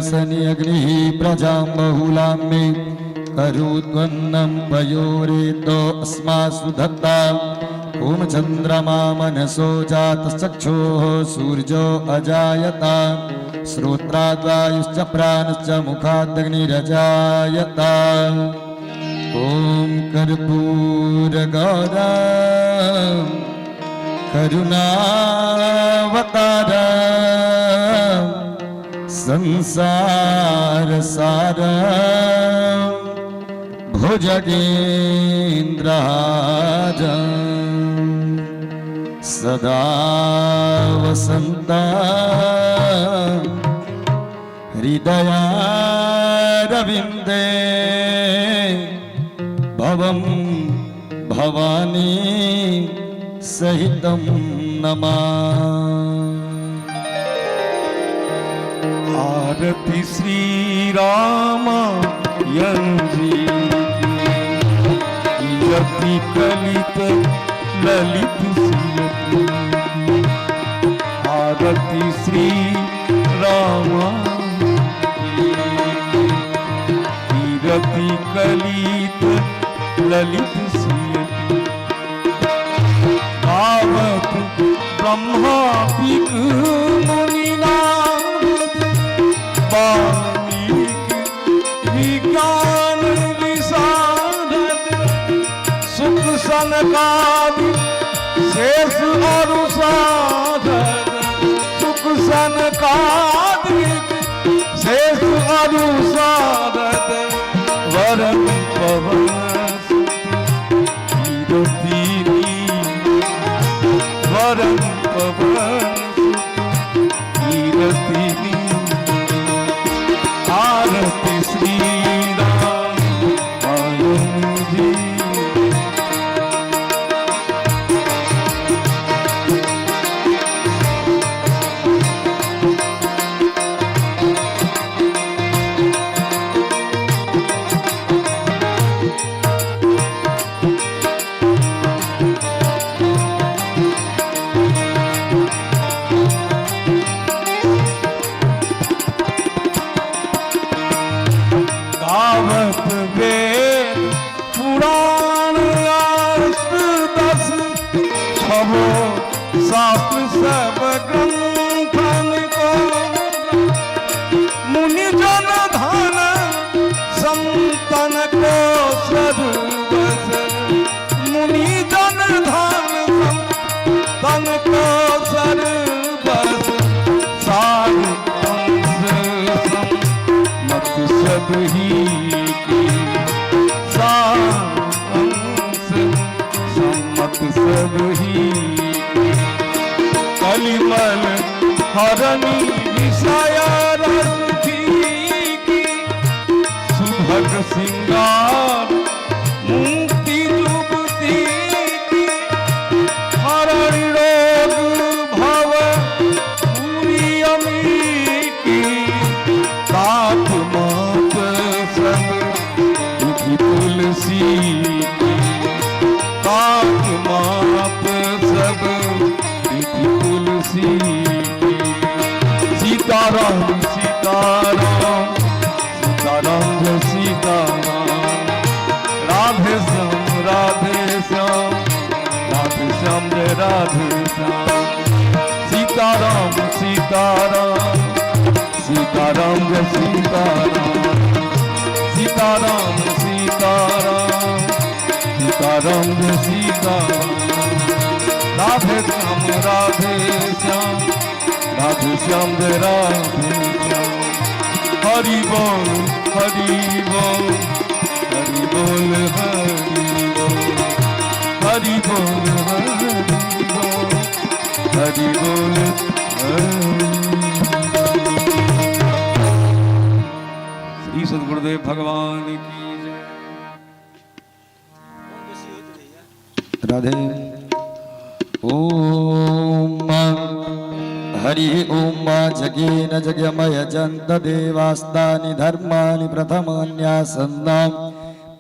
शनि अग्निः प्रजां बहुलां मे करुत्वन्नं पयोरेतो अस्मासु दत्ता ओम चंद्रमा मनसो जातश्चक्षुः सूर्यो अजायता श्रोत्राद्वायुश्च प्राणश्च मुखादग्निरजायता ओम कर्पूरगौरं करुणावतारं संसारसारं भुजगेन्द्रहारं सदा वसन्तं हृदयारविन्दे भवं भवानी सहितं नमामि। आरती श्री राम यति कलित ललित सियति आरती श्री राम कीरति कलित ललित सियति गावत ब्रह्मा मुनिनाथ विज्ञान विशारद सुख सनकादि शेष और साधक सुख सनकादि शेष और साधक वरम पवन कीरति वरम पवन कीरति आरती श्री राम जी शास्त्र सब ग्रंथन को मुनि जन धन संतन को सर्वस मुनि जन धन संतन को सर्वस सार अंश मत सब ही की सार अंश सम्मत सब ही कलिमल हरणी विषया रस की सुभग सिंगार मुक्ति जुगती की हरण रोग भव पूरी अमी की ताप मात सब दुखी तुलसी की ताप माप सब तुलसी सीताराम सीताराम सीताराम जय सीताराम राधे श्याम राधे श्याम राधे श्याम जय राधे श्याम सीताराम सीताराम सीताराम जय सीताराम सीताराम सीताराम सीताराम जय सीताराम राधे श्याम राधे श्याम राधे श्याम जय राधे श्याम हरि बोल हरि बोल हरि बोल हरि बोल हरि बोल हरि बोल श्री सद्गुरुदेव भगवान की जय। राधे ओम हरि ओम जगेन जगमय जंत देवास्तानि धर्माणि प्रथमान्यासन्नां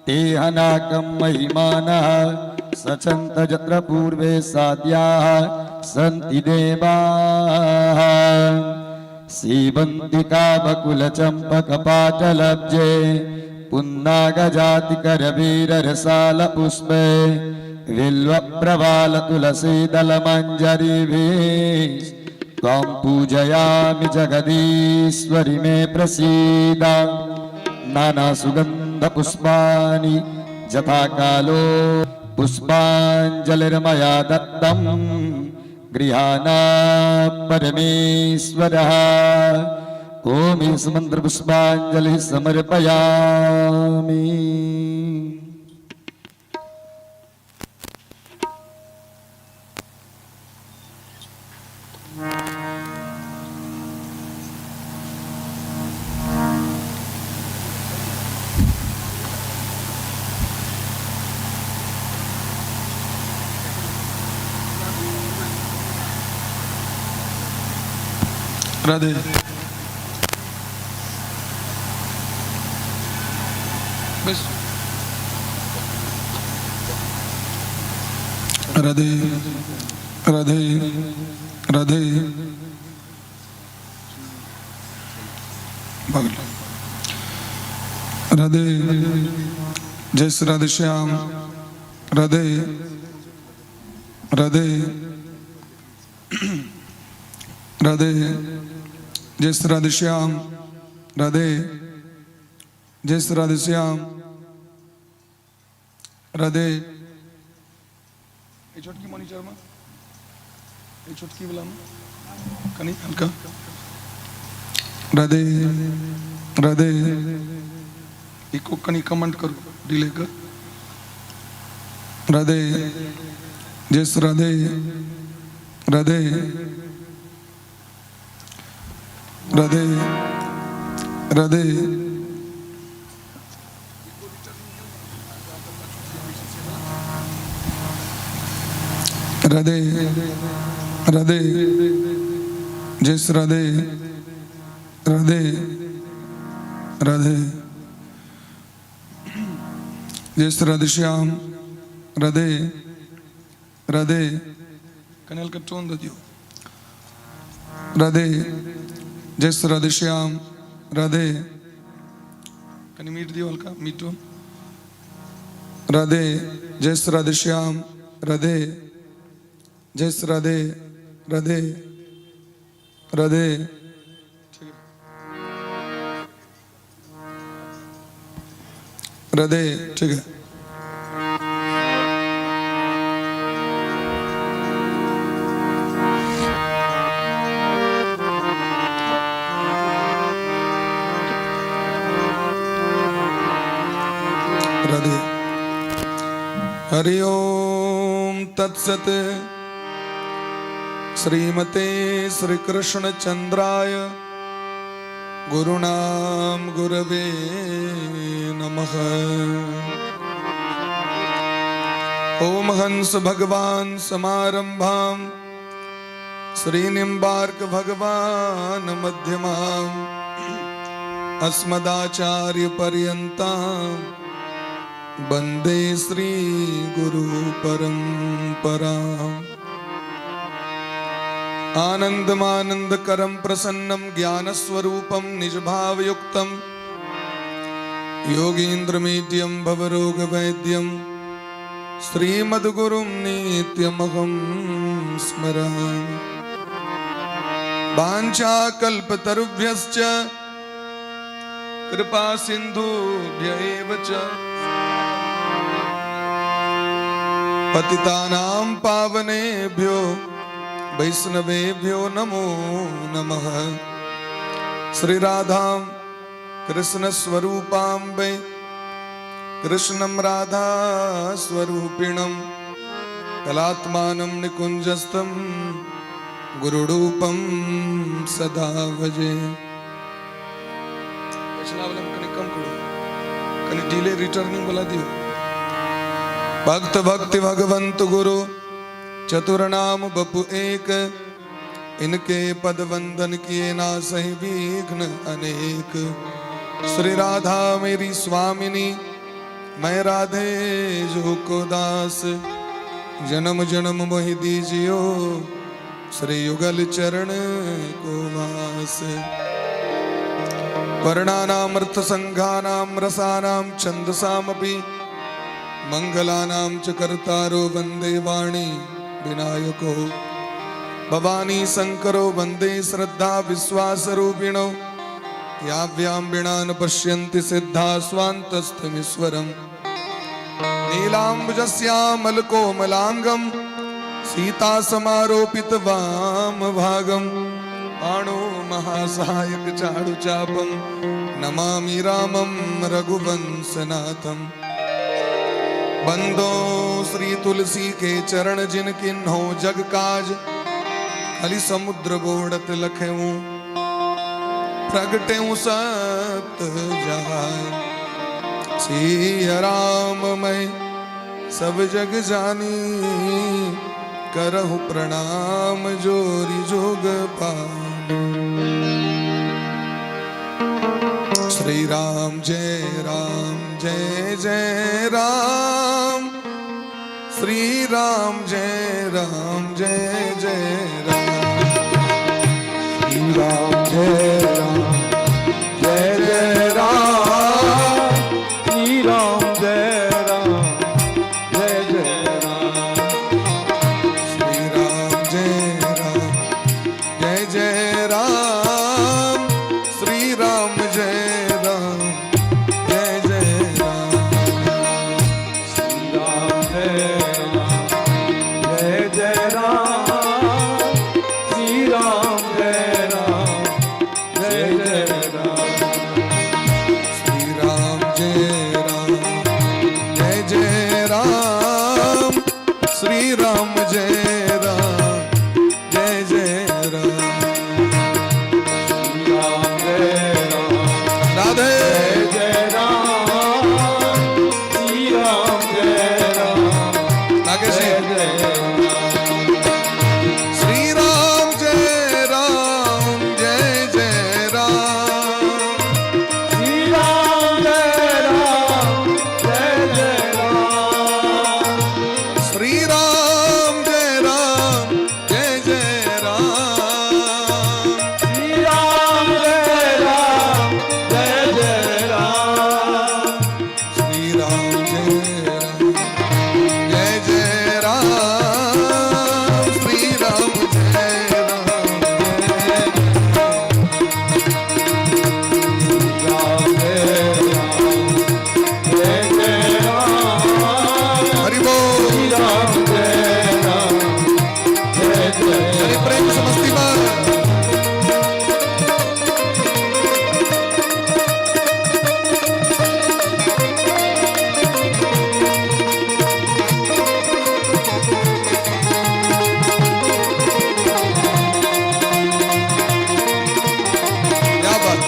ते हनाकं महिमानः सचन्त जत्र पूर्वे साद्याः सन्ति देवाः सीबन्तिका बकुलचम्पकपाटलब्जे पुन्नागजातिकरवीररसालपुष्पे बिल्वप्रवालतुलसीदलमञ्जरीभिः त्वां पूजयामि जगदीश्वरि मे प्रसीद नानासुगन्धपुष्पाणि यथा कालो पुष्पाञ्जलिर्मया दत्तं गृहाणा परमेश्वरः ॐ मंत्रपुष्पाञ्जलिः समर्पयामि। राधे बस राधे राधे राधे राधे जय श्री राधे श्याम राधे राधे राधे जय श्री राधे श्याम राधे जय श्री राधे श्याम राधे छोटकी मॉनिटर में छोटकी वाला में कनी हल्का राधे राधे इको कनी कमेंट करो डिले कर राधे जय श्री राधे राधे राधे राधे राधे राधे जय श्री राधे राधे राधे जय श्री राधे श्याम राधे राधे कनेल का टोन दे दियो राधे जय श्री राधे श्याम राधे कनी मीट दियो हल्का मीटो राधे जय श्री राधे श्याम राधे जय श्री राधे राधे राधे राधे ठीक है राधे हरि ओम तत्सत श्रीमते श्री कृष्ण चंद्राय गुरुणाम गुरवे नमः। ओम हंस भगवान समारंभाम श्रीनिम्बार्क भगवान मध्यमाम अस्मदाचार्य पर्यन्ताम वंदे श्री गुरु परंपरा। आनंदमानंदकरं प्रसन्नं ज्ञानस्वरूपं निजभावयुक्तं योगीन्द्रमीड्यं भवरोगवैद्यं श्रीमद्गुरुं नित्यमहं स्मरामि। वाञ्छाकल्पतरुभ्यश्च कृपा सिन्धुभ्य एव च पतितानां पावनेभ्यो वैष्णवेभ्यो नमो नमः। श्री राधां कृष्ण स्वरूपां वै कृष्णं राधा स्वरूपिणं कलात्मानं निकुञ्जस्थं गुरुरूपं सदा भजे। कम करो कने डिले रिटर्निंग बोला दियो। भक्त भक्ति भगवंत गुरु चतुर्नाम बपु एक इनके पद वंदन किए ना सही विघ्न अनेक। श्री राधा मेरी स्वामिनी मैं राधे जो को दास जन्म जन्म मोहि दीजियो श्री युगल चरण को वास वर्णानामर्थ संघानां रसानां छंदसामपि मंगलानां च कर्तारो वंदे वाणी विनायको भवानी शंकरो वंदे श्रद्धा विश्वास रूपिणो याव्यां विना न पश्यन्ति सिद्धा स्वान्तस्थमीश्वरम् नीलाम्बुजस्यामलकोमलाङ्गं सीता समारोपित वामभागं पाणो महासहायक चारुचापं नमामि रामं रघुवंशनाथं बंदो श्री तुलसी के चरण जिन किन्हो जग काज कलि समुद्र बोड़त लखऊं प्रगटेऊं सत जहाय सिया राम मैं सब जग जानी करहु प्रणाम जोरी जोग पानी श्री राम जय जय राम श्री राम जय जय राम श्री राम जय जय राम श्री राम जय राम जय जय राम श्री राम जय जय राम श्री राम जय जय राम श्री राम जय जय राम श्री राम जय जय राम श्री राम जय जय राम श्री राम जय जय राम श्री राम जय राम राधे जय राम श्री राम जय राम नागेश जय जय राम श्री राम जय जय राम श्री राम जय राम जय जय राम श्री राम जय जय राम श्री राम जय राम जय जय राम श्री राम जय जय राम श्री राम जय राम जय राम जय जय राम हरि बोल श्री राम जय राम जय जय हरि प्रेम समस्ती बार क्या बात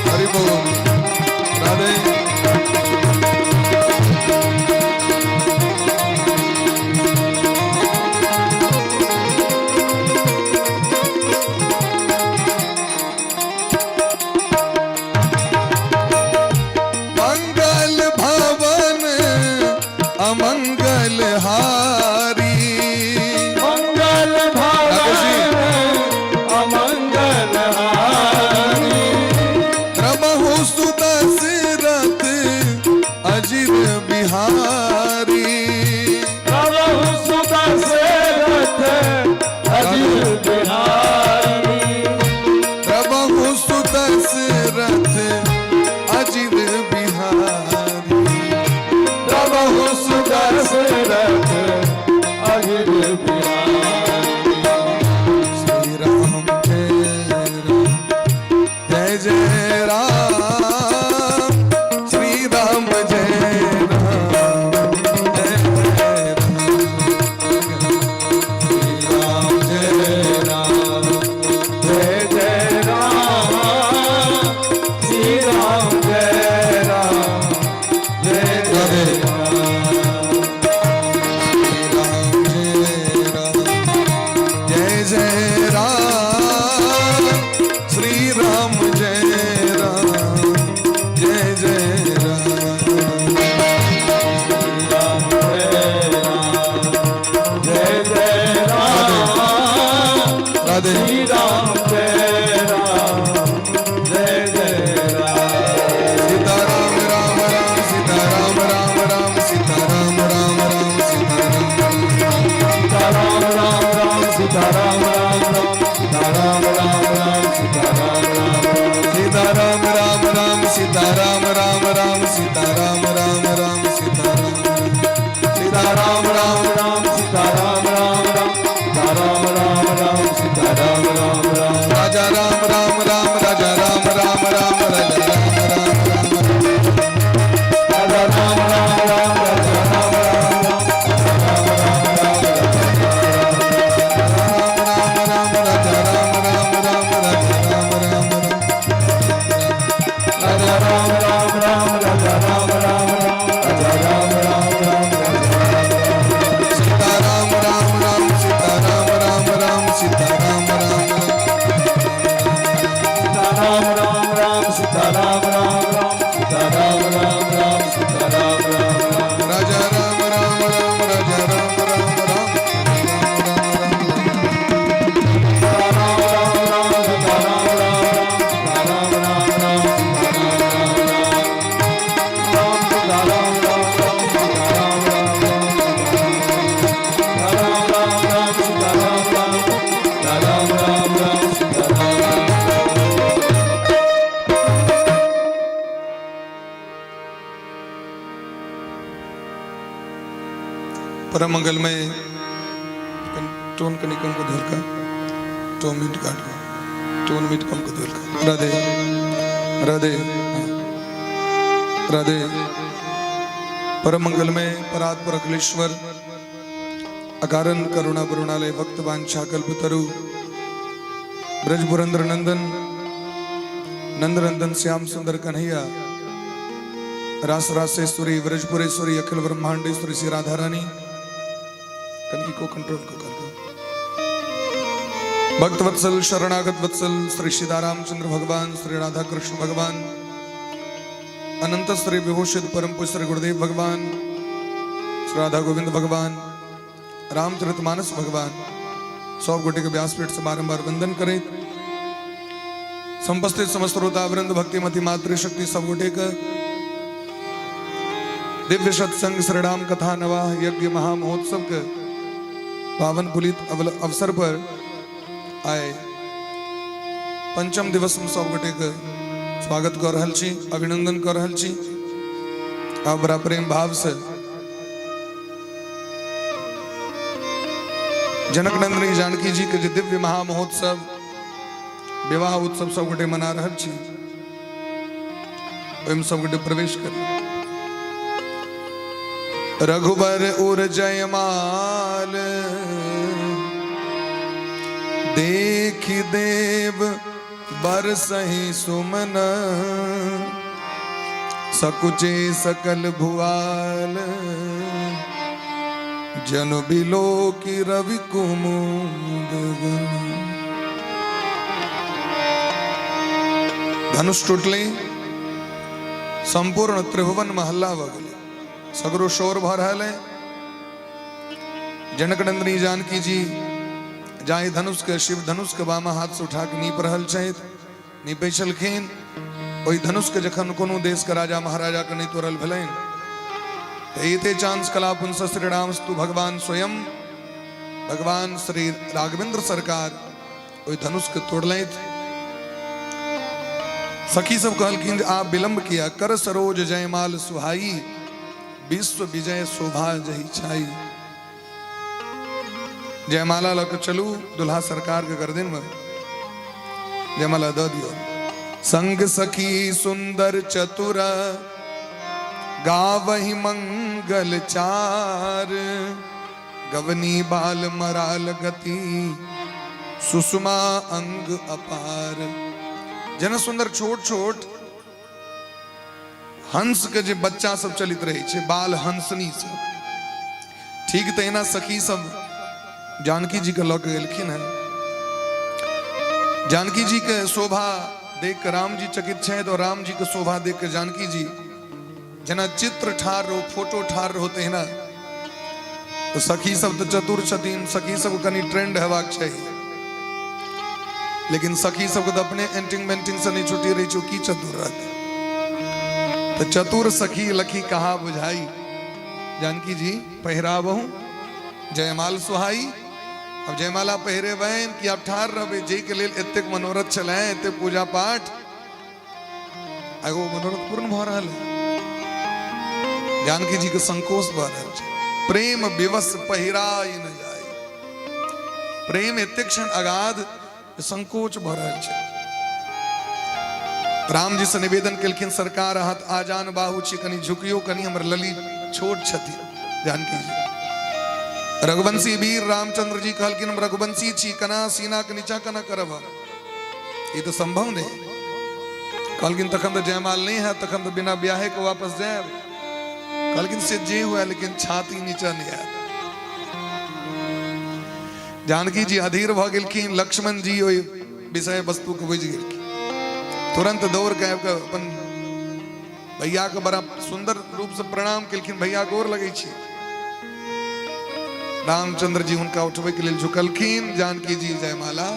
हरि बोल राधे मंगल भवन अमंगल हारी मंगल भवन अमंगल हारी क्रमहु सुदशरथ अजिर बिहारी प्रभु सुदशरथ अजिर बिहारी क्रमहु सुदशरथ अजिर बिहारी प्रभु सुदशरथ राम राम सीता राम राम राम सीता राम राम राम सीता राम राम राम राजा राम राम राम राजा राम राम राम राजा राम राम राम राजा राम राम राम राजा राम राम राम राजा राम राम राम राजा राम राम राम राजा राम राम राम सीता राम राम राम सीता राम राम राम सीता राम राम राम सीता राम राम राम सीता राम राम राम सीता राम राम राम राजा राम राम राम राजा राम राम राम परम मंगलमय टोन कनिकम को धोल का टोन मीट काट को टोन मीट कम को धोल का राधे राधे राधे परम मंगलमय परात्पर अखिलेश्वर अकारण करुणा करुणालय भक्त वांछा कल्पतरु ब्रज पुरंदर नंदन नंदनंदन श्याम सुंदर कन्हैया रास रासेश्वरी व्रजपुरेश्वरी अखिल ब्रह्मांडेश्वरी श्री राधा रानी कन्हैया को कंट्रोल को कर दो। भक्त वत्सल शरणागत वत्सल श्री सीतारामचंद्र भगवान श्री राधा कृष्ण भगवान अनंत श्री विभूषित परम पूज्य श्री गुरुदेव भगवान श्री राधा गोविंद भगवान रामचरितमानस भगवान सौ गोटे के व्यासपीठ से बारंबार वंदन करें। संपस्थित समस्त श्रोतावृंद भक्तिमती मातृशक्ति सब गोटे का दिव्य सत्संग श्रीराम कथा नवाह यज्ञ महामहोत्सव के पावन पुलित अवसर पर आए पंचम दिवस में सब गोटे के स्वागत कर रहल छी, अभिनंदन कर रहल छी। आप बड़ा प्रेम भाव से जनक नंदनी जानकी जी के जे दिव्य महामहोत्सव विवाह उत्सव सब गोटे मना रहल छी, ओहिमे सब गोटे प्रवेश कर। रघुबर उर जयमाल देखि देव बरसहि सुमन सकुचे सकल भुआल जन बिलो की रवि कुमुद धनुष टूटले संपूर्ण त्रिभुवन महल्ला बगले सगरो शोर भ रहा है। जनक नंदनी जानकी जी जाए धनुष के शिव धनुष के बामा हाथ से उठा के नीप रहल छथि, नीपे छलखिन। ओहि धनुष के जखन कोनो देश के राजा महाराजा के नहीं तोड़ल भेलनि एते चांस कला पुंस श्री रामस्तु भगवान स्वयं भगवान श्री राघवेंद्र सरकार ओहि धनुष के तोड़लथि। सखी सब कहलखिन आप विलंब किया कर सरोज जयमाल सुहाई विश्व विजय शोभा जही छाई। जयमाला लग चलू दुल्हा सरकार के गर्दन में जयमाला दे दियो। संग सखी सुंदर चतुर गावहि मंगल चार गवनी बाल मराल गति सुषमा अंग अपार। जन सुंदर छोट छोट हंस के जे बच्चा सब चलित रहे छे बाल हंसनी सब ठीक तहिना सखी सब जानकी जी के लऽ के गेलखिन है। जानकी जी के शोभा देख के राम जी चकित छथि और राम जी के शोभा देख के जानकी जी जना चित्र ठार रहो फोटो ठार रहो तहिना तो सखी सब तो चतुर छथिन, सखी सब कनी ट्रेंड हेबाक चाहिए, लेकिन सखी सब तो अपने एंटिंग मेंटिंग से नहीं छुटी रही की चतुर रहते तो चतुर सखी लखी कहा बुझाई। जानकी जी पहिराबहु जयमाल सुहाई। अब जयमाला पहिरे बहन कि आप ठार रहे जे के लेल एतेक मनोरथ चले एते पूजा पाठ एगो मनोरथ पूर्ण भ रहा है। जानकी जी के संकोच भ रहा है प्रेम विवश पहिराई न जाए। प्रेम एते क्षण अगाध संकोच भ रहल छै। राम जी से निवेदन केलखिन सरकार हाथ आजान बाहु छी, कनी झुकियो, कनी हमर लली छोट छथि जानकी जी। रघुवंशी वीर रामचंद्र जी कहलखिन हम रघुवंशी छी, कना सीना के नीचा कना करब, ये तो संभव नहीं। कहलखिन तखन तो जयमाल नहीं है, तखन तो बिना ब्याहे को वापस जाए। कहलखिन से जे हुआ लेकिन छाती नीचा नहीं आया। जानकी जी अधीर भ गेलखिन, लक्ष्मण जी ओई विषय वस्तु को बुझ गेलखिन। तुरंत दौड़ के अपन भैया के बड़ा सुंदर रूप से प्रणाम केलखिन, भैया गोर लगै छी। रामचंद्र जी उनका उठबे के लिए झुकलखिन, जानकी जी जयमाला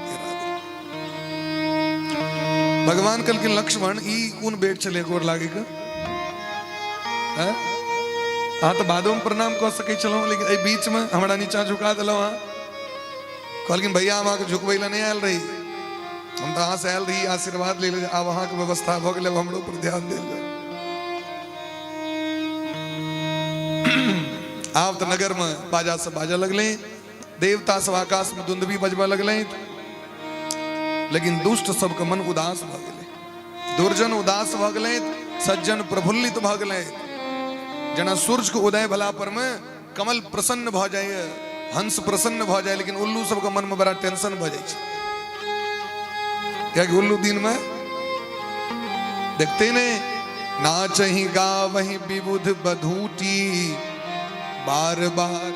गिरा देलखिन। भगवान कहलखिन लक्ष्मण ई कोन बेट चले गोर लागे के, हाँ तो बादो में प्रणाम कर सके चलो, लेकिन ए बीच में हमारा नीचा झुका दिलो। हाँ कहलखिन भैया हम आके झुकबै ला नहीं आयल रही, हम तो अहाँ से आयल रही आशीर्वाद ले ले, आब अहाँ के व्यवस्था भ गेलै, हमरो पर ध्यान देल जाय। आब तो नगर में बाजा से बाजा लगले, देवता सब आकाश में दुंदभी बजबा लगले, लेकिन दुष्ट सबके मन उदास भ गेलै। दुर्जन उदास भ गेलै, सज्जन प्रफुल्लित भ गेलै। जना सूर्य के उदय भला पर में कमल प्रसन्न भ जाए, हंस प्रसन्न भ जाए, लेकिन उल्लू सबके मन में बड़ा टेंशन भ जाए। क्या उल्लू दिन में देखते ने नाचही गावही विबुध बधूटी, बार बार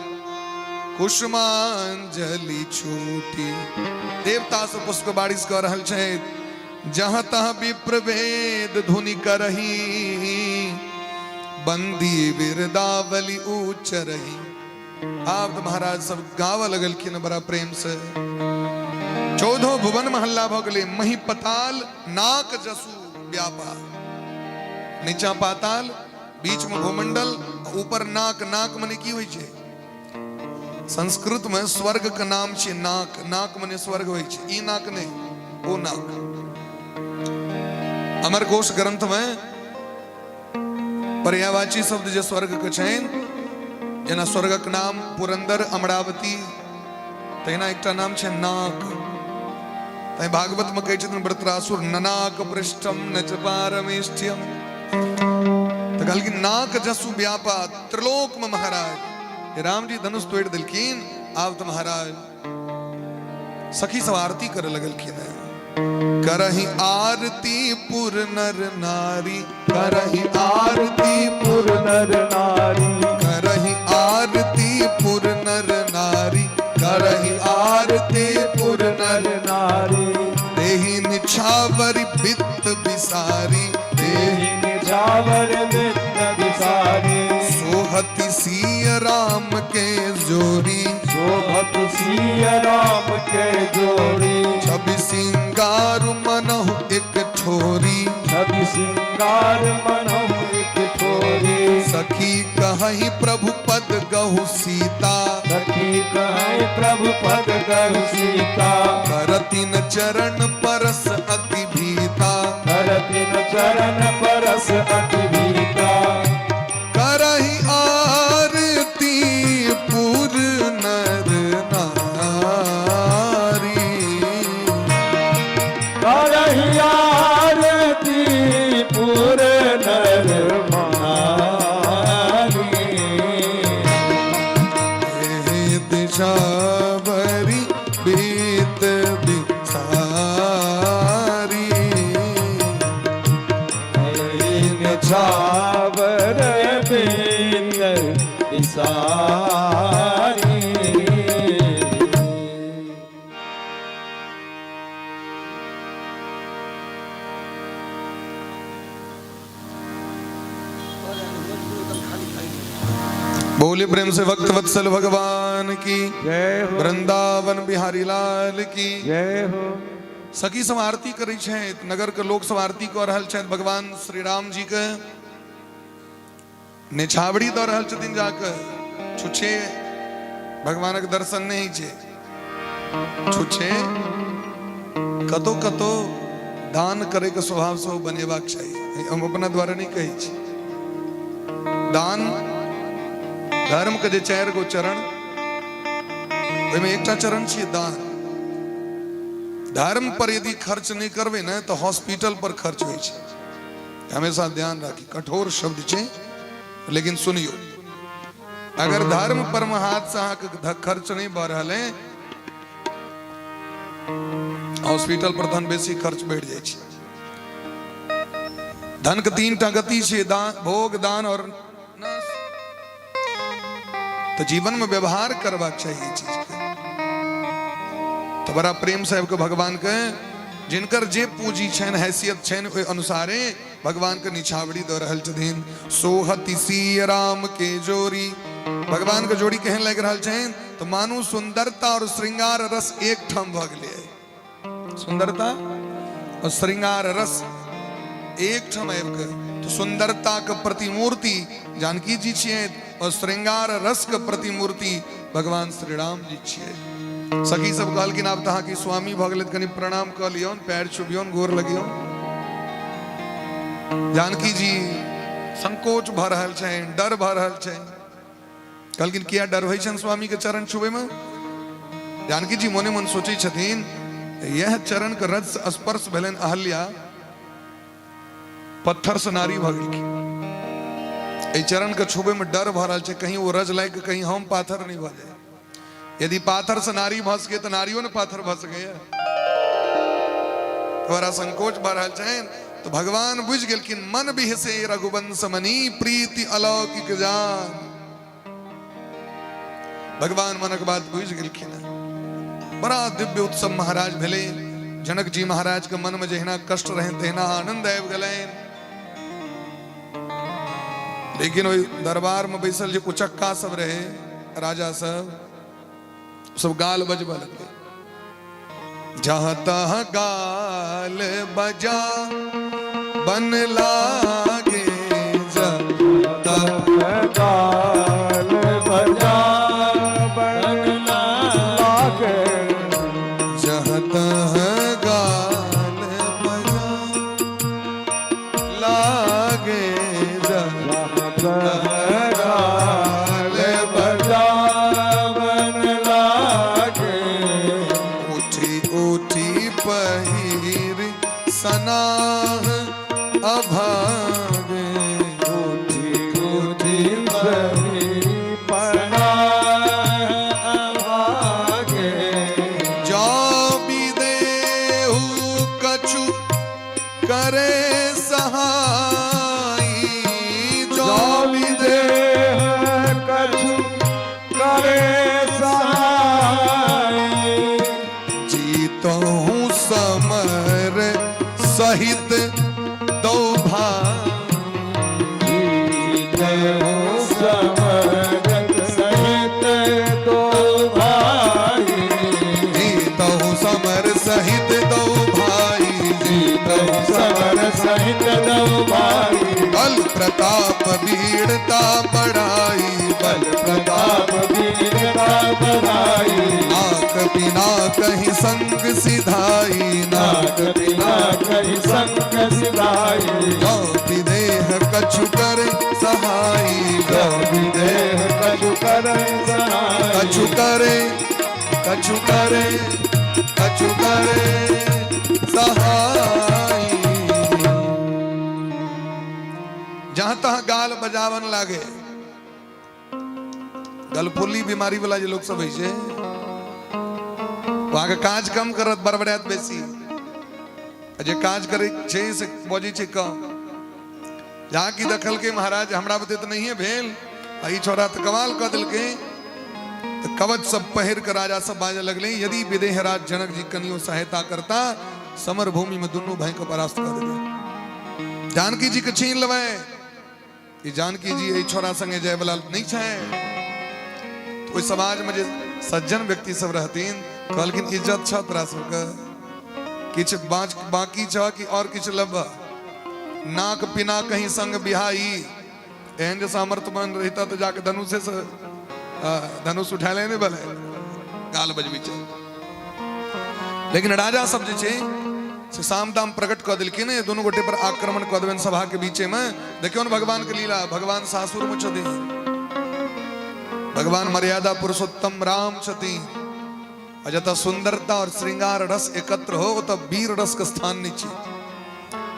कुसुमांजलि छूटी। देवता से पुष्प बारिश कर रहल छै, जहां तहां विप्र वेद धुनि करही, बंदी बिरदावली उच्चरही। आप तो महाराज सब गावा लगलखिन बड़ा प्रेम से। 14 भुवन महल्ला भ गेलै, मही पताल नाक जसु व्यापा। नीचा पाताल, बीच में भूमंडल, ऊपर नाक। नाक मने की होय छै? संस्कृत में स्वर्ग का नाम छै नाक। नाक मने स्वर्ग होय छै, ई नाक नहीं ओ नाक। अमरकोश ग्रंथ में पर्यायवाची शब्द जे स्वर्ग के छैन, जेना स्वर्गक नाम पुरंदर अमरावती, तहिना एकटा नाम छै नाक। तै भागवत में कहै छथिन वृत्रासुर ननाक पृष्ठम न च पारमेष्ठ्यम। तो कहलखिन नाक जसु व्यापा, त्रिलोक में महाराज राम जी धनुष तोड़ दिलखिन। आब तो महाराज सखी सब आरती करे लगलखिन। करही आरती पुर नर नारी, करही आरती पुर नर नारी, करही आरती पुर नर नारी, करही आरती पुर नर नारी। देहि निछावर बित्त बिसारी, देहि निछावर बित्त बिसारी। सोहति सिय राम के जोरी, सोहति सिय राम के जोरी। छवि सिंगार मनहु एक ठोरी, छवि सिंगार मनहु एक ठोरी। सखी कहहि प्रभु पद गहु सीता, सखी कहहि प्रभु पद गहु सीता। करतिन चरण परस अति भीता, करतिन चरण परस अति भीता। करहि आरती पुर नर नारी, करहि आरती पुर नर नारी। दिशावरी बीत बिसारी, निछावर बीत बिसारी। बोले प्रेम से भक्त वत्सल भगवान की जय हो, वृंदावन बिहारी लाल की जय हो। सखी सब आरती करै छै, नगर के लोग सब आरती कऽ रहल छथि। भगवान श्री राम जी के निछावड़ी दऽ रहल छथिन जाके। छुछे भगवान के दर्शन नहीं छै, छुछे कतो कतो दान करे के स्वभाव से बनेबाक चाहिए। हम अपना द्वारा नहीं कहै छी, दान धर्म के जे 4 गो चरण ओहिमे एकटा चरण छियै दान। धर्म पर यदि खर्च नहीं करबे ना तो हॉस्पिटल पर खर्च होइ छै। हमेशा ध्यान राखी, कठोर शब्द छै लेकिन सुनियो, अगर धर्म पर में हाथ से अहाँ खर्च नहीं भ रहल है, हॉस्पिटल पर धन बेसी खर्च बढ़ जाए छै। धन के 3 टा गति छै, दान, भोग, दान और नाश। तो जीवन में व्यवहार करबाक चाहिए चीज के। तो बड़ा प्रेम से भगवान के जिनकर जे पूंजी छन, हैसियत छन, ओहि अनुसारे भगवान के निछावड़ी दे रहल छथिन। सोहति सिय राम के जोड़ी, भगवान के जोड़ी कहन लग रहल छन तो मानू सुंदरता और श्रृंगार रस एक ठाम भ गेलै। सुंदरता और श्रृंगार रस एक ठाम आबि के, तो सुंदरता के प्रतिमूर्ति जानकी जी छियै और श्रृंगार रस के प्रतिमूर्ति भगवान श्री राम जी छियै। सखी सब कहलखिन आब तहाँ की स्वामी भ गेलै, कनि प्रणाम क लियौन, पैर छुबियौन, गोर लगियौन। जानकी जी संकोच भ रहल छनि, डर भ रहल छनि। कहलखिन किया डर होइ छनि स्वामी के चरण छुबे में? जानकी जी मोने मन सोचै छथिन यह चरण के रज से स्पर्श भेलनि अहल्या, पत्थर से नारी भ गेलखिन। एहि चरण के छुबे में डर भ रहल छै, कहीं वो रज लाग के कहीं हम पाथर नहीं भ जाए। यदि पाथर से नारी भ सके तो नारियों ने पाथर भ सके। बड़ा संकोच भ रहल छनि। तो भगवान बुझ गेलखिन, मन बिहसे रघुवंश मणि, प्रीति अलौकिक जान। भगवान मनक बात बुझ गेलखिन। बड़ा दिव्य उत्सव महाराज भेले। जनक जी महाराज के मन में जहिना कष्ट रहे तहिना आनंद आबि गेलनि। लेकिन ओहि दरबार में बैसल जे उचक्का सब रहे, राजा सब गाल बजबा लगे। जहां तहां गाल बजा बन लागे, जहां तहां गाल बजा बन लागे, जहां तहां गाल बजा लागे, जहां गाल बजा बन लागे। उठी उठी पहिर सनाह अभागे, उठी उठी सही पनाह अभागे। जो विदेहु कछु करे सहाई, जो विदेह कछु करे सहाय। जीतहु समर सहित दो भाई, समरत सहित दो भाई। जीतहु समर सहित दो भाई, जीतहु समर सहित दो भाई। बल प्रताप वीरता बढ़ाई, बल प्रताप वीरता बढ़ाई। नाक बिना कहीं संग सिधाई, नाक बिना कहीं संग सिधाई। जो विदेह कछु करे सहाई, जो विदेह कछु करे सहाय। कछु करे, कछु करे, कछु करे सहाय। जहां तहां गाल बजावन लागे। गलफुल्ली बीमारी वाला जे लोग सब है छै, वहां के काज कम करत, बड़बड़ात बेसी। जे काज करे छै से बजै छै कम। जहाँ की दखल के महाराज हमरा बते तो नहीं है भेल, ई छोरा तो कमाल क दिलके। तो कवच सब पहिर कर राजा सब बाजे लगले। यदि विदेहराज जनक जी कनियो सहायता करता, समर भूमि में दुनू भाई को परास्त कर देते। जानकी जी के छीन लवे। जानकी जी ई छोरा संगे जाय वाला नहीं छै। तो ओइ समाज में जे सज्जन व्यक्ति सब रहतीन, कहलखिन इज्जत छ तोरा सबके, किछ बाकी छ कि और किछ लब। नाक पिना कहीं संग बिहाई। एहन जे सामर्थ्यवान रहता तो जाके धनुष से धनुष उठा लेने वाले गाल बजबी छै। लेकिन राजा सब जे छै से साम दाम प्रकट क दिलखिन, दोनों गोटे पर आक्रमण क देबन सभा के बीचे में। देखियो न भगवान के लीला। भगवान सासुर में छथिन, भगवान मर्यादा पुरुषोत्तम राम छती जता सुंदरता और श्रृंगार रस एकत्र हो तब वीर रस का स्थान नीचे।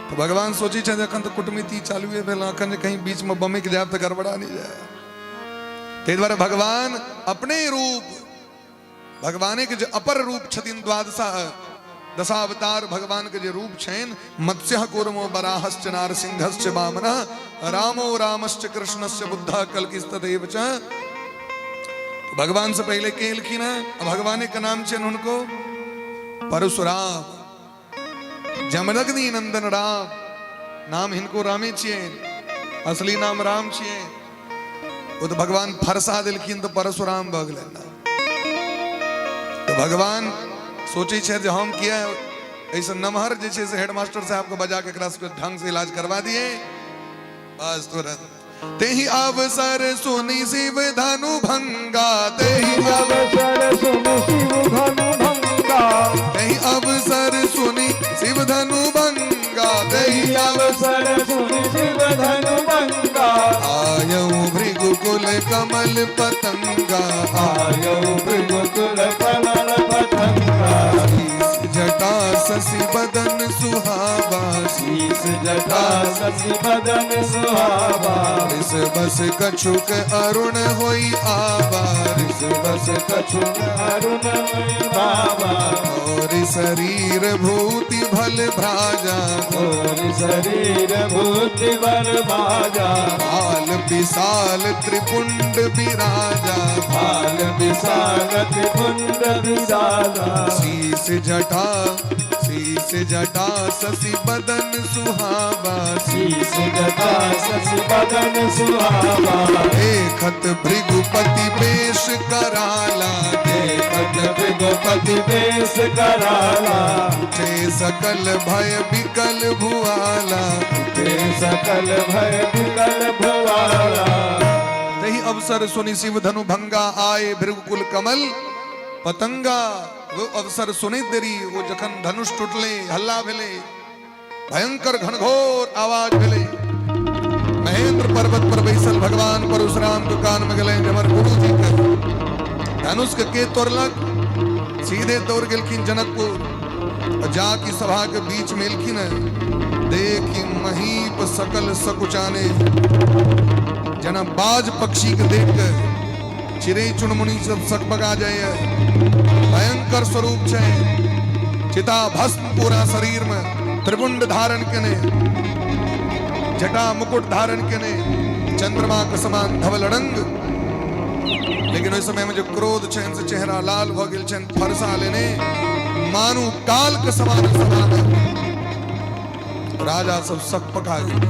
तो भगवान सोची छे जखन तो कुटमिति चालू है भेल अखन कहीं बीच में बमिक जाए तो गड़बड़ा नहीं जाए। ते द्वारा भगवान अपने रूप भगवान के जो अपर रूप छथिन द्वादशा दशावतार भगवान के जो रूप छेन मत्स्य कूर्मो बराहश्च नारसिंहश्च वामनः रामो रामश्च कृष्णश्च बुद्धः कल्किस्तदेव च। भगवान से पहले के लिखी ना भगवान का नाम छे उनको परशुराम जमदग्नि नंदन राम नाम इनको रामे छे असली नाम राम छे। वो तो भगवान फरसा दिलखिन तो परशुराम भगले तो भगवान सोचे छे जो हम किया ऐसा नमहर जैसे से हेडमास्टर साहब को बजा के क्लास को ढंग से इलाज करवा दिए बस तुरंत। तेहि अवसर सुनि शिव धनु भंगा तेहि अवसर सुनि शिव धनु भंगा तेहि अवसर सुनि शिव धनु भंगा तेहि अवसर सुनि शिव धनु भंगा आयऊ भृगुकुल कमल पतंगा आयौ भृगुकुल कमल पतंगा जटा शशि बदन सुहावा शीस जटा शशि बदन सुहावा इस बस कछुक अरुण होई आवा इस बस कछुक अरुण होई बाबा और शरीर भूति भल भ्राजा और शरीर भूति बल भाजा भाल विशाल त्रिपुंड विराजा भाल विशाल त्रिपुंड विराजा शीस जटा शशि बदन सुहावा शीस जटा शशि बदन सुहावा देखत भृगुपति वेश कराला देखत भृगुपति वेश कराला उठे सकल भय विकल भुआला ते सकल भय विकल भवाला तही अवसर सुनि शिव धनु भंगा आए भृगुकुल कमल पतंगा। वो अवसर सुने देरी वो जखन धनुष टूटले हल्ला भेले भयंकर घनघोर आवाज भेले महेंद्र पर्वत पर बैसल भगवान परशुराम के कान में गले हमर गुरु जी के धनुष के तोड़लक सीधे तोड़ गेलखिन जनकपुर जाकी सभा के बीच में एलखिन देखी महीप सकल सकुचाने जना बाज पक्षी के देख कर चिड़ै चुनमुनी सब सकबगा जाए भयंकर स्वरूप छे चिता भस्म पूरा शरीर में त्रिपुंड धारण केने जटा मुकुट धारण केने चंद्रमा के समान धवल रंग लेकिन उस समय में जो क्रोध छे से चेहरा लाल भ गेल छे फरसा लेने मानु काल के समान समान राजा सब सकपका गेल।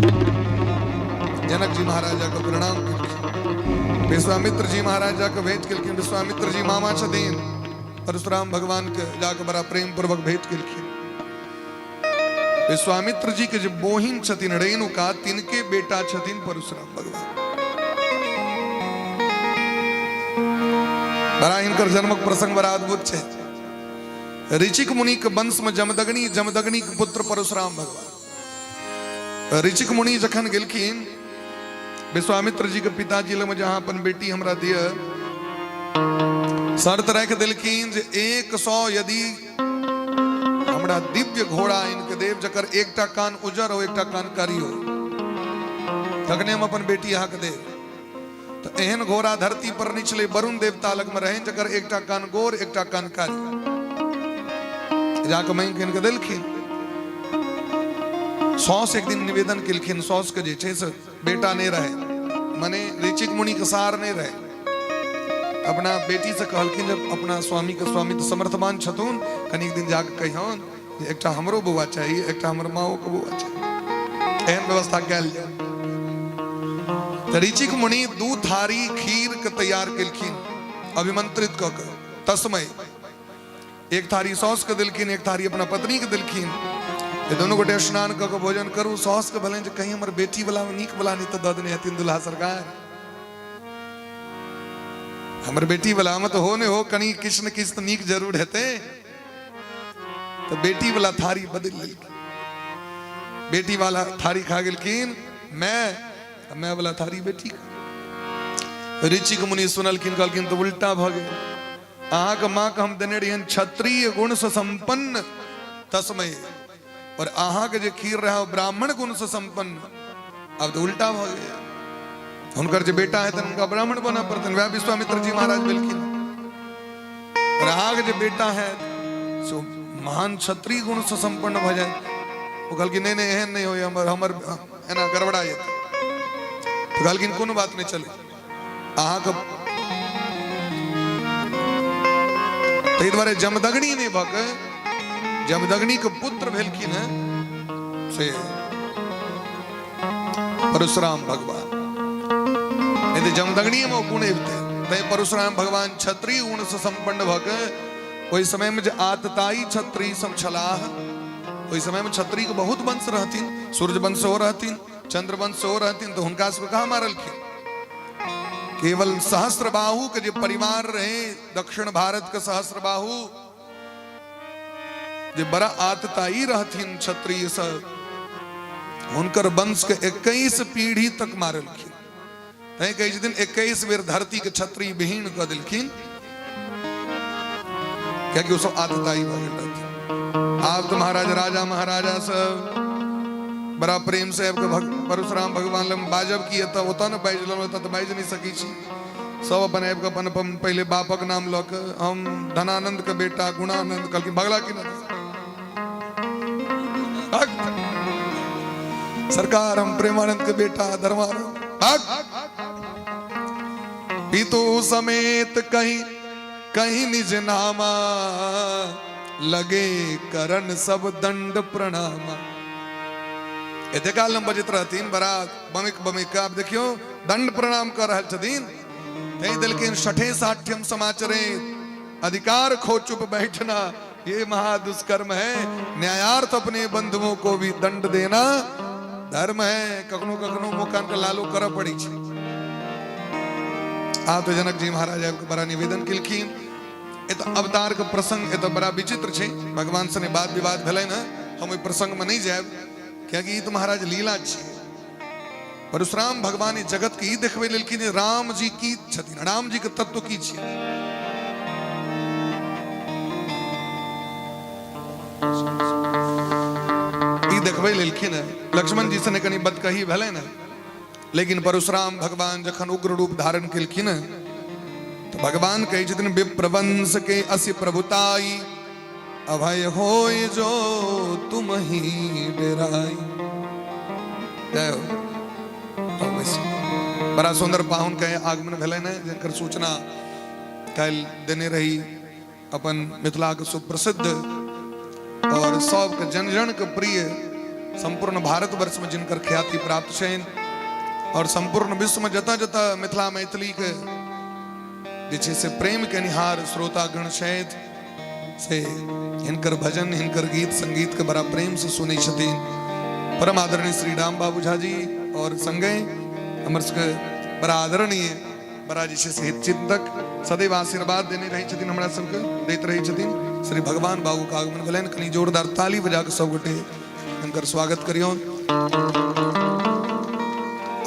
जनक जी महाराजा को प्रणाम विश्वामित्र जी महाराजा को भेंट केलखिन विश्वामित्र जी मामा छथिन परशुराम भगवान के जाके बड़ा प्रेम पूर्वक भेंट केलखिन। विश्वामित्र जी के जो बोहिन छथिन रेणुका तिनके बेटा छथिन परशुराम भगवान। बड़ा इनकर जन्मक प्रसंग बड़ा अद्भुत छे। ऋचिक मुनि के वंश में जमदग्नि जमदग्नि के पुत्र परशुराम भगवान। ऋचिक मुनि जखन गेलखिन विश्वामित्र जी के पिताजी लग में जहां अपन बेटी हमरा दिया शर्त रख दिलखिन जे 100 यदि हमरा दिव्य घोड़ा इनके देव जकर एकटा कान उजर हो एकटा कान कारी हो तखने हम अपन बेटी यहाँ के देव। तो एहन घोड़ा धरती पर निचले वरुण देवता लग में रहे जकर एकटा कान गोर एकटा कान कारी जाके मैं इनके दिलखिन। 100 एक दिन निवेदन केलखिन 100 के जे छे से बेटा नहीं रहे मने ऋचिक मुनि के सार नहीं रहे अपना बेटी से कहलखिन जब अपना स्वामी के स्वामी तो समर्थवान छथुन कनिक दिन जाके कहियौन एकटा हमरो बउआ चाहिए एकटा हमर माओ के बउआ चाहिए एहन व्यवस्था कैल जाए। तो ऋचिक मुनि 2 थारी खीर के तैयार केलखिन अभिमंत्रित क के तस्मै एक थारी सौस के दिलखिन एक थारी अपना पत्नी के दिलखिन ये दोनों गोटे स्नान क के भोजन करू सौस के भले कहीं हमर बेटी वाला नीक वाला नहीं तो ददने हथिन दुल्हा सरकार हमर बेटी वाला में तो हो ने हो कनी किछ न किछ तो नीक जरूर हेते। तो बेटी वाला थारी बदल लेलखिन बेटी वाला थारी खा गेलखिन मैं वाला थारी बेटी ऋचिक मुनि सुनलखिन कहलखिन तो उल्टा भ गेल। अहाँ के माँ के हम देने रहियन क्षत्रिय गुण से संपन्न तस्मय, और अहाँ के जे खीर रहा ब्राह्मण गुण से संपन्न, अब तो उल्टा भ गया। हुनकर जे बेटा है उनका ब्राह्मण बना पड़तन, वह विश्वामित्र जी महाराज भेलखिन। और अहाँ के जे बेटा है सो महान क्षत्रिय गुण से संपन्न भ जाए। वो कहलखिन नहीं नहीं एहन नहीं हो, हमर है ना गड़बड़ा जेतै। तो कहलखिन कोनो बात नहीं चले, अहाँ के ताहि दुआरे जमदग्नि ने भक जमदग्नि के पुत्र भेलखिन से परशुराम भगवान। यदि जमदग्नि में गुण थे परशुराम भगवान क्षत्रिय गुण से संपन्न भक ओहि समय में जो आतताई क्षत्रिय सब छलाह, ओहि समय में क्षत्रिय के बहुत वंश रहथिन, सूर्य वंश हो रहथिन, चंद्र वंश हो रहथिन, तो हुनका सबके कहाँ मारलखिन। केवल सहस्त्रबाहु के जो परिवार रहे दक्षिण भारत के सहस्त्रबाहु जो बड़ा आतताई रहथिन क्षत्रिय सब, हुनकर वंश के 21 पीढ़ी तक मारलखिन। कई दिन 21 बेर धरती के क्षत्रिय विहीन कर दिलखिन, क्योंकि वो सब आतताई भऽ गेल रहथिन। आप तो महाराज राजा महाराजा सब बड़ा प्रेम से परशुराम भगवान लग बाजब की ओतऽ न बाजि लेलहुँ, ओतऽ तऽ बाजि नहीं सकै छी। सब अपन आबि कऽ अपन पहले बापक नाम लऽ कऽ हम धनानंद के बेटा गुणानंद, कहलखिन भगला कि नहीं सरकार, हम प्रेमानंद के बेटा धर्मानंद पितु समेत कहीं कहीं निज नामा, लगे करन सब दंड प्रणामा। एते काल हम बजत रहतीन बड़ा बमिक बमिक, आप देखियो दंड प्रणाम कर रहल छथिन। कहीं दिलकिन छठे साठ्यम समाचरे अधिकार खो चुप बैठना, ये महादुष्कर्म है। न्यायार्थ अपने बंधुओं को भी दंड देना धर्म है। कखनो कखनो मुकान का लालो कर पड़ी छी। आ तो जनक जी महाराज बड़ा निवेदन किलखिन। ए तो अवतार के प्रसंग ए तो बड़ा विचित्र छे, भगवान से बात विवाद भेलै न, हम ओइ प्रसंग में नहीं जाएब, क्योंकि ये तो महाराज लीला छे। परशुराम भगवान जगत के ई देखबे लेलखिन राम जी की छथिन, राम जी के तत्व की छियै। ई देखबे लेलखिन लक्ष्मण जी से कनी बद कही भेलै न, लेकिन परशुराम भगवान जखन उग्र रूप धारण केलखिन तो भगवान कहै छथिन विप्रवंश के असि प्रभुताई, अभय होय जो तुम ही डेराई। जय हो। बड़ा सुंदर पाहुन के आगमन भेलै न, जिनकर सूचना कल देने रही अपन मिथिला के सुप्रसिद्ध और सबके जन जन के प्रिय संपूर्ण भारतवर्ष में जिनकर ख्याति प्राप्त छनि, और संपूर्ण विश्व में जता जता मिथिला मैथिली के जे छै से प्रेम के निहार श्रोतागण छथि से हिनकर भजन हिनकर गीत संगीत के बड़ा प्रेम से सुनै छथिन। परम आदरणीय श्री राम बाबू झा जी और संगे हमर सबके बड़ा आदरणीय बड़ा जे छै से हित चिंतक सदैव आशीर्वाद देने रही छथिन, हमरा सबके दैत रही छथिन श्री भगवान बाबू का आगमन भेलनि। कनी जोरदार ताली बजा के सब गोटे हुनकर स्वागत करियौन।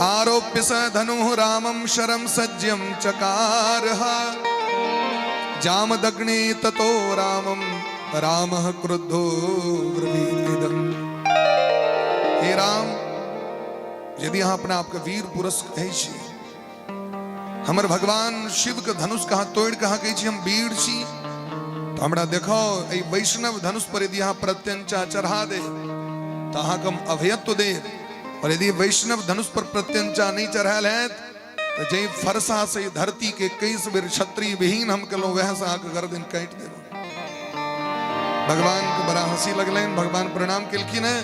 आरोप्य स धनु रामं शरं सज्यं चकारः, जामदग्नि ततो रामं रामः क्रुद्धो ब्रवीदं। हे राम, यदि अहाँ अपना आपके वीर पुरुष कहै छी, हमर भगवान शिव के धनुष कहाँ तोड़ कहाँ कहै छी हम वीर छी, तो हमरा देखो एहि वैष्णव धनुष पर यदि अहाँ प्रत्यंचा चढ़ा दे तो अहाँ हम अभयत्व दे, और यदि वैष्णव धनुष पर प्रत्यंचा नहीं चढ़ायल है तो जय फरसा से धरती के 21 बेर क्षत्रिय विहीन हम कलो वह से आके गर्दन काट दे। भगवान को बड़ा हंसी लगलन, भगवान प्रणाम केलखिन है।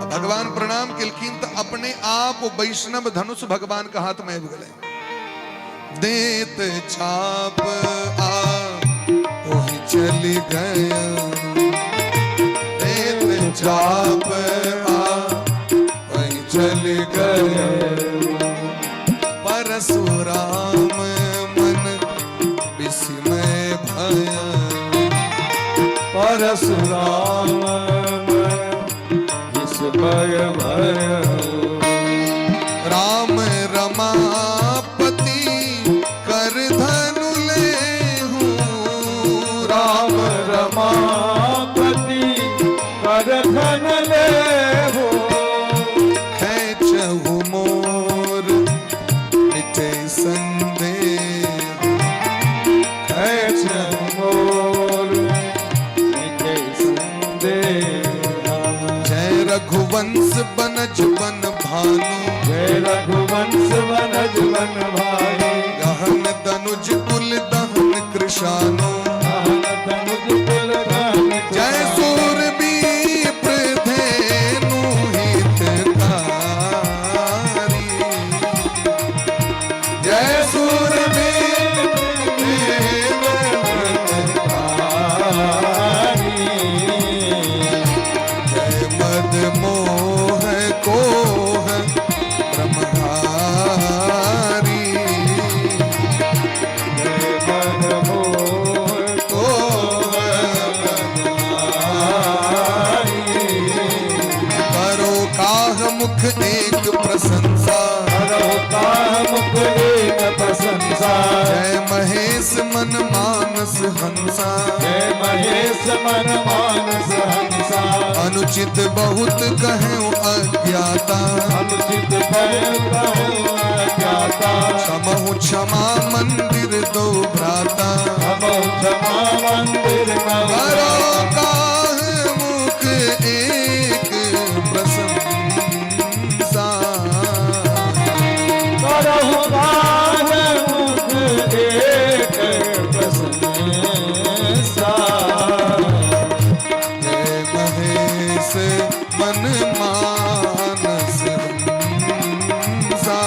भगवान प्रणाम केलखिन तो अपने आप वैष्णव धनुष भगवान का हाथ में आबि गेलै। देत छाप आ ओहि चली गया, देत छाप चल गए परशुराम मन विस्मय भया, परशुराम मन विस्मय भया। राम रमापति रमापति कर धन लेहु खेचहु मोर मिटे संदेह खेचहु मोर मिटे संदेह जय रघुवंश बनज बन भानु जय रघुवंश बनज बन भानु गहन तनुज कुल दहन कृशानु जय सूरबी प्रधेनु हितकारी जय सूरबी जय मद मोह कोह ब्रह्मधारी करो काह मुख एक प्रशंसा मुख एक प्रशंसा जय महेश मन मानस हंसा जय महेश मन मानस हंसा अनुचित बहुत कहूँ अज्ञाता अनुचित ज्ञाता क्षमहु क्षमा मंदिर दो भ्राता हम क्षमा मंदिर करो काह मुख एक प्रशंसा करहु गान मुख एक प्रशंसा जय महेश मन मानस हंसा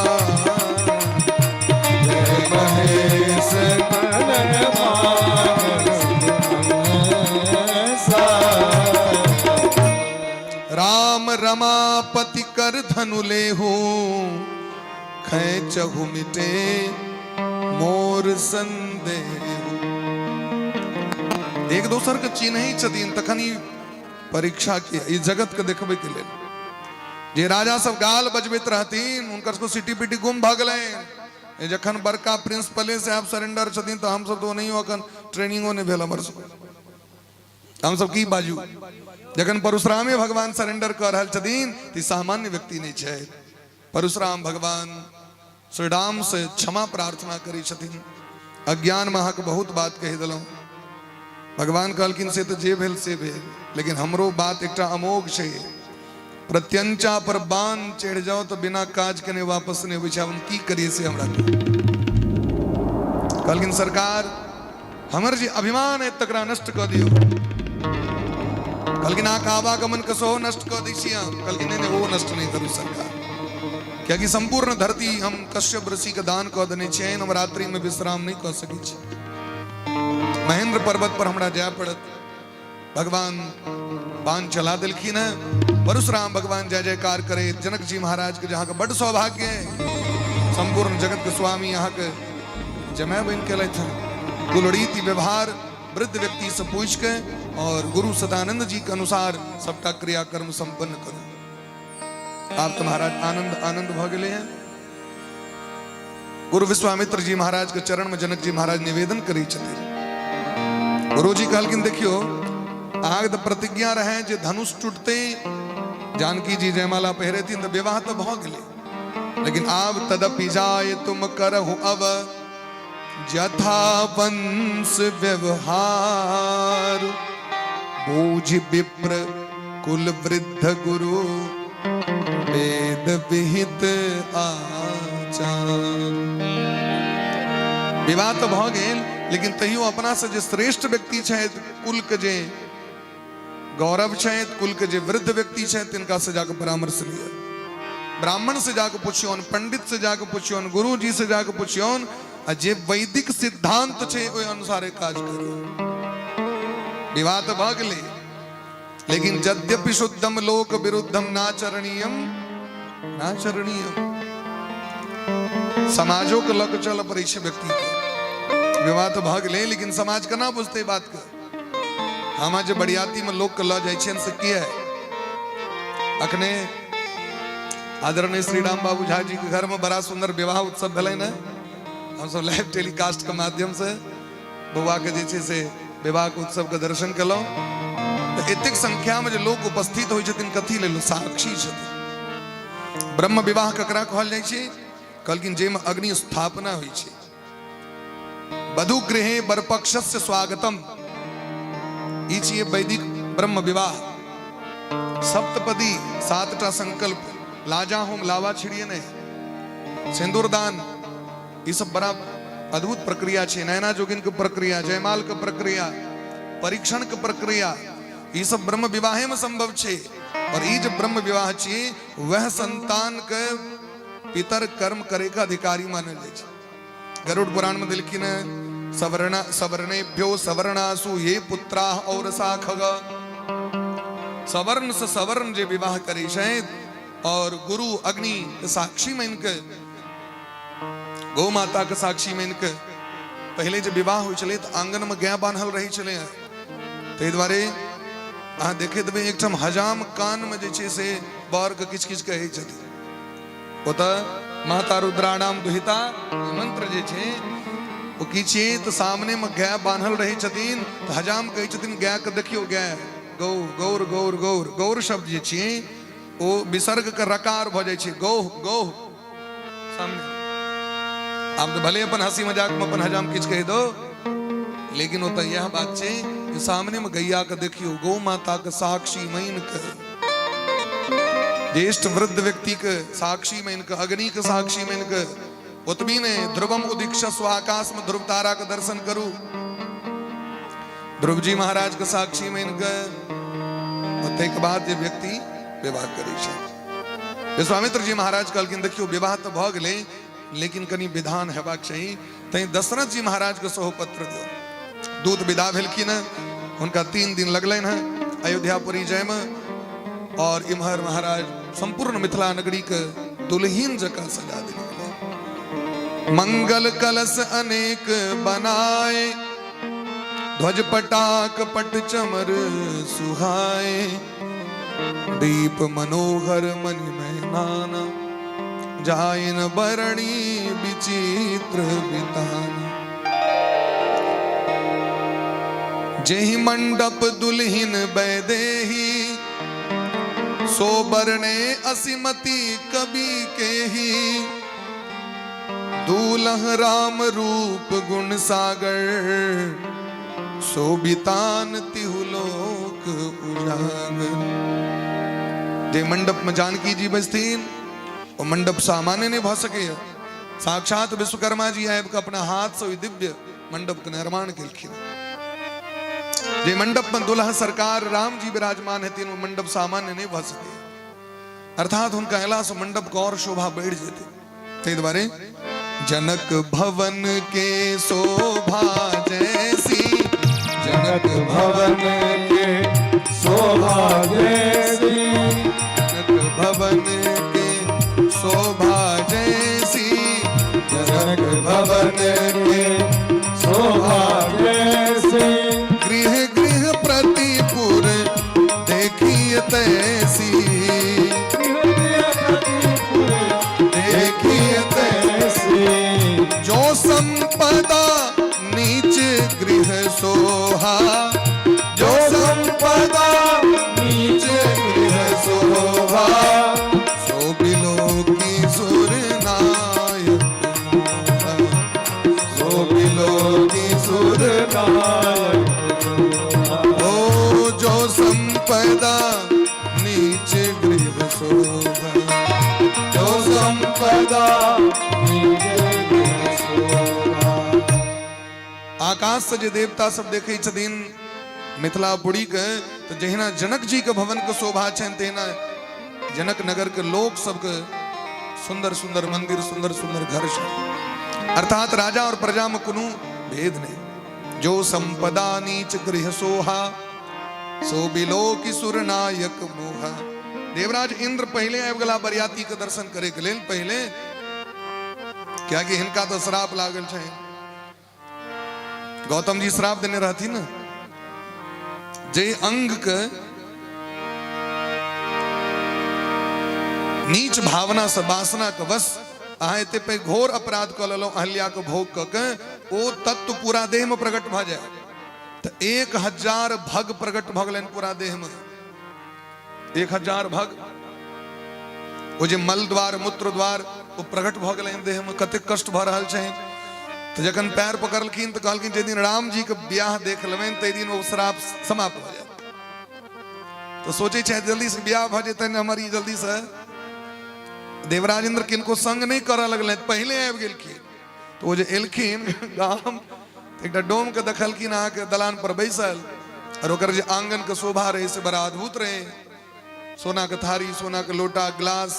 जय महेश मन मानस हंसा राम रमापति कर धनु लेहु खेचहु मिटे मोर संदेहु एक दोसर के चिन्ह ही छथिन तखनी परीक्षा की ई जगत के देखबे के लेल जे राजा सब गाल बजबैत रहथिन उनकर सबको सिटी पिटी गुम भ गेलैन जखन बड़का प्रिंसिपले से आप सरेंडर छथिन तो हम सब तो नहीं अखन ट्रेनिंगो नहीं भेल हमर सब हम सब की बाजू जखन परशुरामे भगवान सरेंडर कर रहल छथिन तो सामान्य व्यक्ति नहीं है परशुराम भगवान श्री राम से क्षमा प्रार्थना करी छथिन अज्ञान में अहाँके बहुत बात कहि दिलौं भगवान कहलखिन से तो जे भेल से भेल लेकिन हमरो बात एकटा अमोघ छै प्रत्यंचा पर बाण चढ़ जाओ तो बिना काज के नहीं वापस नहीं होय छै हम की करिए से हमरा कहलखिन सरकार हमर जे अभिमान है तकरा नष्ट कर दियो कहलखिन आक आवागमन कसो नष्ट कर दै छी हम कहलखिन नहीं वो नष्ट नहीं करू सरकार क्या कि संपूर्ण धरती हम कश्यप ऋषि के दान कर देने छियै हम रात्रि में विश्राम नहीं कर सकै छी महेंद्र पर्वत पर हमरा जाय पड़त भगवान बाण चला दिलखिन है परशुराम भगवान जय जयकार करे जनक जी महाराज के जहाँ के बड़ सौभाग्य है संपूर्ण जगत के स्वामी यहाँ के जमै बन के था कुलरीति व्यवहार वृद्ध व्यक्ति से पूछ के और गुरु सदानंद जी के अनुसार सबका क्रियाकर्म संपन्न करो आप तो महाराज आनंद आनंद भ गए हैं गुरु विश्वामित्र जी महाराज के चरण में जनक जी महाराज निवेदन करी छथिन गुरु जी कहलखिन देखियो आग द प्रतिज्ञा रहे जे धनुष टूटते जानकी जी जयमाला पहरे थी तो विवाह तो भ गेले लेकिन आब तदपि जाय तुम करहु अब जथा वंश व्यवहार बूझ विप्र कुल वृद्ध गुरु वेद विहित आचार विवाह तो भ गेल लेकिन तैयो अपना से जे श्रेष्ठ व्यक्ति छथि कुल के जे गौरव छथि कुल के जे वृद्ध व्यक्ति छथि तिनका से जाकर परामर्श लिया ब्राह्मण से जाकर पूछियोन पंडित से जाकर पूछियोन गुरु जी से जाकर पूछियोन आ जे वैदिक सिद्धांत छे ओय अनुसारे काज करियो विवाह तो भ गेलै लेकिन यद्यपि शुद्धम लोक विरुद्धम नाचरणीयम समाजों के लग चल पड़े व्यक्ति के विवाह तो भ गेलै लेकिन समाज केना बुझते बात के हम जे बरियाती में लोग के ल जाय छन से की है अखने आदरणीय श्री राम बाबू झा जी के घर में बड़ा सुंदर विवाह उत्सव भेलै न हम सब लाइव टेलीकास्ट के माध्यम से बउआ के जे छे से विवाह के उत्सव के दर्शन कलौ तो एतेक संख्या में जो लोग उपस्थित होइ छथिन कथी लेल साक्षी छथिन। ब्रह्म विवाह ककरा कहल जाइ छै कहलखिन जे में अग्नि स्थापना होइ छै। वधु गृहे बरपक्षस्य स्वागतम ई छियै वैदिक ब्रह्म विवाह। सप्तपदी 7टा संकल्प लाजा होम लावा छिड़िए नहीं सिंदूरदान ये सब बड़ा अद्भुत प्रक्रिया छे। नैना जोगिन के प्रक्रिया जयमाल के प्रक्रिया परीक्षण के प्रक्रिया ये सब ब्रह्म विवाहे में संभव छे। और ये जो ब्रह्म विवाह छे वह संतान के पितर कर्म करे का अधिकारी मानल जाय छे। गरुड़ पुराण में लिखिन सवर्णेभ्यो सवर्णासु ये पुत्रा और साखग सवर्ण से सवर्ण जे विवाह करे शायद और गुरु अग्नि के साक्षी में इनके गौ माता के साक्षी में इनके पहले जब विवाह हो चले तो आंगन में गाय बांधल रही चले ते द्वारे अहाँ देखे देबे एकठम हजाम कान में जे छे से बर के किछ किछ कहे छथि ओता माता रुद्राणाम दुहिता मंत्र जे छे वो की छे तो सामने में गाय बांधल रही छथिन तो हजाम कहे छथिन गाय के देखियो गाय गौ गौर गौर गौर गौर शब्द जे छे ओ विसर्ग के रकार भ जाय छे गौ गौ सामने। आप तो भले अपन हंसी मजाक में अपन हजाम किछ कह दो लेकिन होता यह बात छे कि सामने में गैया के देखियो गौ माता के साक्षी मान के ज्येष्ठ वृद्ध व्यक्ति के साक्षी मान के अग्नि के साक्षी मान के उत्मी ने ध्रुवम उदीक्षस्व आकाश में ध्रुव तारा का दर्शन करूं ध्रुव जी महाराज के साक्षी मान के के बाद ये व्यक्ति विवाह करे छे। विश्वामित्र जी महाराज कहलखिन देखियो विवाह तो भ गेलै लेकिन कनी विधान हेबाक चाहिए तै दशरथ जी महाराज के सेहो पत्र दियो। दूत विदा भेलखिन उनका 3 दिन लगलैन है अयोध्यापुरी जय में और इम्हर महाराज संपूर्ण मिथिला नगरी के दुल्हीन जका सजा देलखिन। मंगल कलश अनेक बनाए ध्वज पटाक पट चमर सुहाए दीप मनोहर मणिमय नाना जाइन बरणी विचित्र बितान। जेहि मंडप दुल्हिन बैदेही सो बरने असीमति कवि के ही दूल्ह राम रूप गुण सागर शोभितान तिहुलोक उजागर। जे मंडप में जानकी जी बजतीन वो मंडप सामान्य नहीं भ सके साक्षात विश्वकर्मा जी आब के अपना हाथ से दिव्य मंडप के निर्माण केलखिन। जे मंडप में दुल्हा सरकार राम जी विराजमान हेथिन वो मंडप सामान्य नहीं भ सके अर्थात उनका अयला से मंडप को और शोभा बढ़ जेते। ते द्वारे जनक भवन के शोभा जैसी जनक भवन के शोभा जैसी जनक भवन के शोभा जैसी जनक भवन के शोभा जैसी गृह गृह प्रतिपुर देखिए तैसी देखिए तैसी जो संपदा नीच गृह सोहा जो संपदा नीच गृह सोहा सो बिलो की सुर नायक सो बिलो की सुर नायक ओ जो संपदा नीच गृह शोभा जो संपदा नीच गृह शोभा। आकाश से जे देवता सब देखे छथिन मिथिलापुरी के तो जहिना जनक जी के भवन के शोभा छन तेना जनक नगर के लोक सबके सुंदर सुंदर मंदिर सुंदर सुंदर घर छन। अर्थात राजा और प्रजा में कोनो भेद नहीं। जो संपदा नीच गृह सोहा सो बिलो की सुर नायक मोहा। देवराज इंद्र पहले आबि गेला बरियाती के दर्शन करे के लेल पहले क्या कि हिनका तो श्राप लागल छै। गौतम जी श्राप देने रहती न जे अंग के नीच भावना से वासना के वश अहाँ एते पे घोर अपराध क लेलो अहल्या के भोग क के ओ तत्व पूरा देह में प्रकट भ जाए तो 1000 भग प्रकट भ गेलनि पूरा देह में। 1000 भग वो जे मल द्वार मूत्र द्वार वो प्रकट भ गेलनि देह में। कते कष्ट भ रहल छै। तो जखन पैर पकड़लखिन तो कहलखिन जे दिन राम जी के ब्याह देख लेबनि ते दिन वो श्राप समाप्त भ जाए। तो सोचे चाहे जल्दी से ब्याह भ जेतै हमारी जल्दी से। देवराज इंद्र किनको संग नहीं करऽ लगलनि, पहले आबि गेलखिन। तो वो जे एलखिन गाम एक डोम के देखलखिन अहाँ के दलान पर बैसल और ओकर जे आंगन के शोभा रहे से बड़ा अद्भुत रहे। सोना के थारी, सोना के लोटा, ग्लास,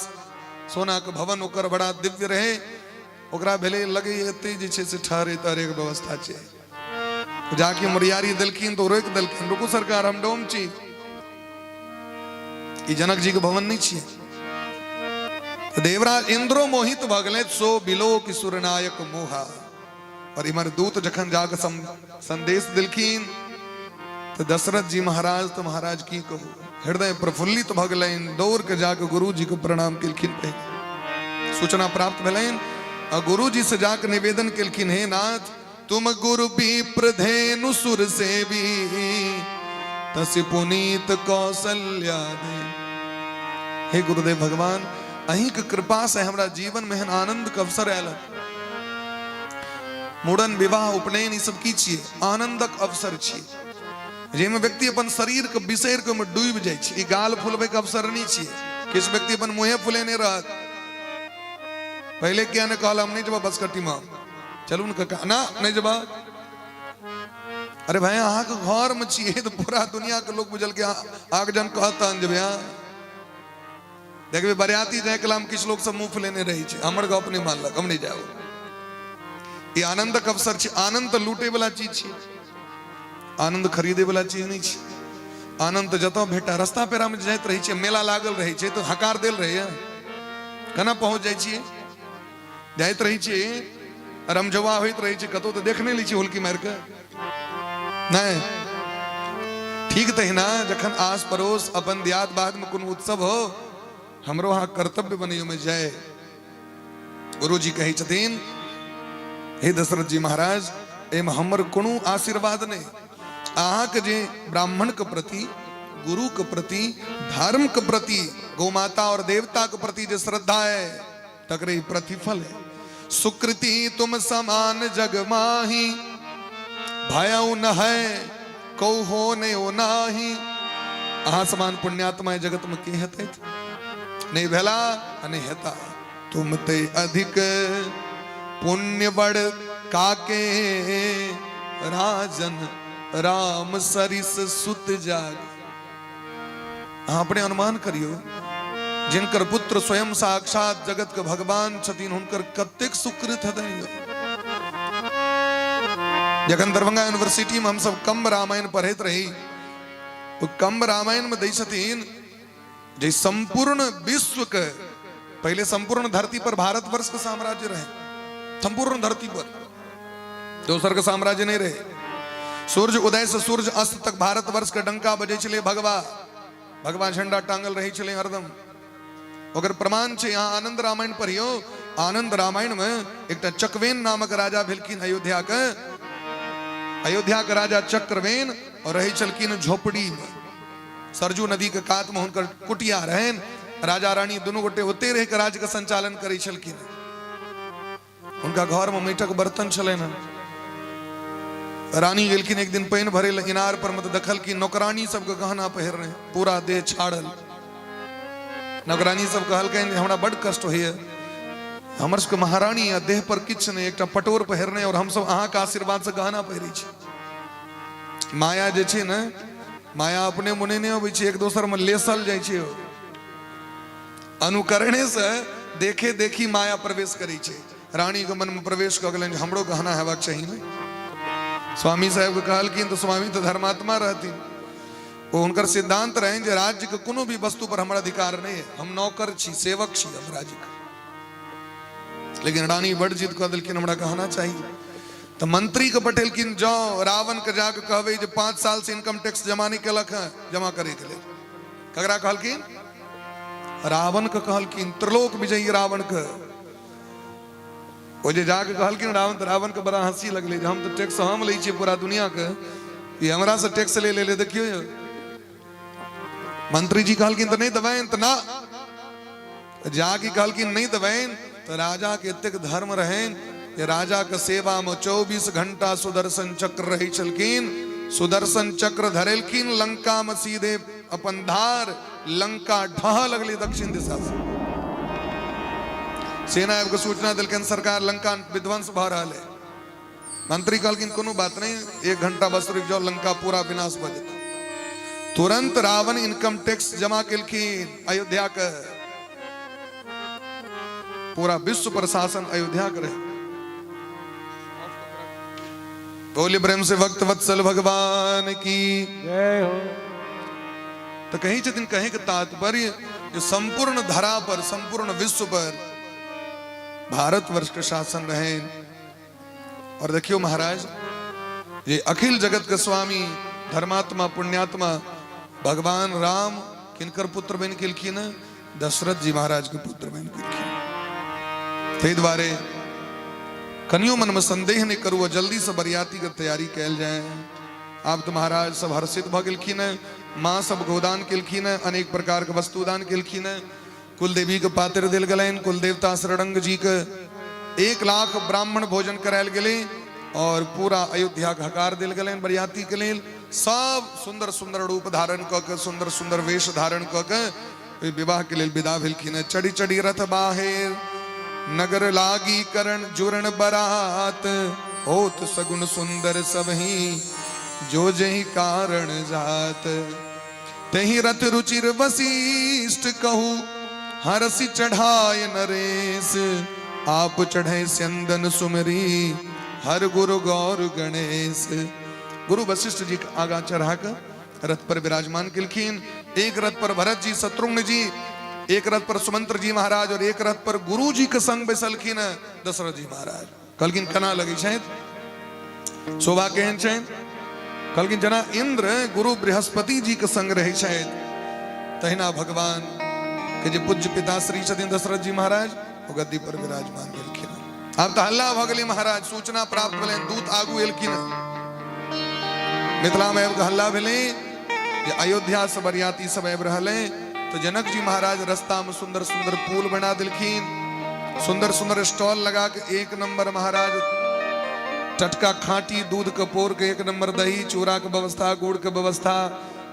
सोना के भवन ओकर बड़ा दिव्य रहे। ओकरा भेले लगे एते जे छै से ठहरे तरे के व्यवस्था छै। जाके मुरियारी देलखिन तो रोक देलखिन, रुकू सरकार हम डोम छी, ई जनक जी के भवन नहीं छियै। देवराज इंद्रो मोहित भ गेलै, सो बिलो कि सुरनायक मोहा। और इमर दूत जखन जाके संदेश दिलखिन तो दशरथ जी महाराज तो महाराज की कहू, हृदय प्रफुल्लित भ गेलनि। दौड़ के जाके गुरु जी को प्रणाम केलखिन। पहले सूचना प्राप्त भेलनि और गुरु जी से जाके निवेदन केलखिन, हे नाथ तुम गुरु विप्र धेनु सुर सेवी, तसि पुनीत कौशल्या दे। हे गुरुदेव भगवान, अहीं के कृपा से हमरा जीवन में एहन आनंद के अवसर आयल। मुड़न, विवाह, उपनयन ई सब की छियै? आनंदक अवसर छियै, जेमे व्यक्ति अपन शरीर के बिसैर के में डूबि जाइ छै। ई गाल फुलबै के अवसर नहीं छियै। किस व्यक्ति अपन मुंहे फुलेने रहत। पहले क्या ने कहला हम नहीं जबा बसकट्टी में, चलू न का ना नहीं जबा। अरे भाई अहाँ के घर में छियै तो पूरा दुनिया के लोग बुझल के आग जन कहता जब यहाँ देखबे बरियाती जाए कलाम किछ लोग सब मुंह फुलेने रही छै। हमर गप नहीं मानलक, हम नहीं जाओ। ये आनंद का अवसर छै। आनंद लूटे वाला चीज छै, आनंद खरीदे वाला चीज नहीं छै। आनंद जतौ भेटा रास्ता पेरा में जाइत रही छै, मेला लागल रही छै तो हकार देल रहे केना पहुंच जाइ छियै। जाइत रही छै रमजवा होइत रही छै, कतौ तो देखने ली छै हुलकी मार के नहीं। ठीक तहिना जखन आस पड़ोस अपन दियाद बाद में कोनो उत्सव हो, हमरो हाँ कर्तव्य बनियो में जाए। गुरु जी कही छथिन, हे दशरथ जी महाराज, एम हमर कोनो आशीर्वाद नहीं। अहाँ के जे ब्राह्मण के प्रति, गुरु के प्रति, धर्म के प्रति, गौमाता और देवता के प्रति जो श्रद्धा है तकरे प्रतिफल है। सुकृति तुम समान जग माही, भयउ न है कौ हो ने ओ नाही। अहाँ समान पुण्यात्मा जगत में के हेतै नहीं भेला नहीं हेता। तुम ते अधिक पुण्य बड़ काके, राजन राम सरिस सुत जाग। अहाँ अपने अनुमान करियो, जिनकर पुत्र स्वयं साक्षात जगत के भगवान छथिन, हुनकर कतेक सुकृत हेतनि। जखन दरभंगा यूनिवर्सिटी में हम सब कम्ब रामायण पढ़ैत रही, तो कम्ब रामायण में दै छथिन जे संपूर्ण विश्व के, पहले संपूर्ण धरती पर भारतवर्ष का साम्राज्य रहे, संपूर्ण धरती पर दोसर का साम्राज्य नहीं रहे। सूर्य उदय से सूर्य अस्त तक भारतवर्ष के डंका बजे चले, भगवा झंडा टांगल रही चले हरदम। अगर प्रमाण छे यहाँ आनंद रामायण पढ़ियो। आनंद रामायण में एक चक्रवेन नामक राजा भेलखिन अयोध्या के राजा चक्रवेन, और रही चलकिन झोपड़ी में। सरजू नदी के कात में हुनकर कुटिया रहन। राजा रानी दोनों गोटे ओते रह के राज्य का संचालन करै छलखिन। उनका घर में माटिक बर्तन छले न। रानी गेलखिन एक दिन पानि भरे ल इनार पर, मत देखल कि नौकरानी सबके गहना पहिरने, पूरा देह छाड़ल। नौकरानी सब कहलकनि हमरा बड़ कष्ट होइए, हमर सबके महारानी आ देह पर किछ नहीं, एकटा पटोर पहिरने, और हम सब अहाँ के आशीर्वाद से गहना पहिरै छी। माया जे छै न, माया अपने मुने नहीं अबै छै, एक दोसर में लेसल जाइ छै। अनुकरणे से देखे देखी माया प्रवेश करै छै। रानी के मन में प्रवेश क गेलनि, हमरो गहना हेबाक चाहिए न। स्वामी साहब के कहलखिन तो स्वामी तो धर्मात्मा रहती, वो उनकर सिद्धांत रहे जे राज्य के कोनो भी वस्तु पर हमारा अधिकार नहीं है, हम नौकर छी, सेवक छी हम राज्य के। लेकिन रानी बड़ जिद कह दिलखिन हमरा गहना चाहिए। तो मंत्री के पटेलखिन, जाओ रावण के जाके कहबे जे 5 साल से इनकम टैक्स जमा नहीं केलक है, जमा करे के लिए। ककरा कहलखिन? रावण के कहलखिन, त्रिलोक विजयी रावण के। वो जे जाके कहलखिन रावण, तो रावण के बड़ा हंसी लगले, हम तो टैक्स हम लै छियै पूरा दुनिया के, ये हमरा से टैक्स ले ले देखियो ये। मंत्री जी कहल कि तो नहीं दबाएं तो ना जाकी कहल कि नहीं दबाएं तो राजा के इतक धर्म रहें ये राजा का सेवा में 24 घंटा सुदर्शन चक्र रही चलकिन सुदर्शन चक्र धरेलकिन लंका में सीधे अपन धार लंका ढह लगली दक्षिण दिशा से सेना आयोग को सूचना दिलकन सरकार लंका विध्वंस भ रहा है। मंत्री कहलकिन कोनो बात नहीं 1 घंटा बस रुक जाओ लंका पूरा विनाश हो जाता। तुरंत रावण इनकम टैक्स जमा किलखिन अयोध्या का पूरा विश्व प्रशासन अयोध्या करे। बोले प्रेम से भक्त वत्सल भगवान की जय हो। तो कहीं दिन कहे के तात्पर्य जो संपूर्ण धरा पर संपूर्ण विश्व पर भारतवर्ष का शासन रहे। और देखियो महाराज ये अखिल जगत के स्वामी धर्मात्मा पुण्यात्मा भगवान राम किनकर पुत्र बन किलखिन दशरथ जी महाराज के पुत्र बन किलखिन। ते द्वारे कनियो मन में संदेह नहीं करू जल्दी से बरियाती की तैयारी कैल जाए। आप तो महाराज सब हर्षित भ गेलखिन माँ सब गोदान किलखिन अनेक प्रकार के वस्तुदान किलखिन कुल देवी के पात्र दिल गलन कुल देवता शरणंग जी के 1 लाख ब्राह्मण भोजन करायल गेले और पूरा अयोध्या हकार दिल गलन बरियाती के लेल सब सुंदर सुंदर रूप धारण क सुंदर सुंदर वेश धारण क विवाह के लेल विदा भेलखिन। चढ़ी चढ़ी रथ बाहेर नगर लागी करण जुरण बरात होत सगुन सुंदर सबही जो जही कारण जात तही रथ रुचिर वशिष्ठ कहू हरसि चढ़ाय नरेश आप चढ़े स्यंदन सुमरी हर गुरु गौर गणेश। गुरु वशिष्ठ जी आगा चढ़ा कर रथ पर विराजमान किलखिन। एक रथ पर भरत जी शत्रुघ्न जी एक रथ पर सुमंत्र जी महाराज और एक रथ पर गुरु जी के संग बैसलखिन दशरथ जी महाराज। कलकिन कना लगी शायद शोभा केहन शायद कलकिन जना इंद्र गुरु बृहस्पति जी के संग रहे शायद तहिना भगवान के जे पूज्य पिता श्री छथिन दशरथ जी महाराज वो गद्दी पर विराजमान भेलखिन। अब तो हल्ला भ गेलै महाराज सूचना प्राप्त भेलै दूत आगू एलखिन मिथिला में हल्ला भेलै जे अयोध्या से बरियाती सब आबि रहलै। तो जनक जी महाराज रास्ता में सुंदर सुंदर पुल बना दिलखिन सुंदर सुंदर स्टॉल लगा के 1 नंबर महाराज टटका खाटी दूध के पोर के 1 नंबर दही चूड़ा के व्यवस्था गुड़ के व्यवस्था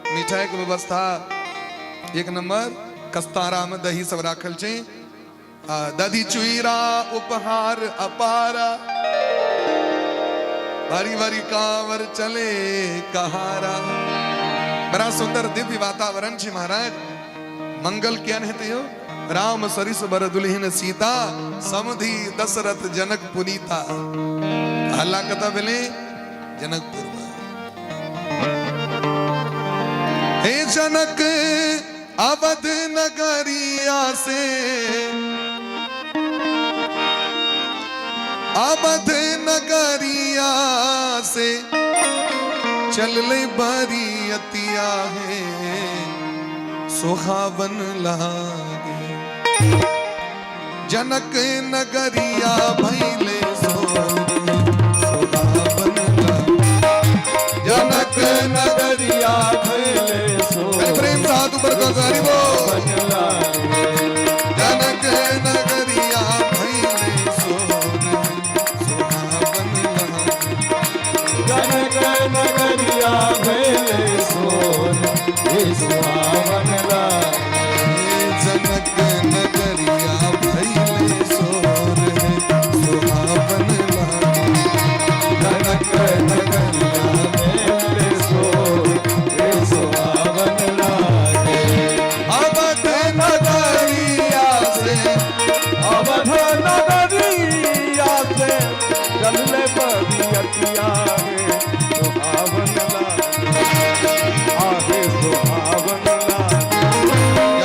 मिठाई के व्यवस्था 1 नंबर कस्तारा में दही सब राखल छै। दधी चुईरा उपहार अपारा बारी बारी कांवर चले कहारा। बड़ा सुंदर दिव्य वातावरण छै महाराज। मंगल क्यान हेतु यो राम सरिस बर दुल्हिन सीता समधि दशरथ जनक पुनीता। हल्ला कथा भेले जनकपुर में हे जनक अवध नगरिया से अवध नगरिया से चल ले बरियतिया है सुहावन लागे जनक नगरिया भैले सुहावन लागे जनक नगरिया भैले प्रेम साधु पर गरीबो जनक नगरिया भैले सुहावन लागे जनक नगरिया भैले सुहावन लागे जनक नगरिया भैले सुहावन लागे जनक नगरिया भैले सुहावन लागे। अवध नगरिया से अवध नगरिया से चलले बरियतिया है सुहावन लागे आहे सुहावन लागे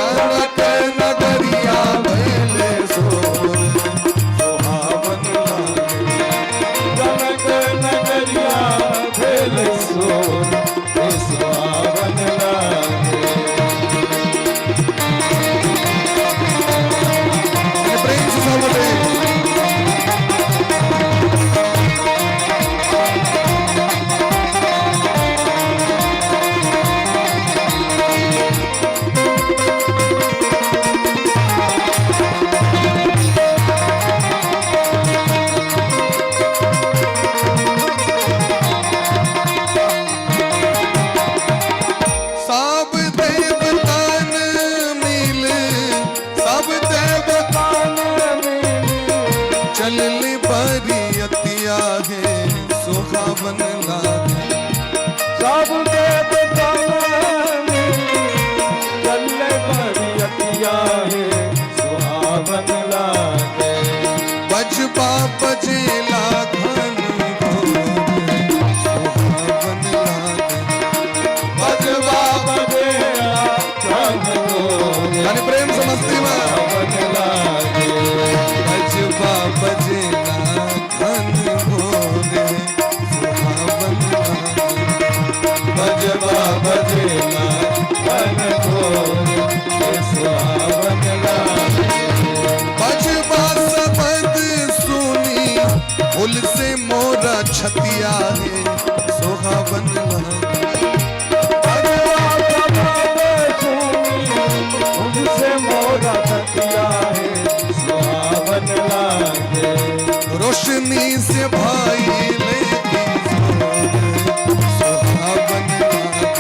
जनक नगरिया भैले सुहावन लागे जनक नगरिया भैले सुहावन लागे। प्रेम से सब बोले भजवा भजेला मन घोर ये सुहावन लागे। बजबा सबद सुनी फूल से मोरा छतिया है सुहावन लागे। उनसे मोरा छतिया है सुहावन लागे। रोशनी से भाई ले सुहावन लागे।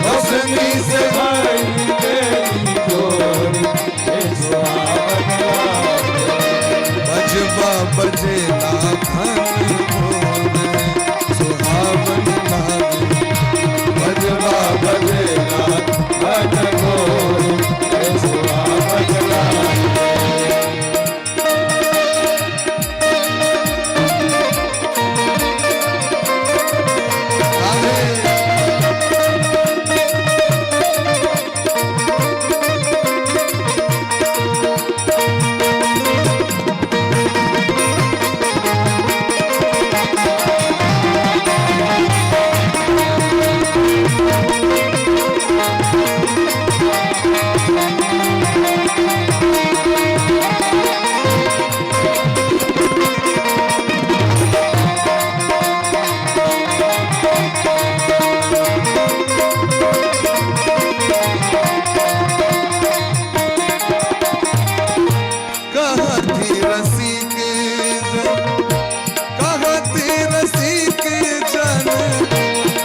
रोशनी से भाई तेरी जोर ये सुहावन लागे। बजबा बजेला खन मोर सुहावन लागे। भजवा भजेला मन घोर ये सुहावन लागे।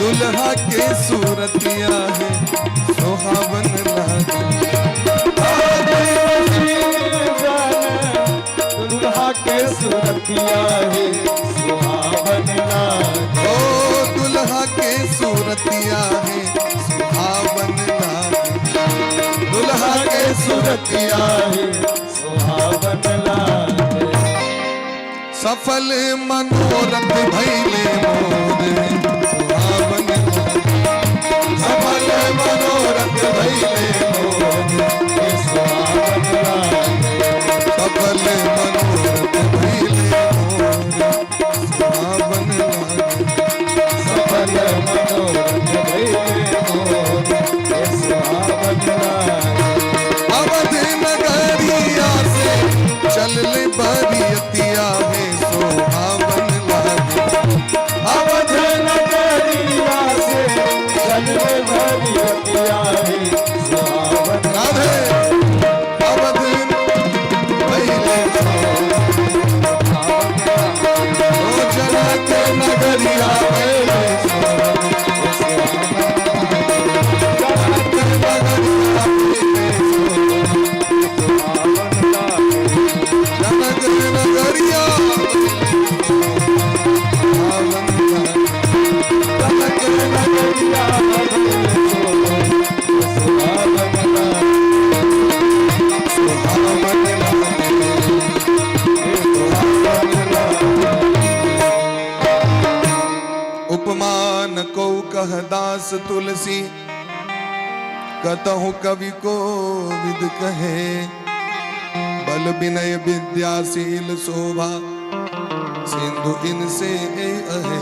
दुल्हा के सूरतिया है सुहावन लागे। दुल्हा के सूरतिया है सुहावन लागे। ओ दुल्हा के सूरतिया है सुहावन लागे। दुल्हा के सूरतिया है सुहावन लागे। सफल मनोरथ भैले मोर सुहावन लागे। सफल मनोरथ भइले मोर ये सुहावन लागे। सफल मनोरथ भैले मोर सुहावन लागे। सफल मनोरथ भइले मोर ये सुहावन लागे। अवध नगरिया से चल ले बरियतिया है सुहावन लागे। अवध नगरिया से चलने भरियतिया है सुहावन राधे अवध भैले ओ जनक नगरिया भैले जनक नगरिया उपमान को कह दास तुलसी कतहु कवि को विद कहे। बल विनय विद्याशील शोभा सिंधु इनसे अहे।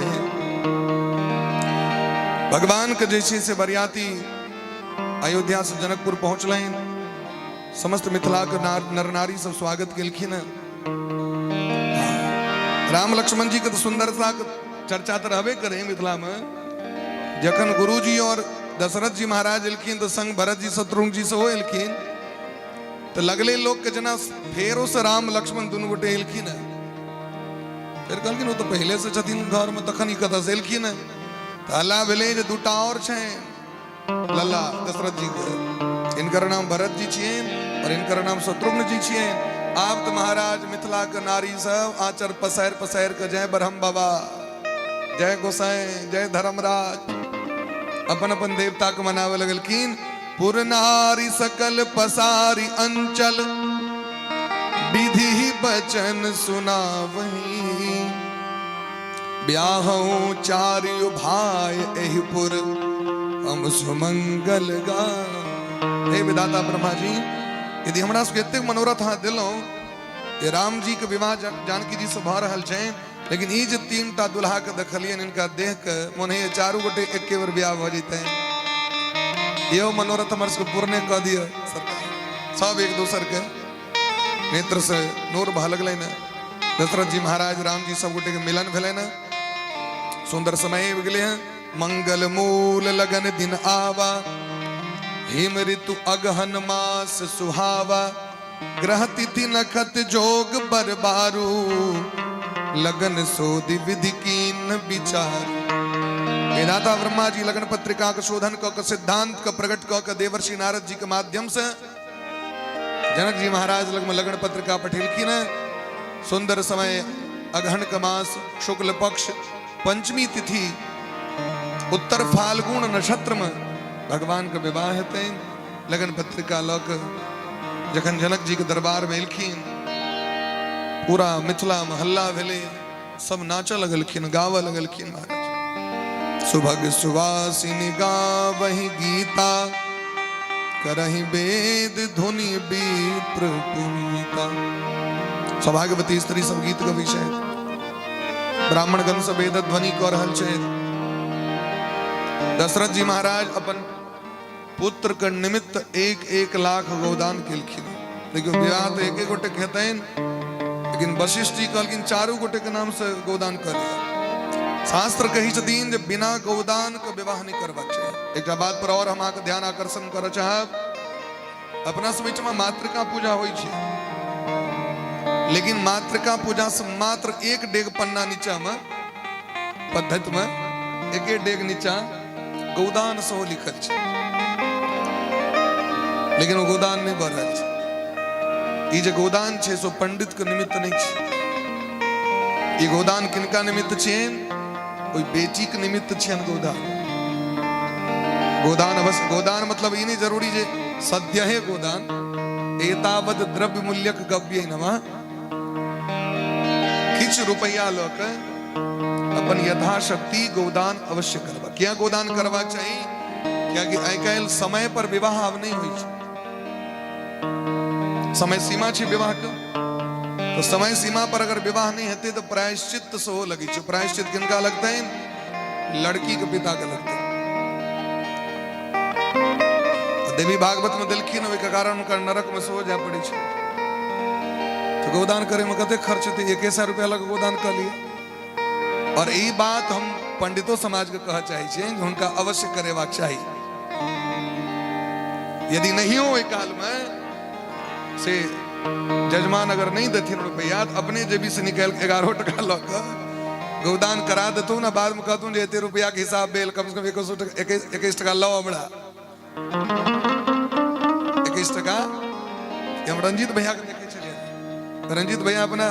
भगवान के जैसे से बरियाती अयोध्या से जनकपुर पहुंचल। समस्त मिथिला के नर नारी सब स्वागत केलखिन। राम लक्ष्मण जी के तो सुंदरता के चर्चा तो रहबे करे मिथिला में। जखन गुरुजी और दशरथ जी महाराज एलखिन तो संग भरत जी शत्रुघ्न जी से हो एलखिन तो लगले लोग के जना फेरो से राम लक्ष्मण दुनू गोटे एलखिन। फिर कहलखिन वो तो पहले से छथिन घर में तखन ही कतऽ से एलखिन। तो अल्लाह भेले जे दूटा और छै लल्ला दशरथ जी के। इनकर नाम भरत जी छियन और इनकर नाम शत्रुघ्न जी छियन। आप तो महाराज मिथिला के नारी सब आचर पसार पसार के जय ब्रह्म बाबा, जय गोसाई, जय धर्मराज अपन अपन देवता के मनावे लगलखिन। पुर नारी सकल पसारी अंचल विधि बचन सुनावही। ब्याहूं चारियो भाई एहिपुर हम सुमंगल गा। हे विधाता ब्रह्मा जी यदि हमरा सबके एतेक मनोरथ हाथ दिलौं राम जी के विवाह जानकी जी से भऽ रहल छै लेकिन ई जे 3टा दुल्हा के देखलियन इनका देख के मन है चारू गोटे एके बार ब्याह भ जैते यो मनोरथ हमर सबके पूर्ण कह दियो सरकार सब एक दूसर के नेत्र से नूर बह लगल न दशरथ जी महाराज राम जी सब गोटे के मिलन भेल न सुंदर समय हो गए हैं मंगल मूल लगन दिन आवा हिम ऋतु अगहन मास सुहावा ग्रह तिथि नखत जोग बरबारू लगन सोधि विधि कीन विचारू। दाता ब्रह्मा जी लगन पत्रिका का शोधन क सिद्धांत का प्रकट क देवर्षि नारद जी के माध्यम से जनक जी महाराज लग में लगन पत्रिका पठेलखिन। सुंदर समय अगहन का मास शुक्ल पक्ष पंचमी तिथि उत्तर फाल्गुन नक्षत्र में भगवान का विवाह हेते। लगन पत्रिका लक जखन जनक जी के दरबार में एलखिन पूरा मिथिला महल्ला भेले सब नाच लगलखिन गाव लगलखिन। महाराज सुभग सुवासिनी गावहि गीता करहि वेद धुनि विप्र पुनीता। सौभाग्यवती स्त्री सब गीत का विषय ब्राह्मण गण सब वेद ध्वनि कर रहल छै। दशरथ जी महाराज अपन पुत्र के निमित्त 1-1 लाख गोदान केलखिन। देखियो विवाह तो एक गोटे कहते लेकिन वशिष्ठ जी कहलखिन 4 गोटे के नाम से गोदान कर लिया। शास्त्र कही छथिन जे बिना गोदान के विवाह नहीं करबा चाहिए। एक बात पर और हम आके ध्यान आकर्षण कर चाहब अपना सब बीच में मातृका पूजा होई छै लेकिन मातृका पूजा से मात्र 1 डेग पन्ना नीचा में पद्धति में 1 डेग नीचा गोदान सेहो लिखल छै लेकिन वो गोदान नहीं बढ़ रहल छै। ई जे गोदान छै सो पंडित के निमित्त नहीं छै। ई गोदान किनका निमित्त छियन कोई बेटी के निमित्त छियन गोदान। गोदान अवश्य गोदान मतलब ई नहीं जरूरी जे सद्य है गोदान एतावद द्रव्य मूल्यक गव्य नमः किछ रुपया लक अपन यथाशक्ति गोदान अवश्य करबा। क्या गोदान करबा चाहिए क्या कि आइ काल्हि समय पर विवाह आब नहीं होइ छै। समय सीमा छै विवाह के तो समय सीमा पर अगर विवाह नहीं हेते तो प्रायश्चित सेहो लगे छै। प्रायश्चित किनका लगते हैं लड़की के पिता के लगते हैं। देवी भागवत में दिलखिन ओहि के कारण उनका नरक में सेहो जाय पड़े छै। तो गोदान करे में कते खर्च थे 1,000 रुपया लग गोदान कर लिए। और यही बात हम पंडितों समाज के कह चाहे छियै उनका अवश्य करेबाक चाहिए। यदि नहीं हो एक काल में से जजमान अगर नहीं देथिन रुपया तो अपने जेबी से निकाल 11 टका लग गोदान करा देतु ना बाद में कहतु जे 1 रुपया के हिसाब बेल कम से कम 21 टका लो हमरा 21 टका। हम रंजीत भैया के देखे छलिए। रंजीत भैया अपना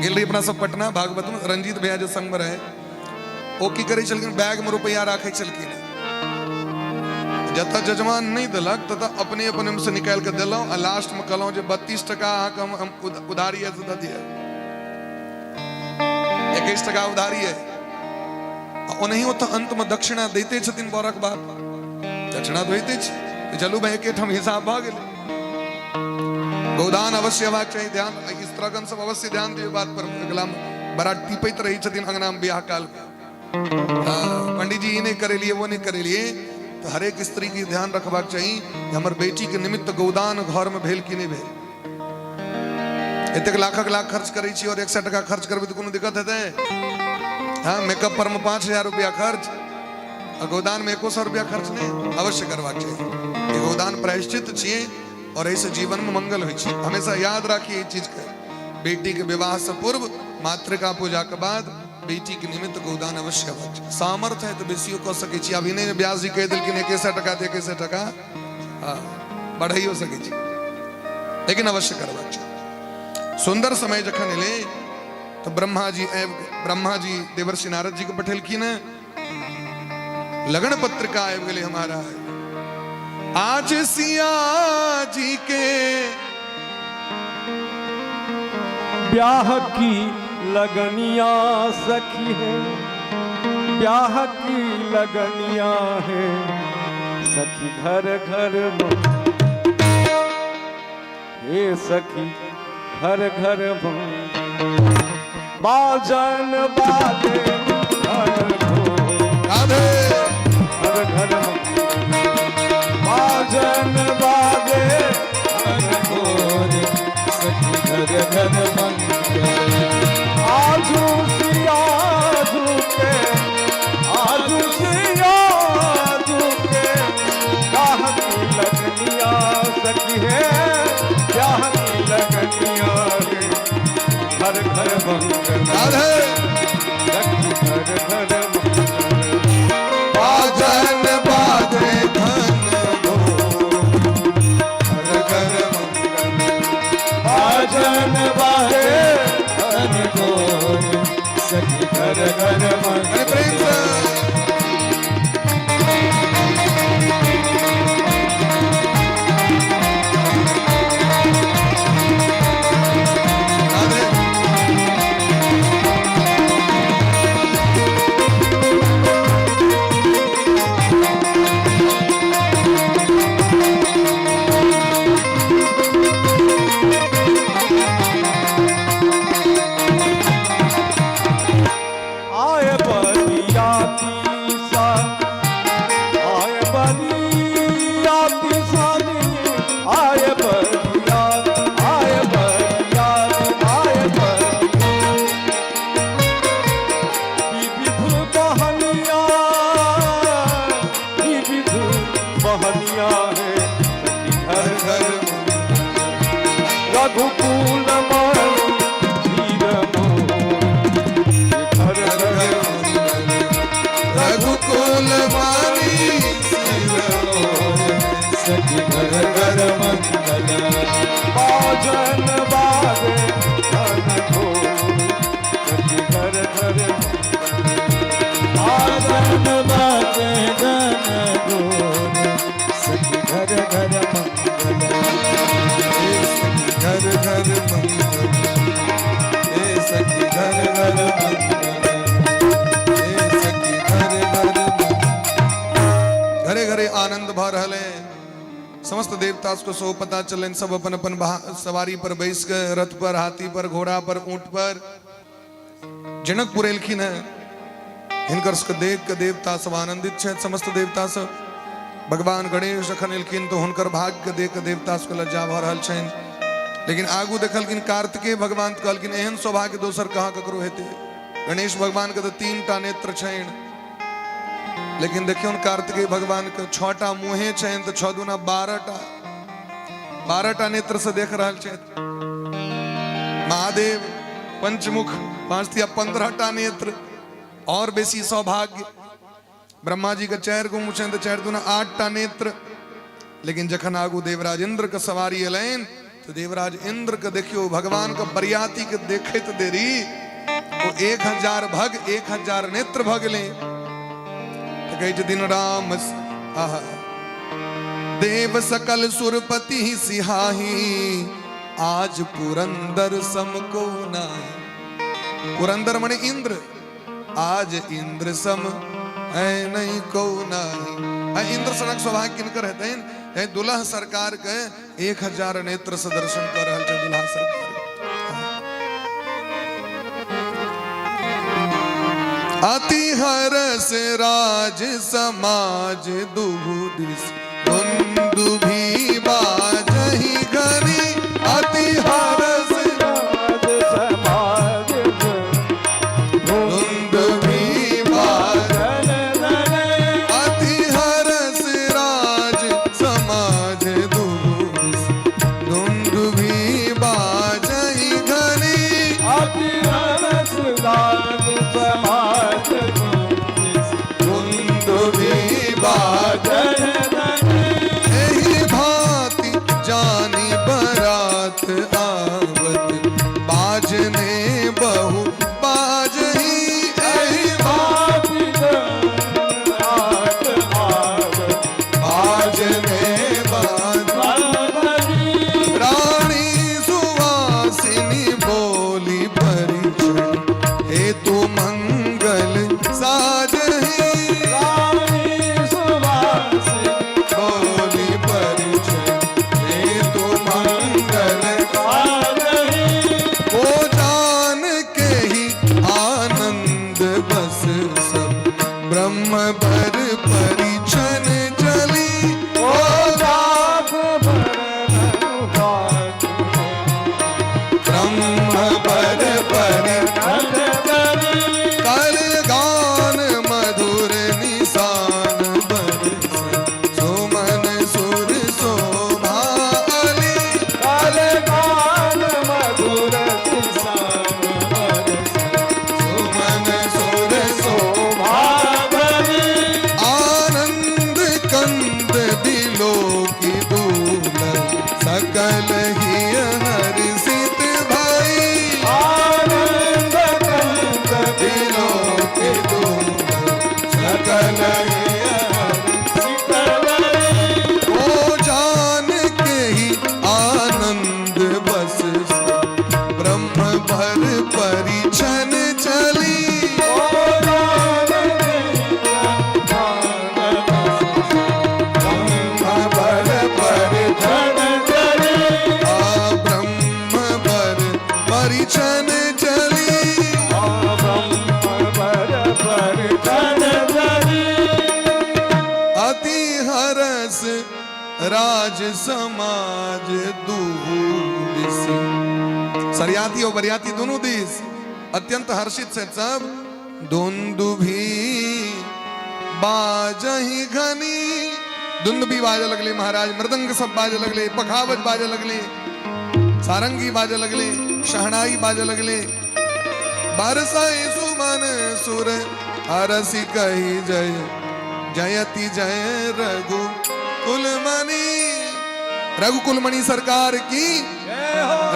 गेल रही अपना सब पटना भागवत में रंजीत भैया जो संग में रहे ओ की करे छलखिन बैग में रुपया राखे छलखिन। जत जजमान नहीं दिलक तथा अपने अपने से निकाल के दिलौ आ लास्ट में कहलौ जे 32 टका हम उधारी है तो दिया 21 टका उधारी है। ओनही ओत अंत में दक्षिणा देते छथिन बरक बाद दक्षिणा दैते छ चलू भाई के हम हिसाब भ गेल। गोदान अवश्य हेबाक चाहिए। ध्यान स्त्रीगण सब अवश्य ध्यान दियो बात पर। अगला बड़ा टीपैत रही छथिन अंगना में ब्याह काल पंडित जी नहीं करे लिए वो नहीं करे लिए तो हर एक स्त्री की ध्यान रखबाक चाहिए हमर बेटी के निमित्त गोदान घर में भेल कि नहीं भेल। एतेक लाखक लाख खर्च करे छी और 100 टका खर्च करबे तो कोनो दिक्कत हेतै। हाँ मेकअप पर में 5,000 रुपया खर्च और गोदान में 100 रुपया खर्च नहीं अवश्य करबाक चाहिए। ये गोदान प्रायश्चित छियै और ऐसे जीवन में मंगल होइ छै। हमेशा याद राखिए चीज के बेटी के विवाह से पूर्व मातृका पूजा के बाद बेटी के निमित्त गोदान अवश्य हेबाक चाही। सामर्थ्य है तो बेसियो कह सकै छी। अभी नहीं व्यास जी कह देलखिन 1,000 टका तो 1,000 टका बढ़ाइयो सकै छी लेकिन अवश्य करबाक चाही। सुंदर समय जखन एले तो ब्रह्मा जी देवर्षि नारद जी को पठेलखिन लगन पत्रिका आबि गेलै हमारा आज सिया जी के ब्याह की लगनिया सखी है ब्याह की लगनिया है सखी घर घर हे सखी घर घर बाजन बाजे घर राधे घर घर बाजन बाजे सखी घर घर मंगल आजू सिया झुके आजू सिया झुके चाह की लगनिया सखी है चाह की लगनिया है घर घर मंगल राधे सखी घर घर मंगल बाजन बाजे धन दो घर घर मंगल बाजन बाजे धन घोर सखी घर घर मंगल अरे प्रेम से राधे आए बलियाती सा आए बलियाती सानी आए बलियात आए बलियात आए विविध बहनिया विविध बहनिया है सखी घर घर रघुकुल मन धीर मोर घर घर रघुकुल वाणी सखी घर घर मंगल बाजन बाजे धन घोर सखी घर घर आजन बाजे धन घोर सखी घर घर मंगल घर घर मंगल हे सखी घर घर मंगल हे सखी घर घर घरे घरे आनंद भा रहले समस्त देवता को सो पता चले सब अपन अपन सवारी पर बैस के रथ पर हाथी पर घोड़ा पर ऊंट पर जनकपुर एलखिन है हिनकर के देख के देवता सब आनंदित छे समस्त देवता सब भगवान गणेश अखन एलखिन तो हुनकर भाग्य के देख के देवता सब लज्जा भ रहल छनि लेकिन आगू देखलखिन कार्तिकेय भगवान कहलखिन एहन सौभाग्य दोसर कहाँ ककरो हेते गणेश भगवान के तो 3 टा नेत्र छनि लेकिन देखियो कार्तिकेय भगवान के 6 टा मुँहे छनि तो 6 दूना 12 टा नेत्र से देख रहल छथि महादेव पंचमुख 5 या 15 टा नेत्र और बेसी सौभाग्य ब्रह्मा जी के 4 गो मुँह छनि तो 4 दूना 8 टा नेत्र लेकिन जखन आगू देवराज इंद्र के सवारी अयलनि तो देवराज इंद्र के देखियो भगवान के बरियाती के देखत देरी वो 1000 भग 1000 नेत्र भगले तो कहे दिन राम आहा देव सकल सुरपति सिहाही आज पुरंदर सम को नाही पुरंदर मने इंद्र आज इंद्र सम है नहीं को नाही इंद्र सनक सौभाग्य किनकर रहते हैं दुल्हा सरकार के 1000 नेत्र से दर्शन कर रहल छै दुल्हा सरकार अति हरस राज समाज दुहुदिस दुंदुभी बाजहि घरी अति हरस राज समाज दुंदुभी बाजहि अति हरस राज समाज दुहुदिस दुंदुभी बाजहि घरी अति रस राज समाज दुंदुभी बाजहि जय एहि भर परिछन चली ओ राग भर ब्रह्म भर परिछन कल गान मधुर निशान बरस सुमन सुर शोभा अली काल गान मधुर निशान बरस सुमन सुर शोभा भावनी आनंद कंद दिलो की दूल सकल ही हर्षित भाई आनंद कंद दिलो की दूल सकल ही हर्षित ओ जान के ही आनंद बस ब्रह्म भर परिछन चली ओ राग भर परिछन चली ब्रह्म भर परिछन चली अति हरस राज समाज दूरिसी सरियाती और बरियाती दोनों देश अत्यंत हर्षित से सब दुंदुभी बाजही घनी दुंदुभी बाजे लगले महाराज मृदंग सब बाजे लगले पखावज बाजे लगले सारंगी बाजे लगले शहनाई बाजे लगले बरसाई सुमन सुर हरसी कही जय जयति जय रघु कुलमणि रघुकुलमणि सरकार की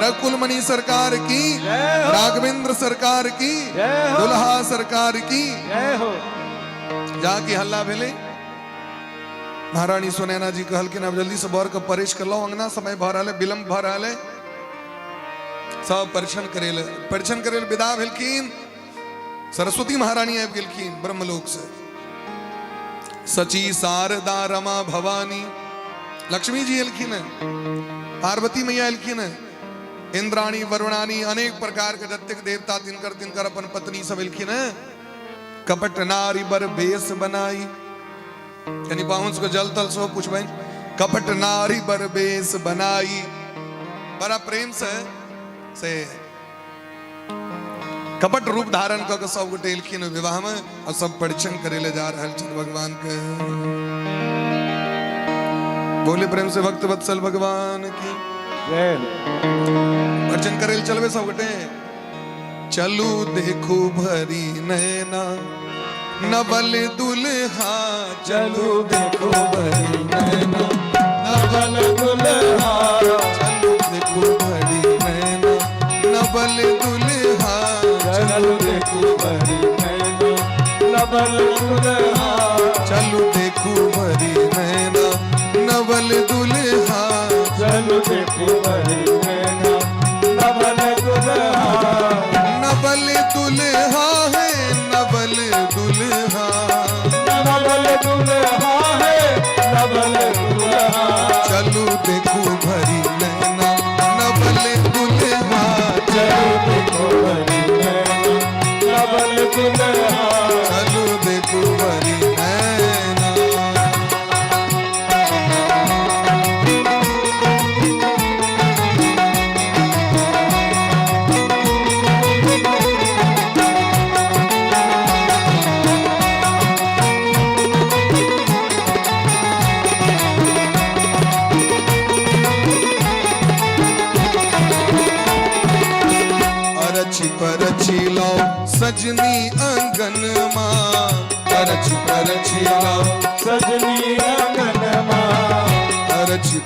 रघुकुलमणि सरकार की राघवेंद्र सरकार की दुल्हा सरकार की जाके हल्ला भेले महारानी सुनैना जी कहल कि अब जल्दी से बर के परेश कर लो अंगना समय भर रहा विलंब भर रहा सब परीक्षण करेल विदा भेलखिन सरस्वती महारानी आबि गेलखिन ब्रह्मलोक से सची शारदा रमा भवानी लक्ष्मी जी एलखिन पार्वती मैया एलखिन इंद्राणी वरुणानी अनेक प्रकार के जतेक देवता तिनकर तिनकर अपन पत्नी सब एलखिन कपट नारी बर बेस बनाई यानी पाहुंस को जल तल सो पूछबे कपट नारी बर बेस बनाई बड़ा प्रेम से कपट रूप धारण कर सब गोटे एलखिन विवाह में और सब परीक्षण करे ले जा रहल छन भगवान के बोले प्रेम से भक्त वत्सल भगवान की परीक्षण करे चलवे सब गोटे चलू देखू भरी नैना नवल दुल्हा चलू देखो भरी नैना नवल दुल्हा चलू देखू भरी नैना नवल दुल्हा चलू देखो भरी नैना नवल दुल्हा चलू देखू भरी नैना नवल दुल्हा चलू देखो भरी नैना नवल दुल्हा नवल दुल्हा है नवल दुल्हा नवल दुल्हा है नवल दुल्हा चलू देखू भरी नैना नवल दुल्हा चलू देखो भरी नैना नवल दुल्हा चलू देखू भरी नैना परछी लो सजनी अंगन मां परछी लो सजनी अंगन मां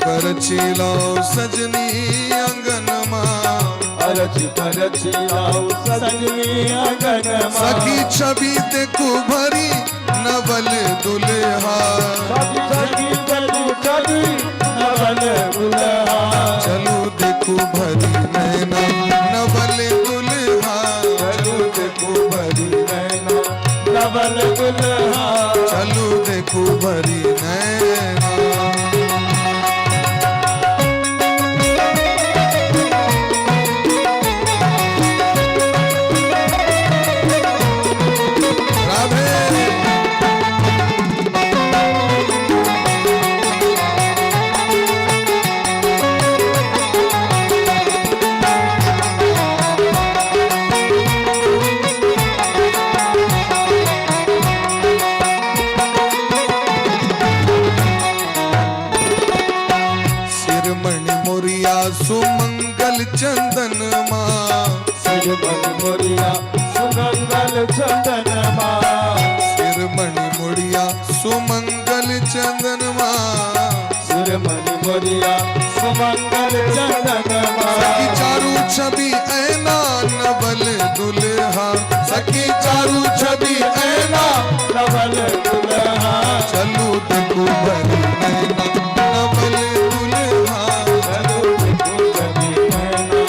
परछी लो सजनी अंगन मां परछी लाओ सजनी अंगन मां सखी छवि देखू भरी नवल दुल्हा सखी छवि नवल दुल्हा चलू देखू भरी नैना नवल दुल्हा चलू देखो भरी नैना नवल दुल्हा चलू देखू भरी नैना राधे चंदन माँ सिरमणि मोरिया सुमंगल चंदन माँ सिरमणि मुड़िया सुमंगल चंदन माँ सिरमणि मोरिया सुमंगल चंदन माँ सखी चारू छवि ऐना नवल दुल्हा सखी चारू छवि ऐना नवल दुल्हा चलू देखू भरी नैना नवल दुल्हा चलो देखो कभी नैना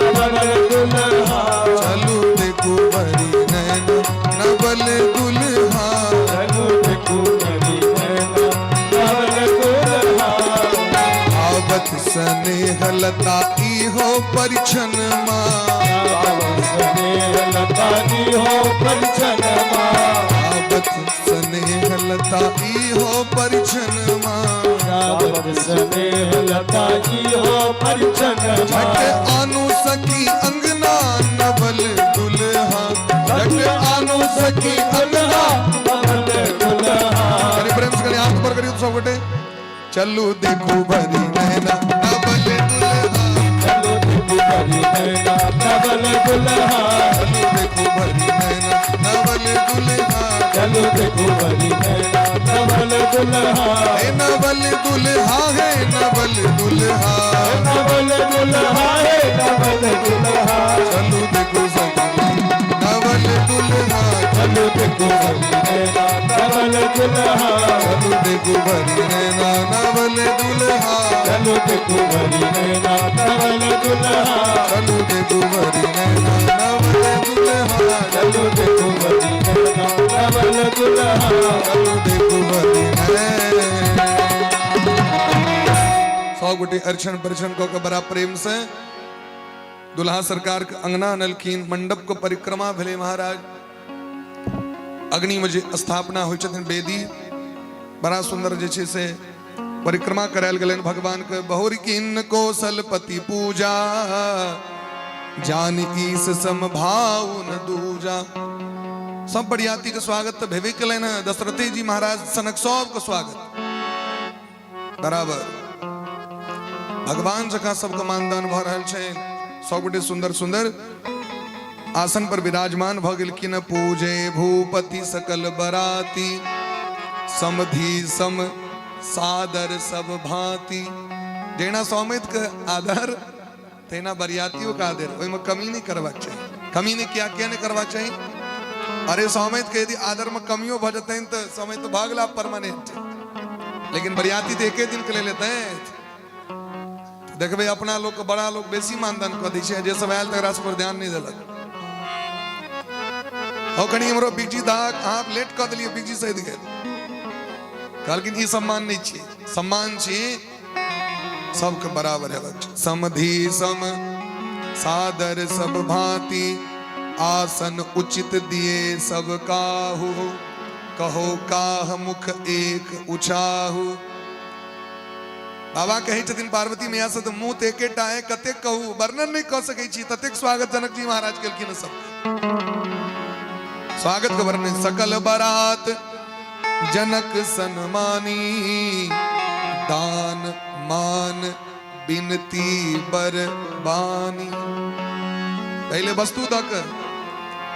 नवल दुल्हा चलू देखू भरी नैना नवल दुल्हा चलो देखो कभी नैना नवल दुल्हा आवत स्नेह लता इहो परिछन माँ लतानी हो परिछन माँ आवत स्नेह लता इहो परिछन माँ रावत स्नेह लतानी हो परिछन झट आनु सखी अंगना नवल दुल्हा झट आनु सखी अंगना नवल दुल्हा अरे प्रेम से हाथ पर करियो सब गोटे चलू देखू भरी नैना नवल दुल्हा चलो देखो कभी नैना नवल दुल्हा चलू देखू भरी नैना नवल दुल्हा चलो देखो कभी नैना नवल दुल्हा हे नवल दुल्हा है नवल दुल्हा नवल दुल्हा है नवल दुल्हा चलू देखो सखी नवल दुल्हा चलो देखो कभी नैना नवल दुल्हा चलू देखू भरी नैना नवल दुल्हा चलो देखो कभी नैना नवल दुल्हा चलू देखू भरी नैना नवल दुल्हा चलो देखो कभी नैना नवल दुल्हा चलू देखू भरी नैना 100 गोटे अर्चन परिचन को के बड़ा प्रेम से दुल्हा सरकार के अंगना नलखीन मंडप को परिक्रमा भेले महाराज अग्नि में जे स्थापना होइ छथिन वेदी बड़ा सुंदर जे छे से परिक्रमा करायल गेलन भगवान के बहुरी किन कौशलपति पूजा जान ईस समभाव न दूजा सब बड़ियाती के स्वागत तो भेबे कलन दशरथी जी महाराज सनक सब के स्वागत बराबर भगवान जका सबके मानदान भ रहल छै सब गोटे सुंदर सुंदर आसन पर विराजमान भ गेलखिन पूजे भूपति सकल बराती समधि सम सादर सब भांति जेना सौमित के आदर तेना बरियातियों का आदर ओई में कमी नहीं करबाक चाहिए कमी ने क्या क्या नहीं करबाक चाहिए अरे सौमित के यदि आदर में कमियों भ जते तो सौमित तो भागला परमानेंट लेकिन बरियाती तो एके दिन के ले लेते हैं देखबे अपना लोग के बड़ा लोग बेसी मानदान क दै छै जे सब आयल तकरा सब पर ध्यान नहीं देलक हो कनी हमरो बिगजी दा आप लेट क देलिए बिगजी सहित गेल कहलकिन ई सम्मान नहीं छी सम्मान छी सबके बराबर है समधि सम सादर सब भांति आसन उचित दिए सब काहू कहो काह मुख एक उछाहू बाबा कहे छथिन पार्वती मैया से तो मुंह तेकेटा है कते कहू वर्णन नहीं कर सकै छी ततेक स्वागत जनक जी महाराज केलखिन सब स्वागत के वर्णन सकल बरात जनक सन्मानी दान मान बिनती बर बानी पहले वस्तु दक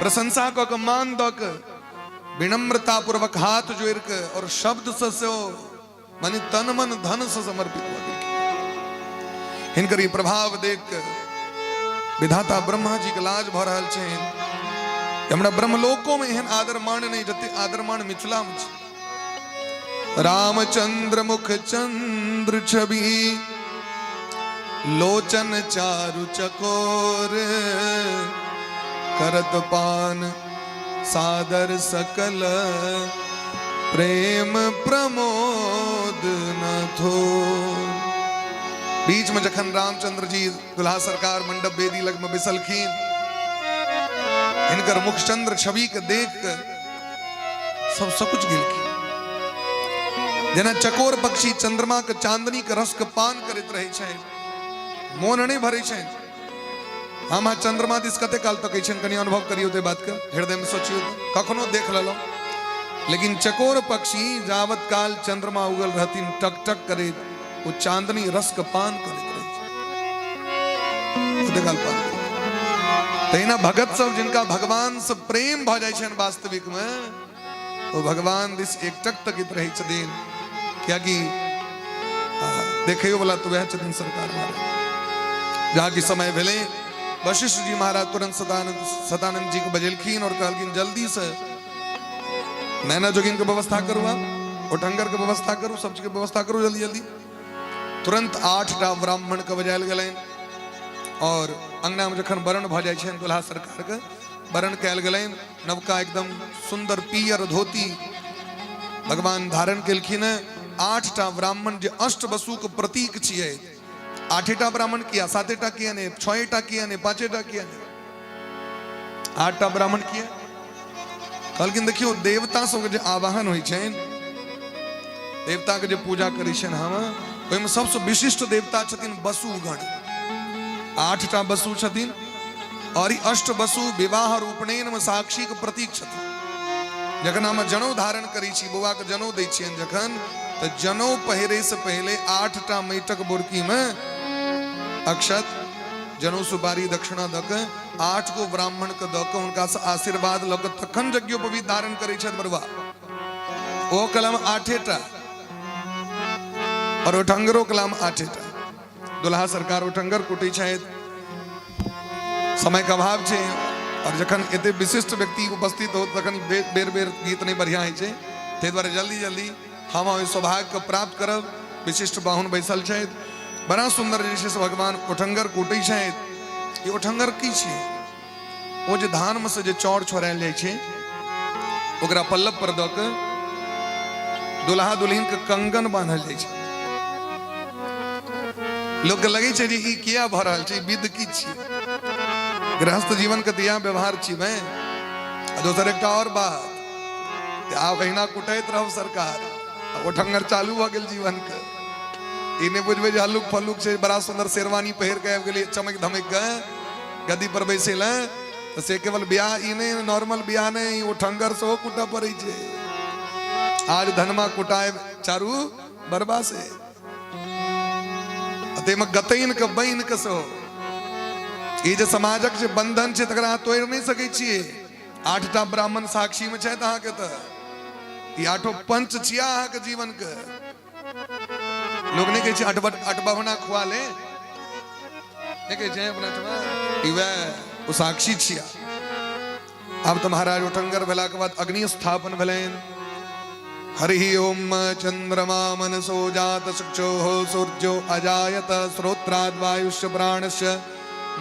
प्रशंसा क मान दक विनम्रता पूर्वक हाथ जोड़ के और शब्द से मानी तन मन धन से समर्पित हुआ हिनकर ई प्रभाव देख के विधाता ब्रह्मा जी के लाज भ रहल छै हमरा ब्रह्मलोकों में एहन आदर मान नहीं जते आदर मान मिथिला में छै रामचंद्र मुख चंद्र छवि लोचन चारु चकोर करत पान सादर सकल प्रेम प्रमोद न थो बीच में जखन रामचंद्र जी दुल्हा सरकार मंडप वेदी लग में बिसलखीन इनकर मुखचंद्र छवि के देख के सब सकुच गेलखिन जेना चकोर पक्षी चंद्रमा के चांदनी के रस के पान करैत रहे छै मोन नहीं भरे छै हम चंद्रमा दिस कते काल तक छै कनी अनुभव करियो ते बात के हृदय में सोचियो कखनो देख लेलो लेकिन चकोर पक्षी जावत काल चंद्रमा उगल रहतीन टक टक करे वो चांदनी रस के पान करैत रहे छै निकाल पाते तेना भगत सब जिनका भगवान से प्रेम भ जाय छन वास्तविक में वो भगवान दिस एकटक तकित रही छथिन क्या कि देखियो वाला तो वह छथिन सरकार महाराज जहाँ की समय भेले वशिष्ठ जी महाराज तुरंत सदानंद जी को बजेलखीन और कहलखिन जल्दी से नैना जोगिन की व्यवस्था करू उठंगर की व्यवस्था करू सब चीज की व्यवस्था करू जल्दी जल्दी तुरंत 8टा ब्राह्मण के बजायल गए और अंगना में जखन वर्ण भ जाय छन दुल्हा सरकार के वर्ण कयल गए नवका एकदम सुंदर पियर धोती भगवान धारण केलखिन 8टा ब्राह्मण जे अष्ट वसु के प्रतीक छिए 8टा ब्राह्मण किया 7टा किया ने 6टा किया ने 5टा किया ने 8टा ब्राह्मण किया कहलखिन देखियो देवता सब के जे आवाहन होय छन देवता के जे पूजा करै छन हम ओय में सबसे विशिष्ट देवता छथिन वसुगण 8टा वसु छथिन और ई अष्ट वसु विवाह और उपनयन में साक्षी के प्रतीक छथिन जखन हम जनौ धारण करै छी बौआ के जनौ दै छियन जखन तो जनौ पहिरे से पहले 8टा मैटक बोरकी में अक्षत जनौ सुपारी दक्षिणा दक 8 को ब्राह्मण के दक उनका से आशीर्वाद लग तखन यज्ञोपवीत धारण करै छथि बरुआ ओ कलम 8टा और उठंगरो कलम 8टा दुल्हा सरकार उठंगर कुटै छथि समय का अभाव छे और जखन एते विशिष्ट व्यक्ति उपस्थित हो तखन बेर बेर गीत नहीं बढ़िया है छे ते द्वारे जल्दी जल्दी हम सौभाग्य को प्राप्त करब विशिष्ट बाहुन बैसल छथि बड़ा सुंदर जैसे से भगवान उठंगर कुटै छथि ये उठंगर की छे ओ जे धान में से जे चौर छोड़ायल जाय छे ओकरा पल्लव पर द के दुल्हा दुल्हन के कंगन बांधल जाय छे लोग के लगे छे जे ई किया भ रहल छे विध की छी गृहस्थ जीवन के दिया व्यवहार छी मैं दोसर एक और बात आप अहिना कुटैत रहो सरकार उठंगर चालू भ गेल जीवन के इने बुझबे जे हल्लुक फल्लुक से बड़ा सुंदर शेरवानी पहिर के आबि गेलिए चमक धमक के गद्दी पर बैसल तो से केवल ब्याह इने नॉर्मल ब्याह नहीं उठंगर से कुटा पड़े छे आज धनमा कुटाए चारू बरबा से अते में गतैन के बइन के सो ई जे समाजक जे बंधन छे तकरा तोड़ नहीं सकै छिए 8टा ब्राह्मण साक्षी में छै अहाँ के त ई 8 पंच छिया अहाँ के जीवन के लोग नहीं कहे अठबहना खुआ ले नहीं कहे अपना ई वे ओ साक्षी छिया अब तो महाराज उठंगर भेला के बाद अग्नि स्थापन भेलैन हरि ओम चंद्रमा मनसो जात चक्षो सूर्यो अजायत श्रोत्राद वायुष्य प्राणस्य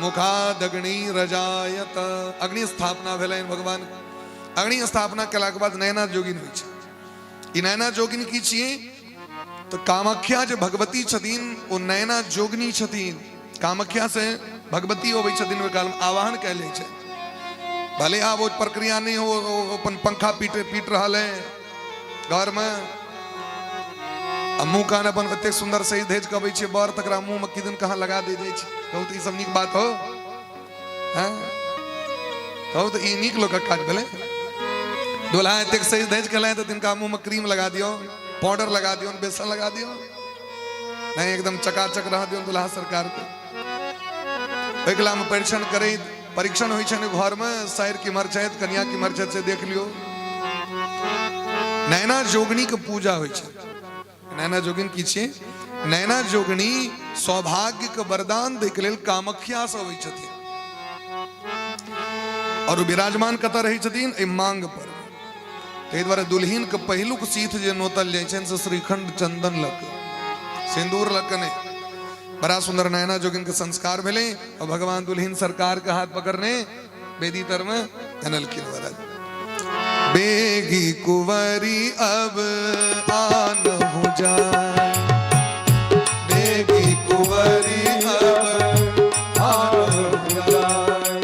मुखादग्नि रजायत अग्नि स्थापना भेलैन भगवान अग्नि स्थापना केला के बाद नैना जोगिन होइ छै ई नैना जोगिन की छिए तो कामाख्या जे भगवती छथिन ओ नैना जोगिनी छथिन कामाख्या से भगवती होबै छथिन ओइ काल में आवाहन कैल जाइ छै भले आब वो प्रक्रिया नहीं हो अपन पंखा पीट रहल है घर में मुंह कान अपन एते सुंदर सही धेज के अबै छै बर तकरा मुंह में किदन कहाँ लगा दे जाइ छै कहू तो ई सब नीक बात हो हैं कहू तो ई नीक लोक के काज भेलै दुल्हा एते सही धेज के लाए तो तिनका मुंह में क्रीम लगा दियो पाउडर लगा दियो बेसन लगा दियो नहीं एकदम चकाचक रह दियो दुल्हा सरकार के एकला में परीक्षण होइ छै घर में साइर की मर छथि कन्या की मर छथि से देख लियो नैना जोगिनी के पूजा होइ छै नैना जोगिन की छिए नैना जोगिनी सौभाग्य के वरदान दे के लेल कामाख्या से होइ छथिन और विराजमान कतऽ रहै छथिन ए मांग पर तै द्वारे दुल्हिन के पहिलुक सीथ जे नोतल जाइ छनि से श्रीखंड चंदन लग सिंदूर लग के नहीं बड़ा सुंदर नैना जोगिन के संस्कार भेले और भगवान दुल्हिन सरकार के हाथ पकड़ने बेदी तर में अनल की महाराज बेगी कुंवरी अब आन हो जाए बेगी कुंवरी अब आन हो जाए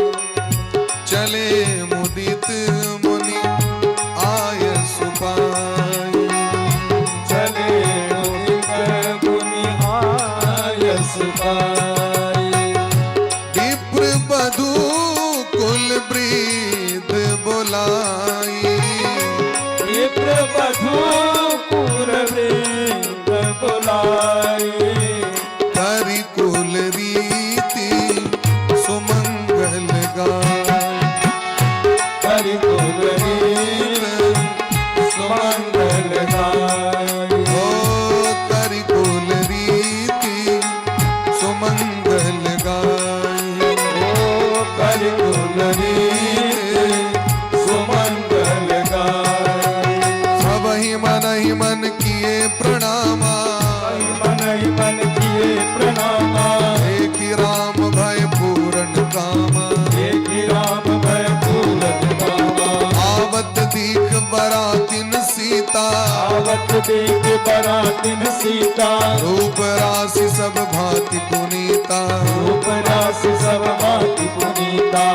चले मुदित मुनि आय सुपाई चले मुदित मुनि आय सुपाई विप्र बधू कुल वृद्ध बोलाई विप्र बधू मन किए प्रणामा, ही मन किए प्रणामा। एक ही राम भय पूर्ण कामा, एक ही राम भय पूरन कामा। आवत दीख बरातिन सीता, आवत देख बरातिन सीता। रूप राशि सब भांति पुनीता, रूप राशि सब भांति पुनीता।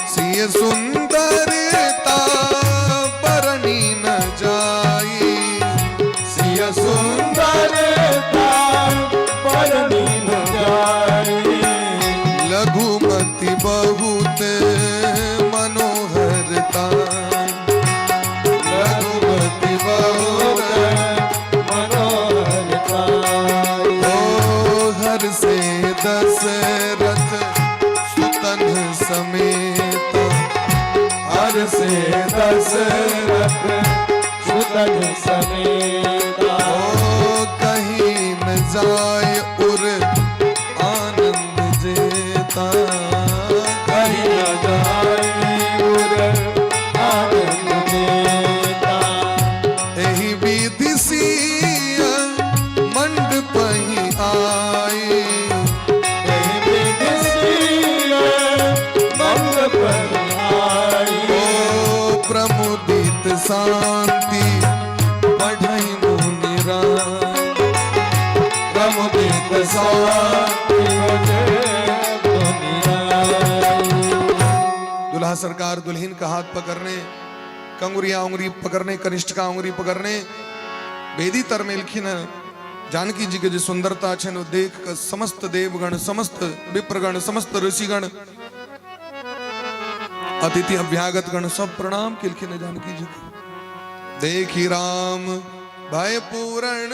सिय सुंदरता परनी न जाई, सिय सुंदरता परनी न जाई। लघुमति बहुत मनोहरता, लघुमति बहुत मनोहरता। ओ हर से दशरथ सुतन समेत, हर से दशरथ सुतन समेता। ओ कहीं न जाए उर आनंद जेता, कहीं न जाए उर आनंद देता। एहि विधि सिय मंडप ही आई, कहीं विदेशी मंडप आई। ओ प्रमुदित शांति बढ़ई मुनि राय, प्रमुदित शांति बजे दुनिया। दुल्हा सरकार दुल्हन का हाथ पकड़ने, कंगुरिया उंगली पकड़ने, कनिष्ठ का उंगली पकड़ने वेदी तर मेलखिन जानकी जी के जो सुंदरता छे नो देख कर समस्त देवगण, समस्त विप्रगण, समस्त ऋषिगण, अतिथि अभ्यागत गण सब प्रणाम किलखिन जानकी जी को। देखी राम भय पूर्ण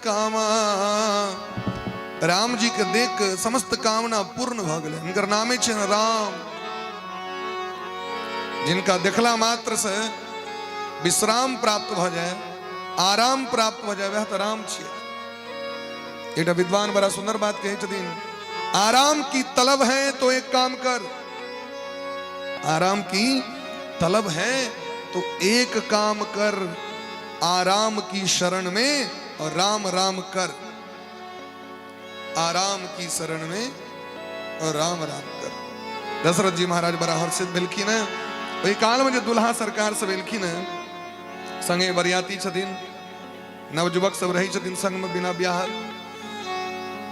कामा, राम जी के देख समस्त कामना पूर्ण भ गए। इनकर नामे छे राम, जिनका देखला मात्र से विश्राम प्राप्त भ जाए, आराम प्राप्त भ जाए, वह तो राम छे। एक विद्वान बड़ा सुंदर बात कहे छथिन, आराम की तलब है तो एक काम कर, आराम की तलब है तो एक काम कर, आराम की शरण में और राम राम कर, आराम की शरण में और राम राम कर। दशरथ जी महाराज बड़ा हर्षित भेलखिन है। वही काल में जो दुल्हा सरकार से भेलखिन है, संगे बरियाती छथिन, नवजुवक सब रही छथिन संग में बिना ब्याह।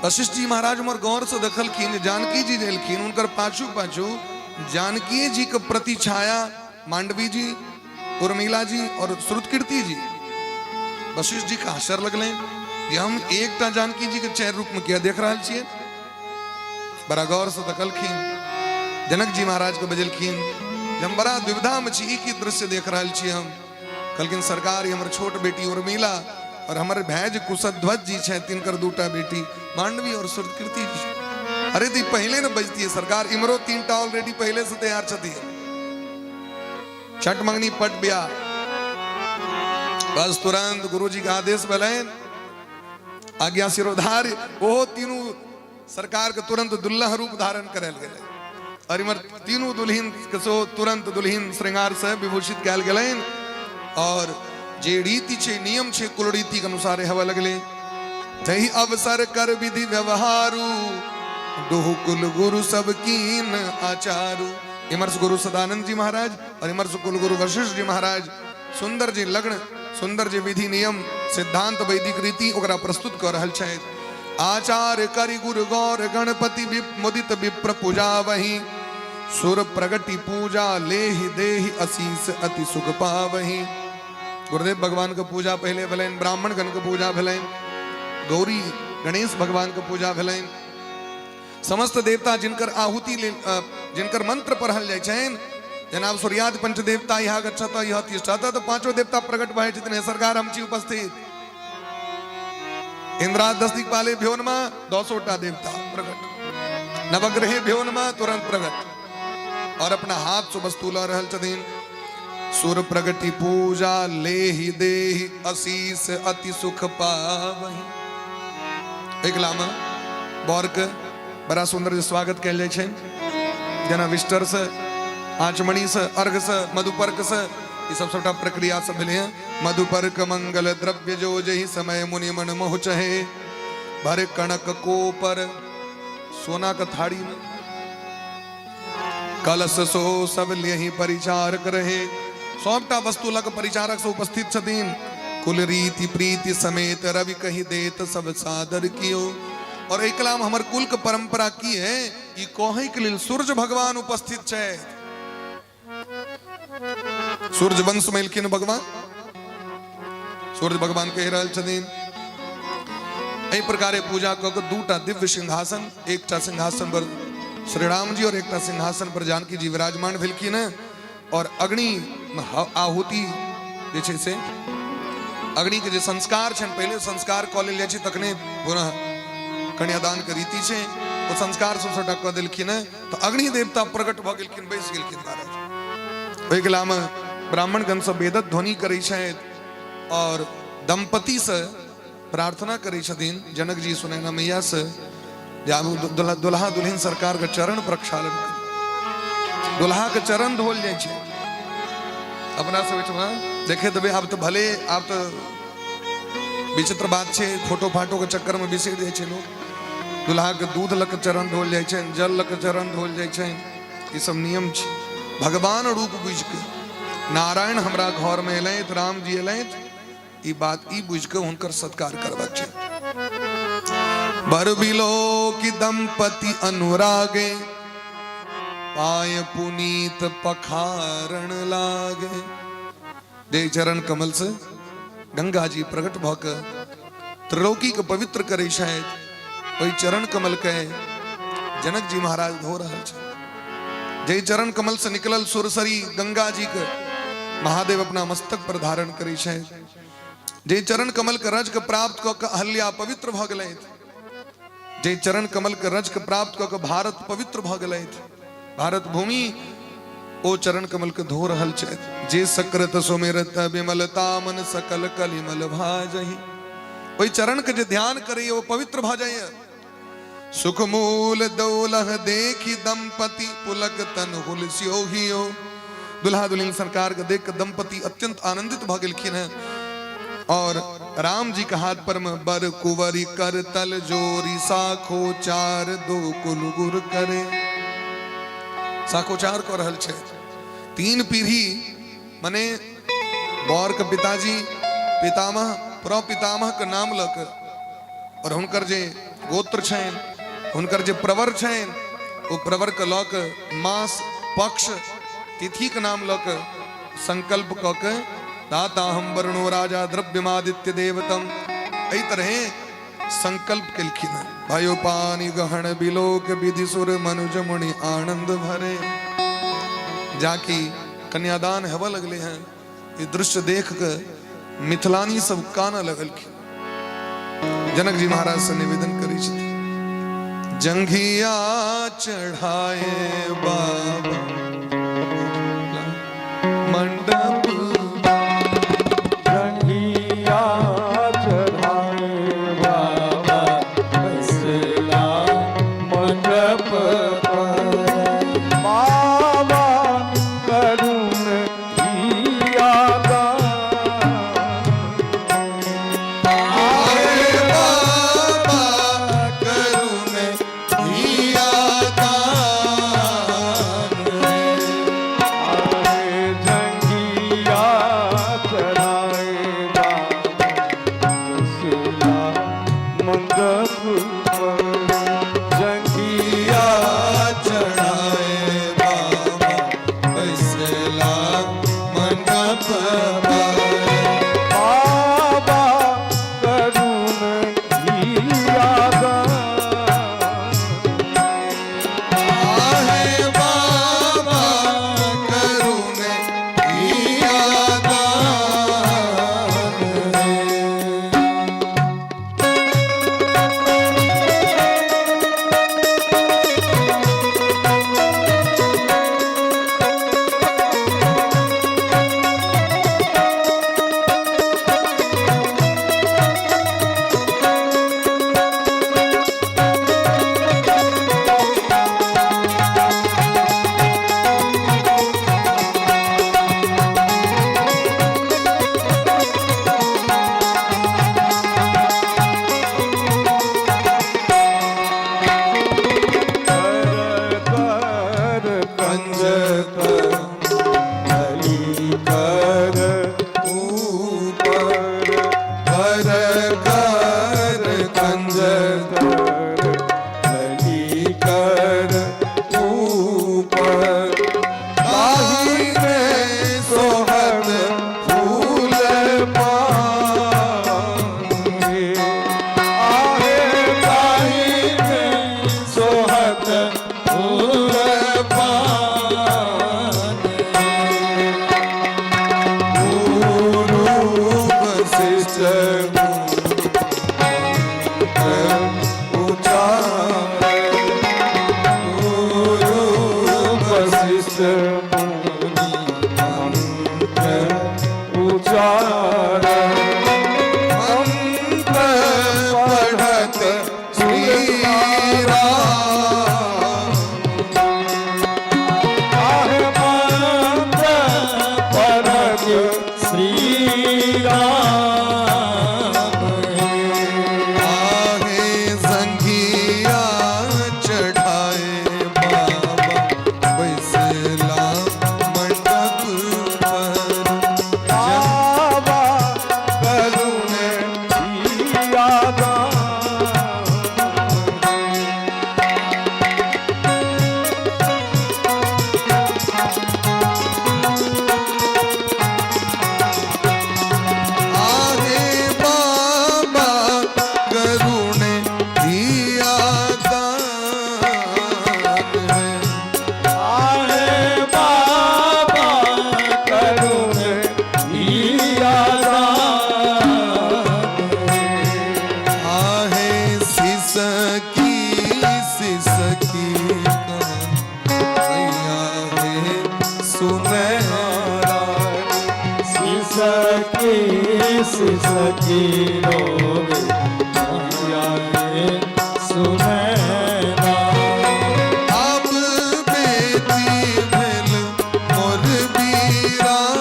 वशिष्ठ जी महाराज उमर गौर से देखलखिन, जानकी जी देलखिन, उनकर पाछू पाछू जानकी जी के प्रति छाया मांडवी जी, उर्मिला जी और श्रुतकीर्ति जी। वशिष्ठ जी का आश्चर्य लगले कि हम एकटा जानकी जी के चेहर रूप में क्या देख रहा छिए। बड़ा गौर से देखलखिन, जनक जी महाराज को बजलखिन, हम बड़ा दुविधा में छी, की दृश्य देख रहा छिए हम। कहलखिन सरकार हमर छोट बेटी उर्मिला और हमारे भैज कुशध्वज जी छे, तिनकर दूटा बेटी मांडवी और श्रुतकीर्ति जी। अरे दी पहले न बजती है सरकार, इमरो तीनटा ऑलरेडी पहले से तैयार छती है। छठ मंगनी पट ब्याह, बस तुरंत गुरुजी का आदेश भलेन, आज्ञा सिरोधार्य, वो तीनों सरकार के तुरंत दुल्हा रूप धारण करल गेले। और इमर तीनों दुल्हन कसो तुरंत दुल्हन श्रृंगार से विभूषित कैल गेलेन। और जे रीति छे, नियम छे, कुल रीति के अनुसार हवा लगले। जही अवसर कर विधि व्यवहारू, दोहु कुल गुरु सब कीन आचारू। इमर्स गुरु सदानंद जी महाराज और इमर्स कुल गुरु वशिष्ठ जी महाराज सुंदर जी लग्न, सुंदर जी विधि नियम सिद्धांत वैदिक रीति ओकरा प्रस्तुत कर रहल छथि। आचार्य करि गुरु गौर गणपति मुदित विप्र पूजा वही, सुर प्रगति पूजा लेहि देहि असीस अति सुख पावही। गुरुदेव भगवान का पूजा पहले भलेन, ब्राह्मण गण का पूजा भलेन, गौरी गणेश भगवान का पूजा भलेन। समस्त देवता जिनकर आहुति जिनकर मंत्र पढ़ल जाय छेन, जनाब सूर्यादि पंचदेवता यहाँ गच्छत यह तिष्ठत, तो पांचों देवता प्रकट भय छथिन। सरकार हम छी उपस्थित, इंद्रा 10 दिक्पाले भ्योनमा 200टा देवता प्रकट, नवग्रहे भ्योनमा तुरंत प्रकट और अपना हाथ से वस्तु ला रहल छथिन। सुर प्रगति पूजा लेहि देहि असीस अति सुख पावही। एक लामा बौर के बड़ा सुंदर स्वागत कैल जाय छै, जना विस्टर से, आचमणी से, अर्घ से, मधुपर्क से ये सब सबटा प्रक्रिया सब मिले हैं। मधुपर मंगल द्रव्य जो जही समय मुनि मन मोह चहे, भरे कणक को पर सोना का थाड़ी में, कलश सो सब यही परिचारक रहे। सौंपटा वस्तु लग परिचारक से उपस्थित छतीन। कुल रीति प्रीति समेत रवि कही देत सब सादर कियो। और एक कलाम हमर कुल के परंपरा की है कि कोहे के लिए सूर्य भगवान उपस्थित छे। सूर्य वंश में एलखिन भगवान, सूर्य भगवान कह रहल छथिन एहि प्रकारे पूजा क के दूटा दिव्य सिंहासन, एकटा सिंहासन पर श्री राम जी और एकटा सिंहासन पर जानकी जी विराजमान भेलखिन। और अग्नि आहुति जे छै से अग्नि के जे संस्कार छन, पहले संस्कार क लेल जाइ छै, तखने पुनः कन्यादान के रीति छै। ओ संस्कार सब सबटा क देलखिन। तो अग्नि देवता प्रकट भ गेलखिन, बैस गेलखिन महाराज। ओहि कलाम ब्राह्मण गण सब वेदक ध्वनि करै छथि और दंपति से प्रार्थना करै छथिन जनक जी सुनैना मैया से जे आब दुल्हा दुल्हन सरकार के चरण प्रक्षालन कर, दुल्हा के चरण धोल जाइ छै। अपना सब ओहिठमा देखे देबै, आब तो भले आब तो विचित्र बात छै, फोटो फाटो के चक्कर में बिसरि जाइ छै लोग। दुल्हा के दूध लक चरण धोल जाइ छै, जल लक चरण धोल जाइ छै, ई सब नियम छै। भगवान रूप बुझ के नारायण हमरा घर में एलैथ, राम जी एलैथ, ई बात ई बुझ के हुनकर सत्कार करबाक छै। बर बिलो की दंपति अनुरागे, पाय पुनीत पखारण लागे। जय चरण कमल से गंगा जी प्रकट भ के त्रिलोकी के पवित्र करे शायद ओहि चरण कमल के जनक जी महाराज धो रहल छै। जय चरण कमल से निकलल सुरसरी गंगा जी के महादेव अपना मस्तक पर धारण करे शायद। जय चरण कमल के रज के प्राप्त क के अहल्या पवित्र भ गेलैथ। जय चरण कमल के रज के प्राप्त क के भारत पवित्र भ गेलैथ। भारत भूमि ओ चरण कमल के धो रहल छै। जे सकृत सुमिरत विमलता मन सकल कलिमल भाजहि। ओहि चरण के जे ध्यान करे वो पवित्र भ जाय। सुख मूल दौलह देखी दंपति पुलक तन हुलस्यो हियो। दुल्हा दुल्हन सरकार के देख के दंपति अत्यंत आनंदित भ गेलखिन है। और राम जी के हाथ पर में बर कुंवरी कर तल जोरी साखो चार दो कुल गुर करे। साखोचार को रहल छै। 3 पीढ़ी मने बौर के पिताजी पितामह प्रपितामह के नाम लक और हुनकर जे गोत्र छैन, हुनकर जे प्रवर छैन, ओ प्रवर के लक मास पक्ष तिथि के नाम लक संकल्प क के दाता हम वर्णो राजा द्रव्यमादित्य देवतम एहि तरह संकल्प केलखिन। भयो पानी गहन बिलोक विधि सुर मनुज मुनि आनंद भरे। जाकी कन्यादान हवा लगले हैं। ये दृश्य देख के मिथिलानी सब काना लगलखिन। जनक जी महाराज से निवेदन करै छथिन जंघिया चढ़ाए बाबा मंडप कर कंज कर लली कर ऊपर ताही में सोहत फूल पाए आहे ताही में सोहत फूल पढ़त श्री राम आहे मंत्र पढ़त श्री राम आहे संघिया चढ़ाए बाबा बैसला मंडप पर बाबा करुण सकी रोवे मैया रे सुनैना अब बेटी भेल मोर बीरान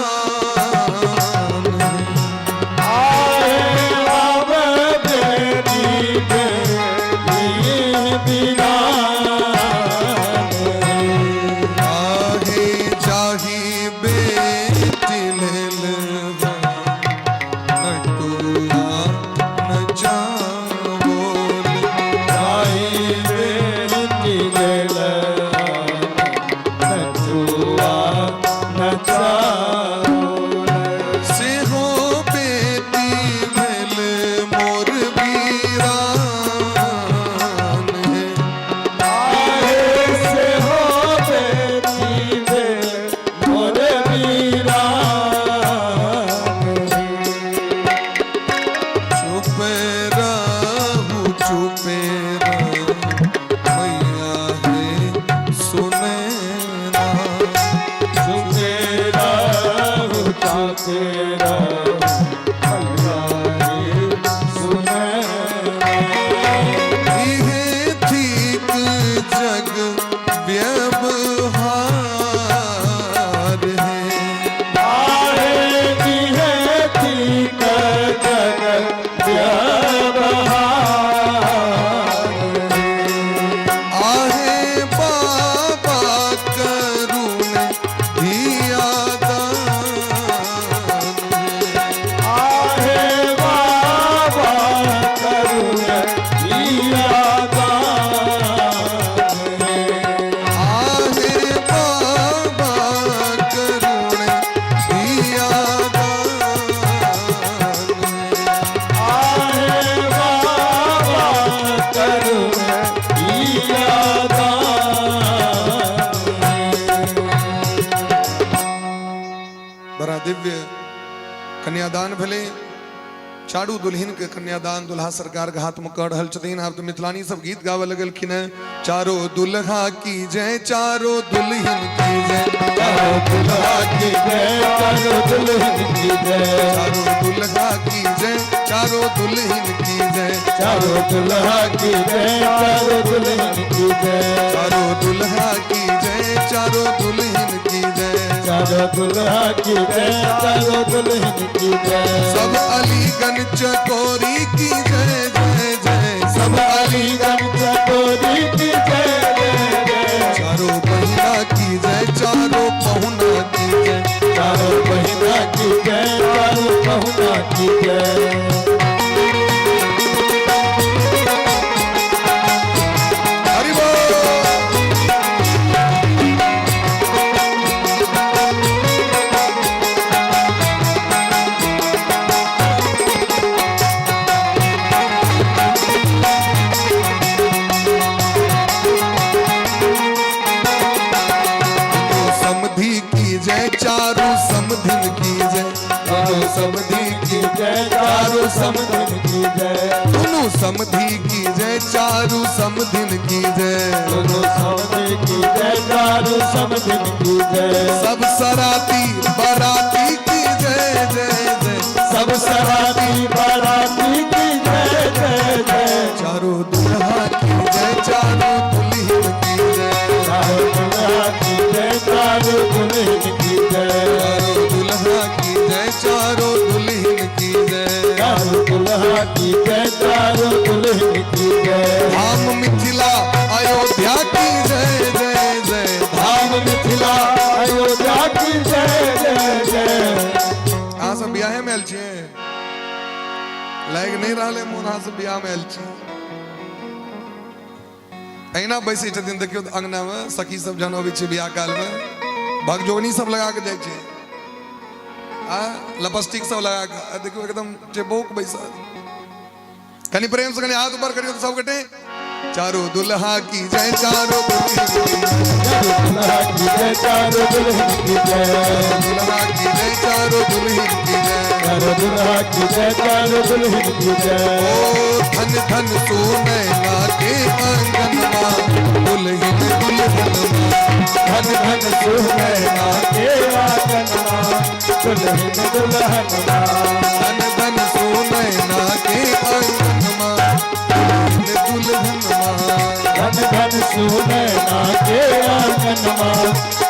आए अब बेटी भेल बीरान आहे जाही बेटी लेल दिव्य कन्यादान भले चारू दुल्हन के कन्यादान दुल्हा सरकार के हाथ में कर रहल छथिन। आप तो मिथिलानी सब गीत गावे लगल कि न चारो दुल्हा की जय चारो दुल्हन की जय चारो दुल्हा की जय चारो दुल्हन की जय चारो दुल्हा की जय चारो दुल्हन की जय चारो दुल्हा की जय चारो दुल्हन की जय चारो दुल्हा की जय चारो दुल्हन की जय चारो दुल्हा की जय चारो दुल्हन की जय सब अलीगंज चकोरी की जय जय जय सब अलीगंज चकोरी की जय जय जय चारों बहिना की जय चारों पहुना की जय चारों बहिना की जय चारों पहुना की जय चारू समधिन की जय चारों समधि की जय चारों समधि की जय दोनों समधि की जय चारू समधिन की जय दोनों समधि की जय चारों समधि की जय सब सराती बराती की जय जय जय सब सराती बाराती की जय जय जय चारों दुल्हा की जय चारों दुल्हन की जय चारों दुल्हा की जय चारों दुल्हन की जय चारों दुल्हा की जय चारों दुल्हन की जय चारों दुल्हा की जय चारों दुल्हन की जय धाम मिथिला अयोध्या की जय जय जय धाम मिथिला अयोध्या की जय जय जय कहाँ से ब्याह में आयल छियै लायक नहीं रहले मोन अहाँ से ब्याह में आयल छी अहिना बैसे छथिन देखियो अंगना में सखी सब जहन अबै छै ब्याह काल में भगजोगनी सब लगा के जाइ छै आ लिपस्टिक सब लगा के देखियो एकदम चेबोक बैसल कनी प्रेम से कनी हाथ ऊपर करियो तो सब कटे चारों दुल्हा की जय चारों दुल्हन की चारों दुल्हा की जय चारों दुल्हन की जय दुल्हा की जय चारों दुल्हन की जय चारों दुल्हा की जय चारों दुल्हन की जय ओ धन धन सोनैना के आंगनमा दुल्हन दुल्हनमा धन धन सुनैना के आंगनमा दुल्हन दुल्हनमा धन धन सोनैना के आंगनमा दुल्हन दुल्हनमा धन धन सुनैना के आंगनमा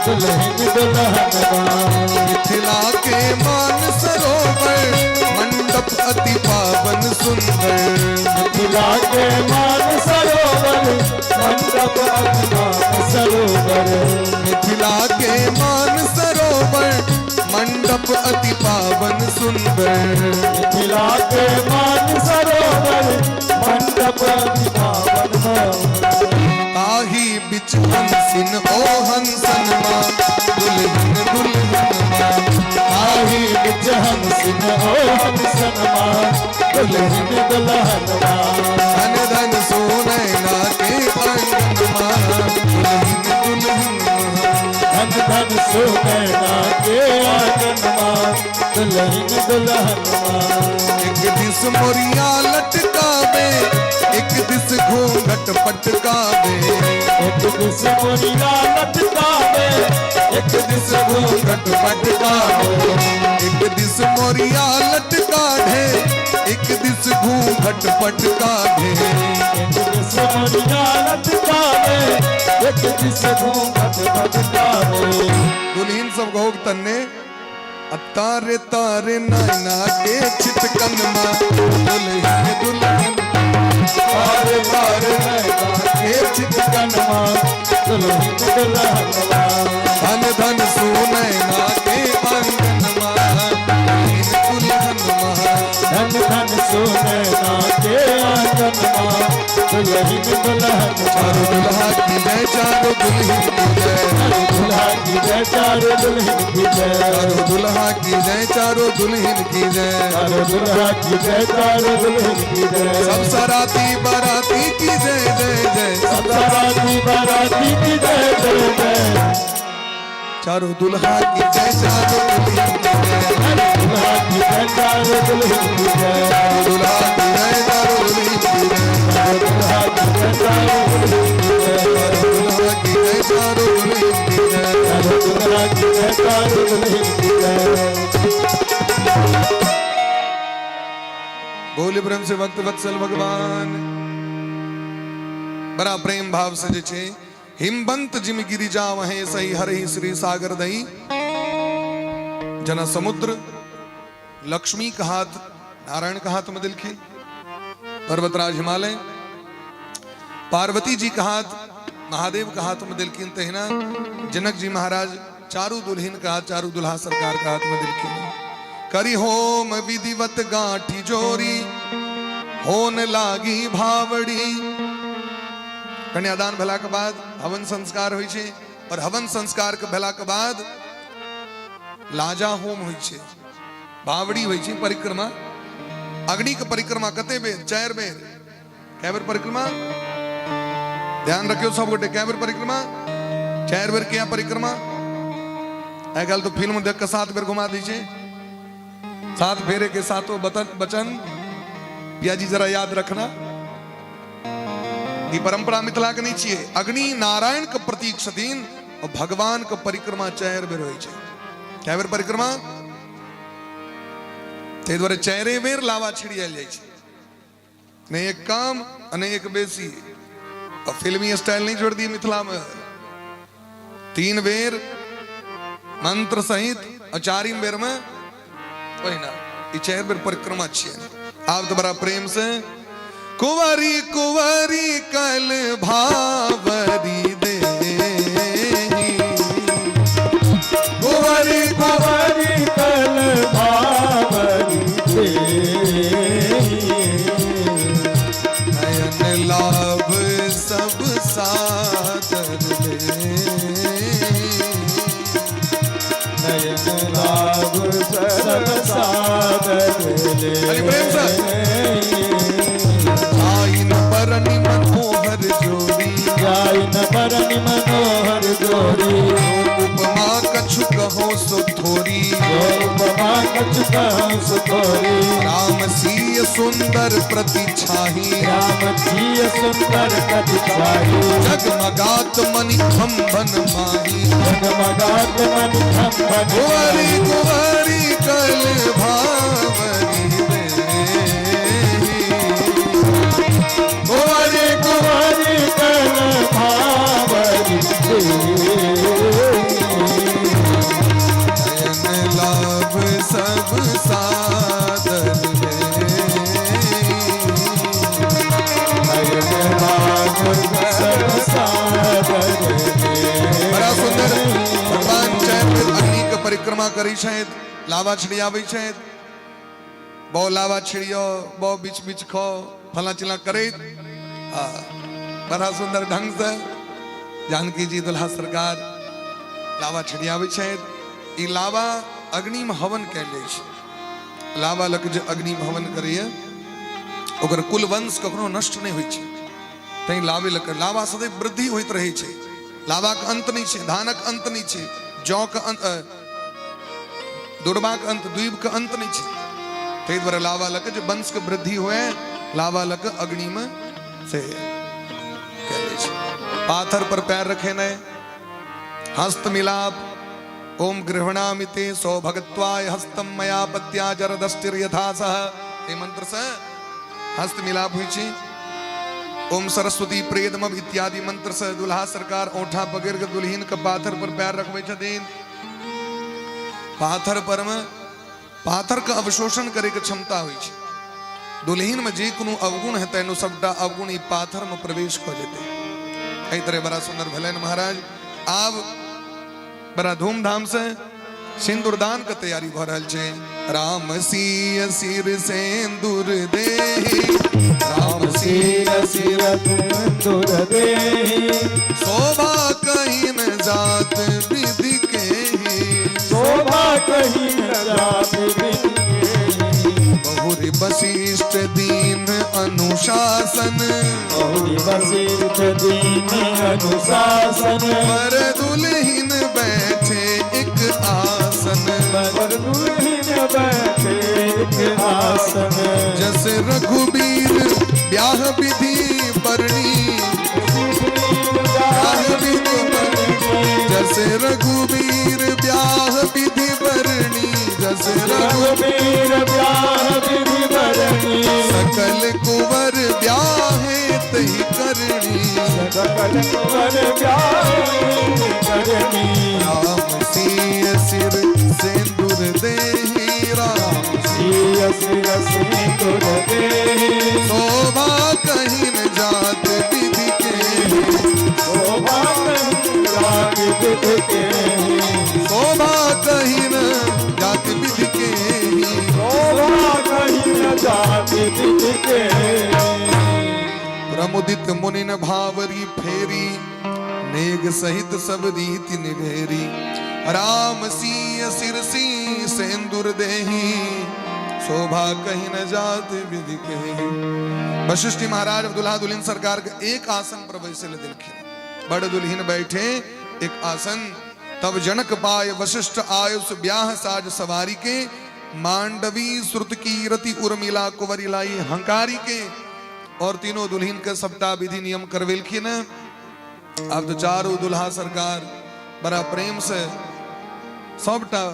दुल्हन दुल्हनमा मिथिला के मान सरोवर मंडप अति पावन सुंदर मिथिला के मान सरोवर मंडप अभिमान सरोवर मिथिला के मान सरोवर मंडप अति पावन सुंदर मिथिला के मान सरोवर मंडप अभिमान ताही बिच हंसिन ओ हंसन माँ दुल्हन दुल्हन माँ आही बिच हंसिन हो हंसन माँ दुल्हन दुल्हन माँ धन धन सोनैना के आंगन माँ दुल्हन दुल्हन माँ धन धन सुनैना के आंगन माँ दुल्हन दुल्हन माँ एक दिस मोरिया लटकावे एक दिस घूंघट पटकावे एक दिस मोरिया लटकावे एक दिस घूंघट पटकावे एक दिस मोरिया लटकाढ़े एक दिस घूंघट पटकाढ़े एक दिस मोरिया लटकावे एक दिस घूंघट पटकावे दुल्हीन सब गहो तन्ने तारे तारे नैना के चितकन माँ दुल्हन दुल्हन तारे तारे नैना के चितकन माँ दुल्हन दुल्हन माँ धन धन सुनैना के आंगन माँ दुल्हन माँ धन धन सुनैना के आंगन माँ दुल्हन दुल्हन चारों दुल्हा की जय चारों दुल्हन की जय दुल्हा की जय चारों दुल्हन की जय चारों दुल्हा की जय चारों दुल्हन की जय चारों दुल्हा की जय चारों दुल्हन की जय सब सराती बाराती की जय जय जय सब बाराती बाराती की जय जय जय चारों दुल्हा की जय चारों दुल्हन की जय दुल्हा की जय चारों दुल्हन की जय दुल्हा की जय चारों दुल्हन की जय दुल्हा की जय चारों दुल्हन की जय दुल्हा की जय चारों दुल्हन की जय दुल्हा की जय चारों दुल्हन की जय बोले ब्रह्म से भक्त वत्सल भगवान बड़ा प्रेम भाव से जे छे हिमबंत जिम गिरिजा वहे सही हरहि श्री सागर दई जना समुद्र लक्ष्मी का हाथ नारायण का हाथ में दिलखी पर्वतराज हिमालय पार्वती जी का हाथ महादेव का हाथ में दिलखीन तहिना जनक जी महाराज चारू दुल्हिन का हाथ चारू दुल्हा सरकार का हाथ में दिलखीन करी होम विधिवत गांठी जोरी होन लागी भावड़ी कन्यादान भेला के बाद हवन संस्कार होइ छे और हवन संस्कार के भेला के बाद लाजा होम होइ छे बावड़ी होइ छे परिक्रमा अग्नि के परिक्रमा कते बेर 4 बेर कै बेर परिक्रमा ध्यान रखियो सब गोटे कै बेर परिक्रमा 4 बेर किया परिक्रमा आजकल तो फिल्म देख कर 7 बेर घुमा दीजिए, 7 फेरे के साथों बचन पिया जी जरा याद रखना। ये परंपरा मिथिला के नहीं चाहिए। अग्नि नारायण के प्रतीक छथिन और भगवान के परिक्रमा 4 बेर होय छै। क्या बेर परिक्रमा? ते द्वारे 4 बेर लावा छिड़ियाल जाय छै। नहीं एक काम अने एक बेसी। और फिल्मी स्टाइल नहीं छोड़ दी मिथिला में। 3 बेर मंत्र सहित और 4वीं बेर में वही ना, ये 4 बेर परिक्रमा अच्छी है। आप तो बड़ा प्रेम से कुंवारी कुंवारी कल भावरी दे, कुंवारी कुंवारी कल भावरी दे, नयन लाभ सब सादर दे, नयन लाभ सब सादर दे। अरे प्रेम से आइन परनि मनोहर जोड़ी, आइन परनि मनोहर जोड़ी, उपमा कछु कहो सो थोरी, उपमा कछु कहो सो थोरी, राम सिय सुंदर प्रतिछाही, राम सिय सुंदर प्रतिछाही, जगमगात मणि खंभन माही, जगमगात मणि खंभन कुंवारी कुंवारी कल भावरी दे, कुंवारी कुंवारी कल भावरी दे, नयन लाभ सब सादर दे, नयन लाभ सब सादर दे। बड़ा सुंदर भगवान चैत्र अग्नि के परिक्रमा करी शायद लावा छिड़ियावे शायद बहु लावा छिड़ियो बहु बीच बीच खो फला चिला करे। बड़ा सुंदर ढंग से जानकी जी दुल्हा सरकार लावा छिड़ियावे शायद। ई लावा अग्नि में हवन कैले छै। लावा लग जे अग्नि में हवन करिए ओकर कुल वंश कखनो नष्ट नहीं होइ छै। तै लावे लग लावा सदैव वृद्धि होइत रहे छै। लावा के अंत नहीं छै, धानक अंत नहीं छै, जौ के अंत, दुर्बा के अंत, द्वीप के अंत नहीं छै। तै द्वारा लावा लग जे वंश के वृद्धि हुए लावा लग अग्नि में से कैले छै। पाथर पर पैर रखे न, हस्त मिलाप ओम गृहणामिते सौभगत्वाय हस्तम मया पत्या जरदष्टिर यथा सह। ये मंत्र से हस्त मिलाप हुई छी। ओम सरस्वती प्रेदम इत्यादि मंत्र से दुल्हा सरकार ओठा पकड़ के दुल्हीन के पाथर पर पैर रखवे छथिन। पाथर पर में पाथर का अवशोषण करे के क्षमता हुई छै। दुल्हीन में जे कोनो अवगुण है तेनु सबटा अवगुण ई पाथर में प्रवेश कर जेते। एहि तरह बड़ा सुंदर भेलन महाराज। आब बड़ा धूमधाम से सिंदूरदान के तैयारी भ रहल छै। राम सिय सिर सिंदूर देहि, राम सिय सिर सिंदूर देहि, शोभा कहीं न जात विधि के, शोभा कहीं न जात विधि के, बहुरी वशिष्ठ दीन अनुशासन, बहुरी वशिष्ठ दीन अनुशासन, पर दुल्हीन बैठे एक आसन, पर दुल्हीन बैठे एक आसन, जस रघुबीर ब्याह विधि परणी, ब्याह विधि परणी, जस रघुबीर ब्याह विधि परणी, जस रघुबीर ब्याह विधि परणी, सकल कुंवर ब्याहे तहि करणी, सकल कुंवर ब्याहे करणी, राम सिय सिर सिंदूर देहि, राम सिय सिर सिंदूर देहि, शोभा कहीं न जात विधि के, शोभा कहीं जात विधि के, शोभा कहीं न जात विधि के, शोभा कहीं न जात विधि के। प्रमुदित मुनिन भावरी फेरी, नेग सहित सब रीति निभेरी, राम सिय सिर सी सिंदूर देहि, शोभा कहीं न जात विधि के। वशिष्ठ महाराज दुल्हा दुल्हन सरकार के एक आसन पर बैसे दिलखिन। बड़ दुल्हीन बैठे एक आसन तब जनक पाय वशिष्ठ आयुष ब्याह साज सवारी के, मांडवी श्रुत की रति उर्मिला कुंवरी लाई हंकारी के। और तीनों दुल्हीन के सप्ताह विधि नियम करवेलखिन। अब तो चारों दुल्हा सरकार बड़ा प्रेम से सबटा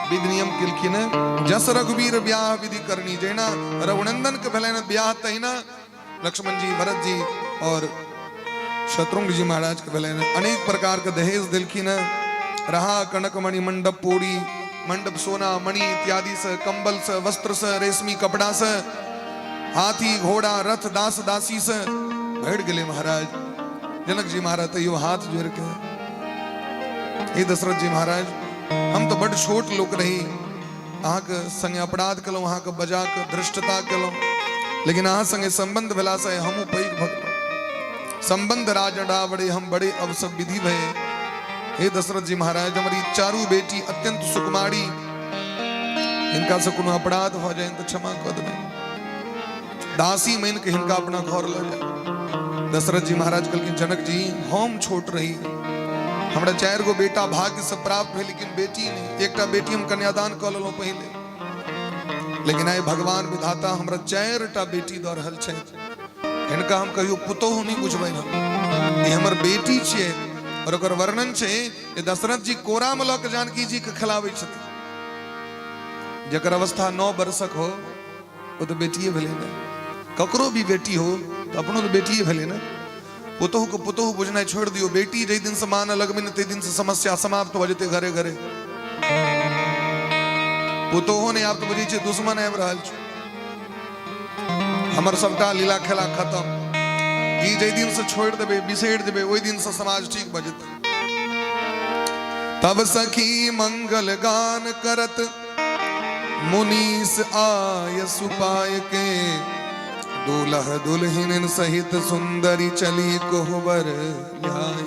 विधि नियम किलखिन। जस रघुवीर ब्याह विधि करनी जैना, रघुनंदन के भले ब्याह तहिना लक्ष्मण जी, भरत जी और शत्रुघ्न जी महाराज के भले अनेक प्रकार के दहेज दिलखिन। रहा कनक मणि मंडप पोड़ी, मंडप सोना मणि इत्यादि से, कंबल से, वस्त्र से, रेशमी कपड़ा से, हाथी घोड़ा रथ दास दासी से भेड़ गले महाराज। जनक जी महाराज तो यो हाथ जोड़ के, हे दशरथ जी महाराज हम तो बड़ छोट लोग रही, अहाँ के संगे अपराध कलो, अहाँ के बजा के धृष्टता कलो, लेकिन अहाँ संगे संबंध भेला से हमू पैघ भक्त संबंध राज डावड़े हम बड़े अब सब विधि भय। हे दशरथ जी महाराज हमारी चारू बेटी अत्यंत सुकुमारी, इनका से कोनो अपराध हो जाए तो क्षमा कर दे, दासी मैन के हिनका अपना घर ले जाए। दशरथ जी महाराज कल जनक जी हम छोट रही, हमरा 4 गो बेटा भाग्य से प्राप्त है, लेकिन बेटी नहीं। एक बेटी हम कन्यादान कर लो पहले, लेकिन आए भगवान विधाता हमरा 4टा बेटी दऽ रहल छै, हिनका हम कहियो पुतोह नहीं बुझबै हम, ये हमर बेटी छियै। और ओकर वर्णन छै जे दशरथ जी कोरा में लऽ के जानकी जी के खिलाबै छथिन। जकर अवस्था 9 वर्षक हो वो तो बेटिए भेलै ना, ककरो भी बेटी हो तो अपनो तो बेटिए भेलै ना। पुतोह को पुतोह बुझनाइ छोड़ दियो, बेटी जै दिन से मान लगबिन तै दिन से समस्या समाप्त हो जेतै घरे घरे। पुतोह ने आप तो बुझै छै दुश्मन आबि रहल छै, हमर सबटा लीला खेला खत्म। ई जै दिन से छोड़ देबे बिसैर देबे ओइ दिन से समाज ठीक भ जेतै। तब सखी मंगल गान करत मुनीस आय सुपाय के, दूल्ह दुल्हिन सहित सुंदरी चली कोहबर ल्याय।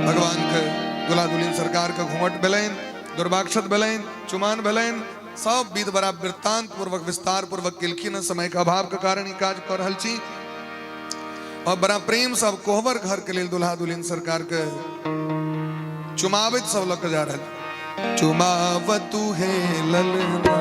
भगवान के दूल्हा दुल्हिन सरकार के घूमट भेलैन, दुर्वाक्षत भेलैन, चुमान भेलैन, सब विध बड़ा वृत्तांत पूर्वक विस्तार पूर्वक केलखिन। समय के अभाव के कारण ई काज कर रहल छी। और बड़ा प्रेम सब कोहबर घर के लेल दूल्हा दुल्हिन सरकार के चुमावत सब लग जा रहल। चुमावतु है ललना,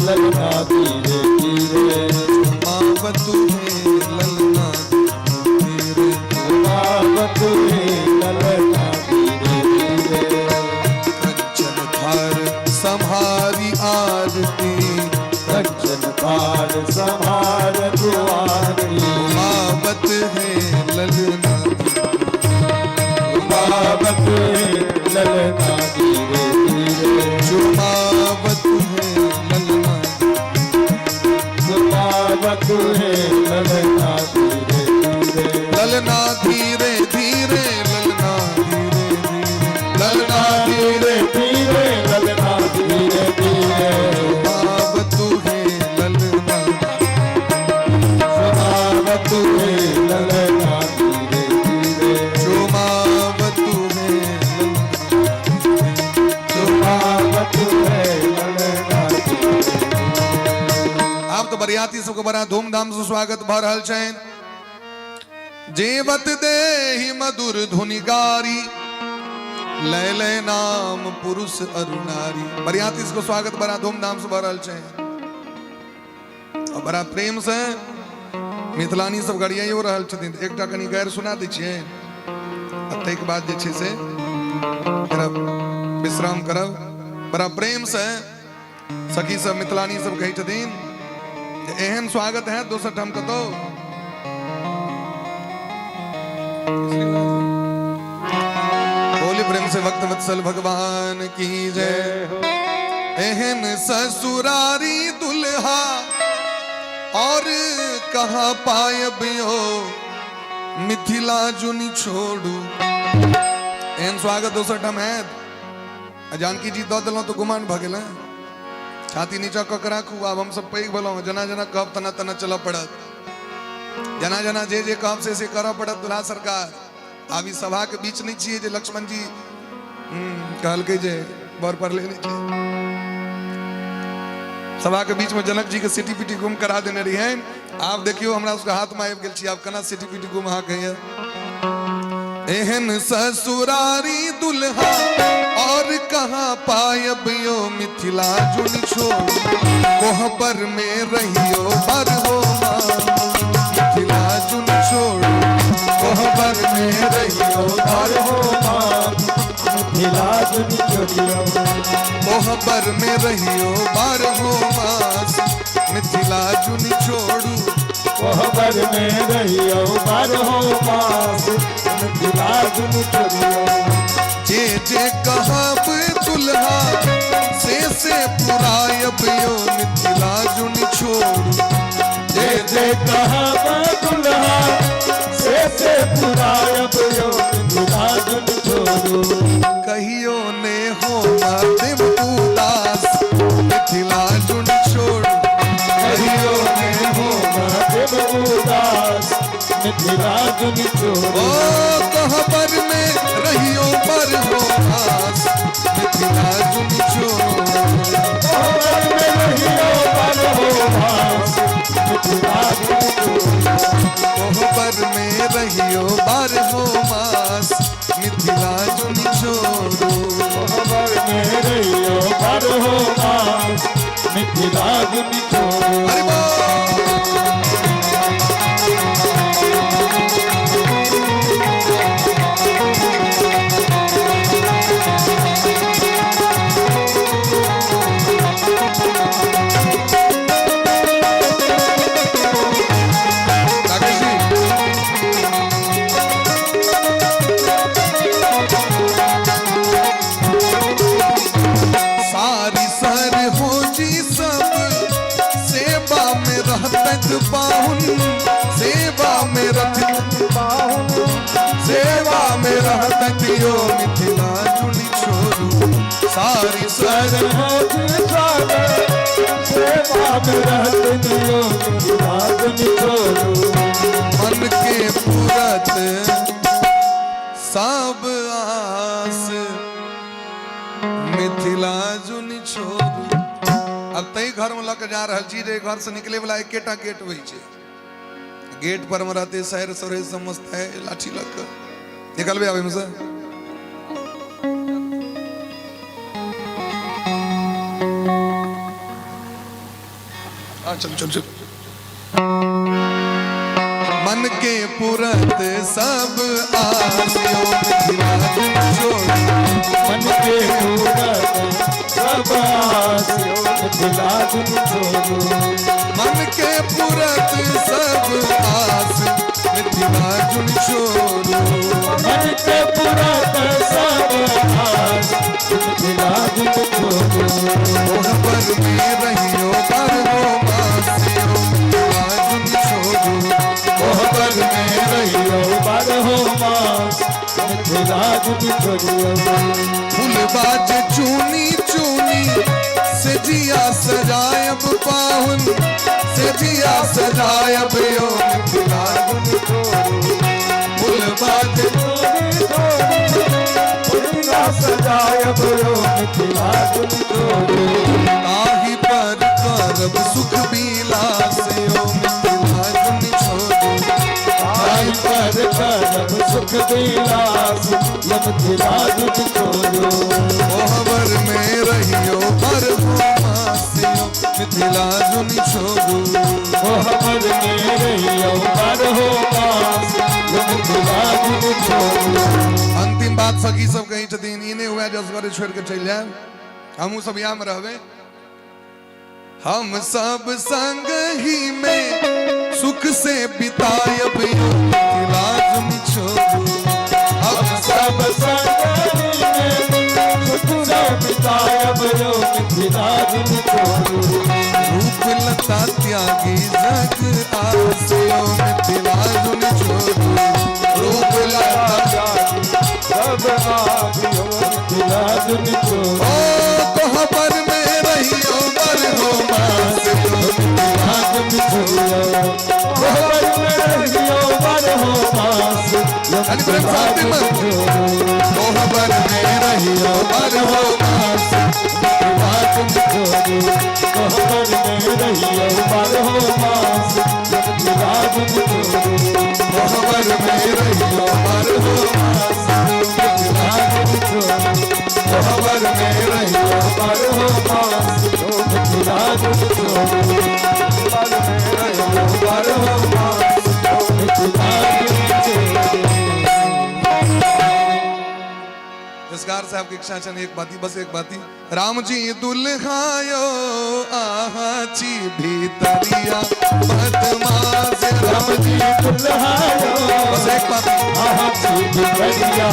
ललना धीरे धीरे, चुमावतु है ललना धीरे, चुमावतु है ललना धीरे धीरे। कंचन थार संहारी आरती, कंचन थार संहार दुआरी, चुमावत है ललना, चुमावत है ललना धीरे धीरे, चुमावत है ललना, चुमावत है ललना धीरे धीरे, ललना धीरे धीरे, ललना धीरे धीरे, ललना धीरे धीरे, ललना धीरे धीरे। चुमावतु है ललना, चुमावतु है ललना धीरे धीरे, चुमावतु है ललना, चुमावतु है ललना धीरे धीरे। आप तो बरियाती सबको बड़ा धूमधाम से स्वागत भ रहल छैन। जेवत देहि मधुर धुनि गारी, लय लय नाम पुरुष अरुणारी। बरियाती इसको स्वागत बड़ा धूमधाम से भ रहल छैन और बड़ा प्रेम से मिथिलानी सब गड़ियाइयो रहल छथिन। एकटा कनी गैर सुना दै छियै, तै के बाद जे छै से करब विश्राम करब। बड़ा प्रेम से सखी सब मिथिलानी सब कहै छथिन एहन स्वागत है दोसर ठाम कतौ। बोली प्रेम से भक्त वत्सल भगवान की जय। एहन ससुरारी दुल्हा और कहाँ पायबियो, मिथिला जुनी छोड़ू। एहन स्वागत दोसर ठाम है, जानकी जी दऽ देलहुँ तो गुमान भ गेल। छाती नीचा कऽ के राखू। आब हम सब पैघ भेलहुँ, जना जना कहब तना तना चलऽ पड़त, जना जना जे जे कहब से करऽ पड़त। दुल्हा सरकार आब ई सभा के बीच नहीं छियै जे लक्ष्मण जी कहलकै जे बर पर लेने छै। सभा के बीच में जनक जी के सिटी पिटी गुम करा देने रही हैं। आप देखियो हमरा उसका हाथ में आबि गेल छी, आप केना सिटी पिटी गुम अहाँ कहिए। एहन ससुरारी दुल्हा और कहाँ पायब यो मिथिला जुन छोड़, कोहबर में रहियो भर हो मिथिला जुन छोड़, कोहबर में रहियो भर हो मिथिला जुन छोड़ियो, कोहबर में रहियो भर हो मास, मिथिला जुन छोड़ू, कोहबर में रहियो भर हो मास, मिथिला जुन छोड़ियो। जे कहब दुल्हा से पुरायब यो मिथिला जुन छोड़ू, जे कहब दुल्हा से पुरायब यो मिथिला जुन छोड़ू। कहियो ने हो मध्यम उदास, मिथिला जुन छोड़ू, कहियो ने हो मध्यम उदास, मिथिला जुन छोड़ू। ओ कोहबर में रहियो पर हो मास, मिथिला जुन छोड़ू, कोहबर में रहियो पर हो मास, मिथिला जुन छोड़ू। कोहबर में रहियो बार हो मास, मिथिला जुन छोड़ू, कोहबर में रहियो पर हो मास, मिथिला जुन छोड़ू। हरि बोल। राकेश जी, सारी सर हो जी सब सेवा में रहत पाहुन, सेवा में रहत पाहुन, सेवा में रहत यो मिथिला जुन छोड़ू, सारी सर सेवा में रहते दियो मिथिला जुन छोड़ू। मन के पूरत सब आस, मिथिला जुन छोड़ू। अब तई घर में लग जा रहा छी, रे घर से निकले वाला एकेटा गेट वही छे, गेट पर में रहते शहर सरे समझता है लाठी लग निकलबे आवे में से। चलो चलो चलो। मन के पुरत सब आसियो मिथिला जुन छोड़ू, मन के पूरत सब आसियो मिथिला जुन छोड़ू। मन के पुरत सब आस, मिथिला जुन छोड़ू, मन के पूरत सब आस, मिथिला जुन छोड़ू। कोहबर में रहियो पर हो मासियो मिथिला जुन छोड़ू, कोहबर में रहियो पर हो मास, मिथिला जुन छोड़ू। फूलबाज चूनी चूनी से जिया सजायब पाहुन, से जिया सजायब यो मिथिला जुन छोड़ू, फूलबाज सजायब यो मिथिला जुन छोड़ू। ताही पर करब सुख बिलास यो मिथिला जुन छोड़ू, ताही पर करब सुख विलास यो मिथिला जुन छोड़ू। कोहबर में रहियो पर हो मासियो मिथिला जुन छोड़ू, कोहबर में रहियो पर हो मास, यो मिथिला जुन छोड़ू। अंतिम बात सखी सब कही छथिन, ई नहीं हुआ जसगरे छोड़ के चल जाए, हमू सब यहाँ में रहबे। हम सब संग ही में सुख से बितायब यो मिथिला जुन छोड़ू, हम सब संगहि में सुख से बितायब यो मिथिला जुन छोड़ू। रूप लता त्यागी जग आसियो मिथिला जुन छोड़ू, रूप लता सब आसियो मिथिला जुन छोड़ू। ओ कोहबर में रहियो पर हो मासियो मिथिला जुन छोड़ू, कोहबर में रहियो पर हो मास, यो अली प्रेम मिथिला शांति जुन में छोड़ू। कोहबर में रहियो पर हो मास, मिथिला तुम छोड़ो कोहबर में रहियो बारहो मास जब खुदा तुम छोड़ो मोहब्बत में रहियो बारहो मास जब खुदा तुम छोड़ो मोहब्बत में रहियो बारहो मास जब खुदा तुम छोड़ो मोहब्बत में रहियो बारहो मास जब खुदा तुम छोड़ो। जसगार साहब की इच्छा चन एक बाती बस एक बाती राम जी दुल्हायो आहाची भीतरिया बदमाश राम जी दुल्हायो बस एक बाती आहाची भीतरिया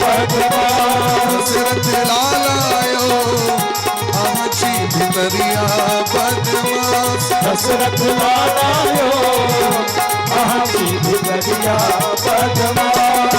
बदमाश दशरथ लालायो आहाची भीतरिया बदमाश दशरथ लालायो आहाची भीतरिया बदमाश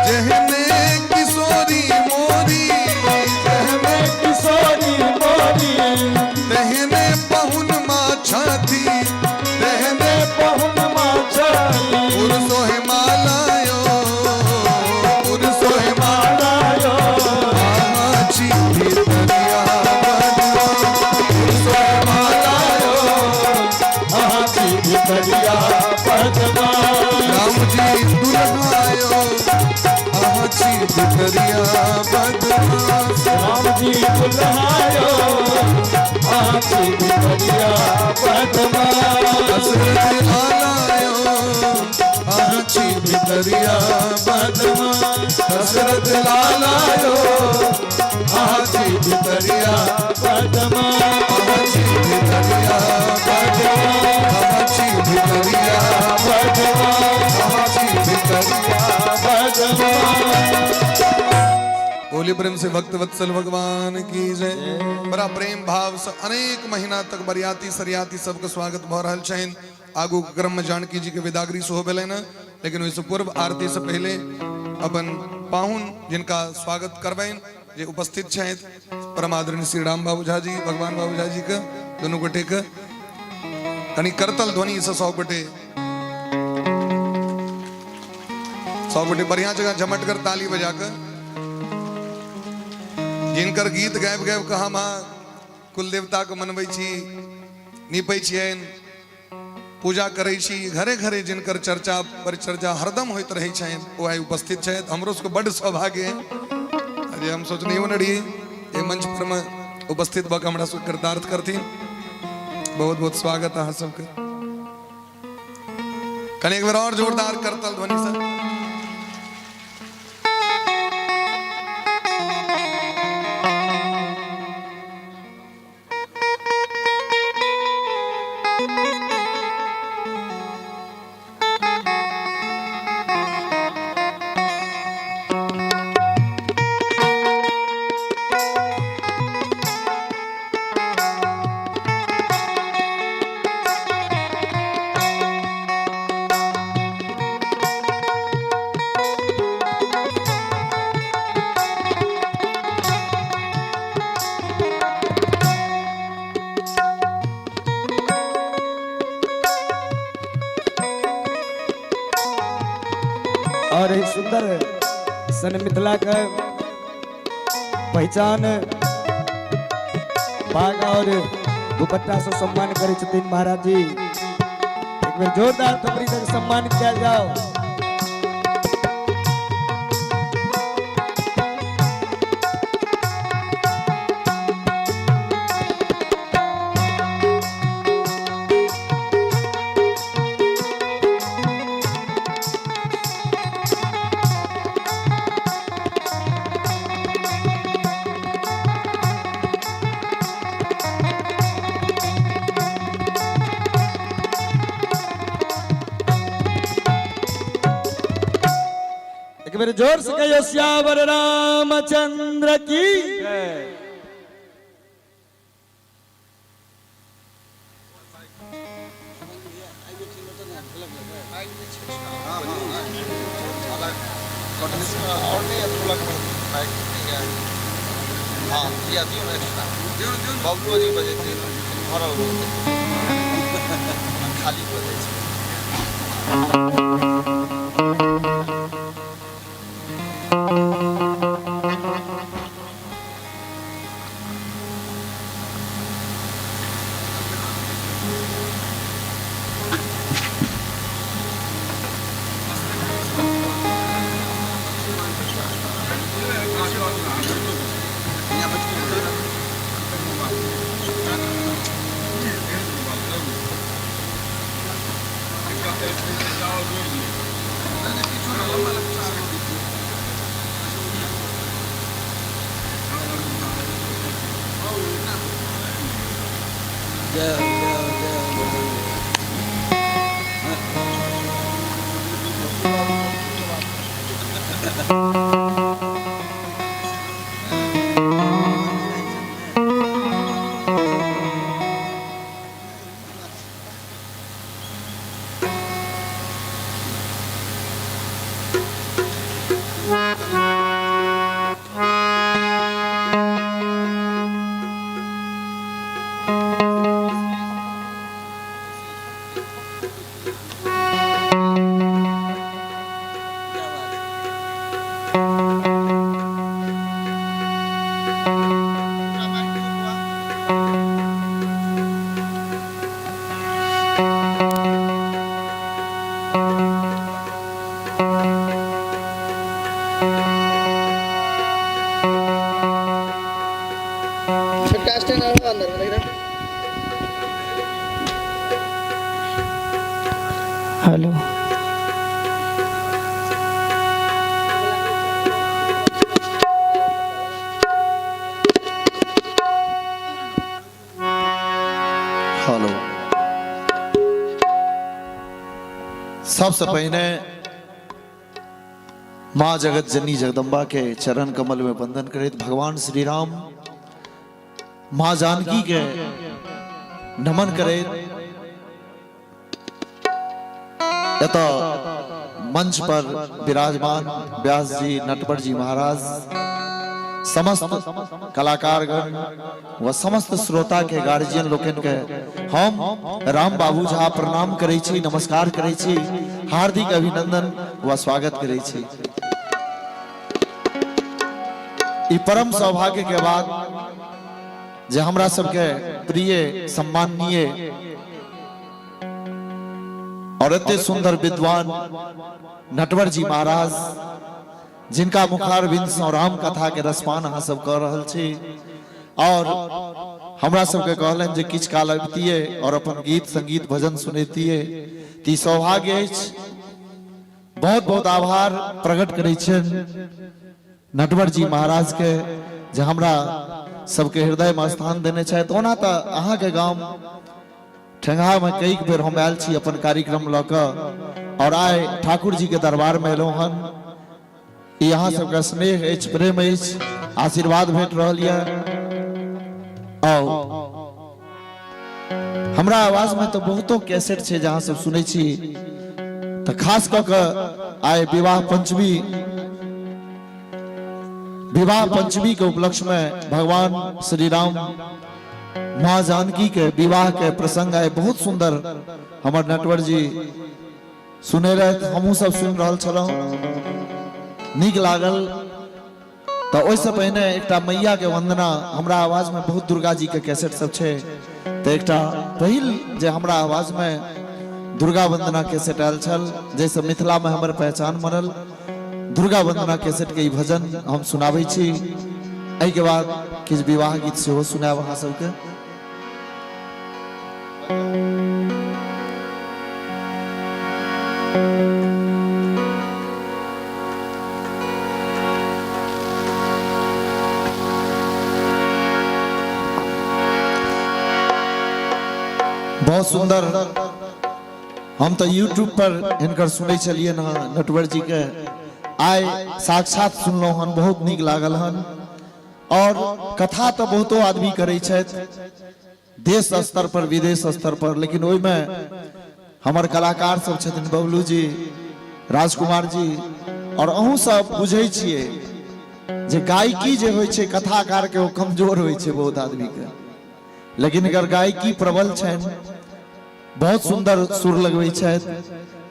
जहने किशोरी मोरी कहने किशोरी मोरी दहने पहुन मा छाती दहने पहुन माछाई पुरुषो हिमालयो पुरुषो हिमालयो लायो आहाची भीतरिया बदमाश पुरुषो हिमालयो आहाची भीतरिया बदमाश राम जी दुल्हायो आहाची भीतरिया बदमाश राम जी दुल्हायो आहाची भीतरिया बदमाश दशरथ लालायो आहाची भीतरिया बदमाश दशरथ लालायो आहाची भीतरिया बदमाश आहाची भीतरिया बदमाश आहाची भीतरिया बदमाश आहाची भीतरिया बदमाश। बोली प्रेम से भक्त वत्सल भगवान की जय। बड़ा प्रेम भाव से अनेक महीना तक बरियाती सरियाती सबका स्वागत भ रहल छइन। आगू के क्रम में जानकी जी के विदागरी से होबे न, लेकिन वैसे पूर्व आरती से पहले अपन पाहुन जिनका स्वागत करबैन जे उपस्थित छथि परम आदरणीय श्री राम बाबू झा जी भगवान बाबू झा जी के दोनों गोटे के कनी करतल ध्वनि से 100 गोटे बढ़िया जगह झमट कर ताली बजा कर जिनकर गीत गायब गायब कहा माँ कुल देवता को मनबै छी नीपै छियनि पूजा करै छी घरे घरे जिनकर चर्चा परिचर्चा हरदम होइत रहै छनि वो आइ उपस्थित छथि। हमरो सबके बड़ सौभाग्य है अरे हम सोचने हो नड़ी ये मंच पर में उपस्थित भऽ कऽ हमरा सबके कृतार्थ करथिन। बहुत बहुत स्वागत अहाँ सबके। कनी एक बेर और जोरदार करतल ध्वनि से और एक सुंदर सन मिथिला के पहचान बाग और दुपट्टा से सम्मान करे छथिन महाराज जी। एक बेर जोरदार थपड़ी से सम्मानित किया जाओ। एक बार जोर से कहियो सियावर रामचंद्र की जय। और नहीं थोड़ा माइक नहीं है। हाँ दिया दियो ना एक्स्ट्रा बबलू जी बजे थे भरल खाली बजे थे। हेलो हेलो सबसे पहले माँ जगत जननी जगदम्बा के चरण कमल में वंदन करे। भगवान श्री राम माँ जानकी के नमन करे। यथा मंच पर विराजमान व्यास जी, नटवर जी महाराज, समस्त कलाकारगण व समस्त श्रोता के गार्जियन लोकन के हम राम बाबू झा प्रणाम करे छी, नमस्कार करे छी, हार्दिक अभिनंदन व स्वागत करे छी। ई परम सौभाग्य के बाद जे हमरा सबके प्रिय सम्माननीय और अत्य सुंदर विद्वान नटवर जी महाराज, जिनका मुखार बिंद और राम कथा के रसपान अहाँ सब कर रहल छी और हमरा सबके कहलन जे किछ काल अबतिये और अपन गीत संगीत भजन सुनेतिये, ती सौभाग्य अछि। बहुत बहुत आभार प्रकट करे छन नटवर जी महाराज के जे हमरा सबके हृदय में स्थान देने छथि। ओना तो अहाँ के गांव ठेंगा में कई बेर हम आयल छी अपन कार्यक्रम ल क और आय ठाकुर जी के दरबार में एलहुं हन। यहाँ सबका स्नेह अछि, प्रेम अछि, आशीर्वाद भेट रहल ये। हमरा आवाज में तो बहुतो कैसेट छे जहाँ सब सुनै छी, तो खास क के आय विवाह पंचमी के उपलक्ष्य में भगवान श्री राम माँ जानकी के विवाह के प्रसंग आए बहुत सुंदर हमर नटवर जी सुने रहे, हमहू सब सुन रहल छलहुं, नीक लागल। तो ओइसे पहिने एकटा मैया के वंदना, हमरा आवाज में बहुत दुर्गा जी के कैसेट सब छे, तो एकटा पहिल जे हमरा आवाज में दुर्गा वंदना कैसेट आयल छल, जैसे मिथिला में हमर पहचान बनल, दुर्गा वंदना कैसेट के ई भजन हम सुनाबै छी। एहि के बाद किछ विवाह गीत सेहो सुनाब अहाँ सबके। बहुत सुंदर, हम तो YouTube पर इनकर सुनै छलिए ना नटवर जी के, आय साक्षात सुनलहुं हन, बहुत नीक लागल हन। और कथा तो बहुतो आदमी करे छथि देश स्तर पर विदेश स्तर पर, लेकिन ओइ में हमर कलाकार सब छथिन बबलू जी, राजकुमार जी, और अहूँ सब बुझै छियै जे गायकी जे होइ छै कथाकार के ओ कमजोर होइ छै बहुत आदमी के, लेकिन अगर गायकी प्रबल छनि, बहुत सुंदर सुर लगबै छथि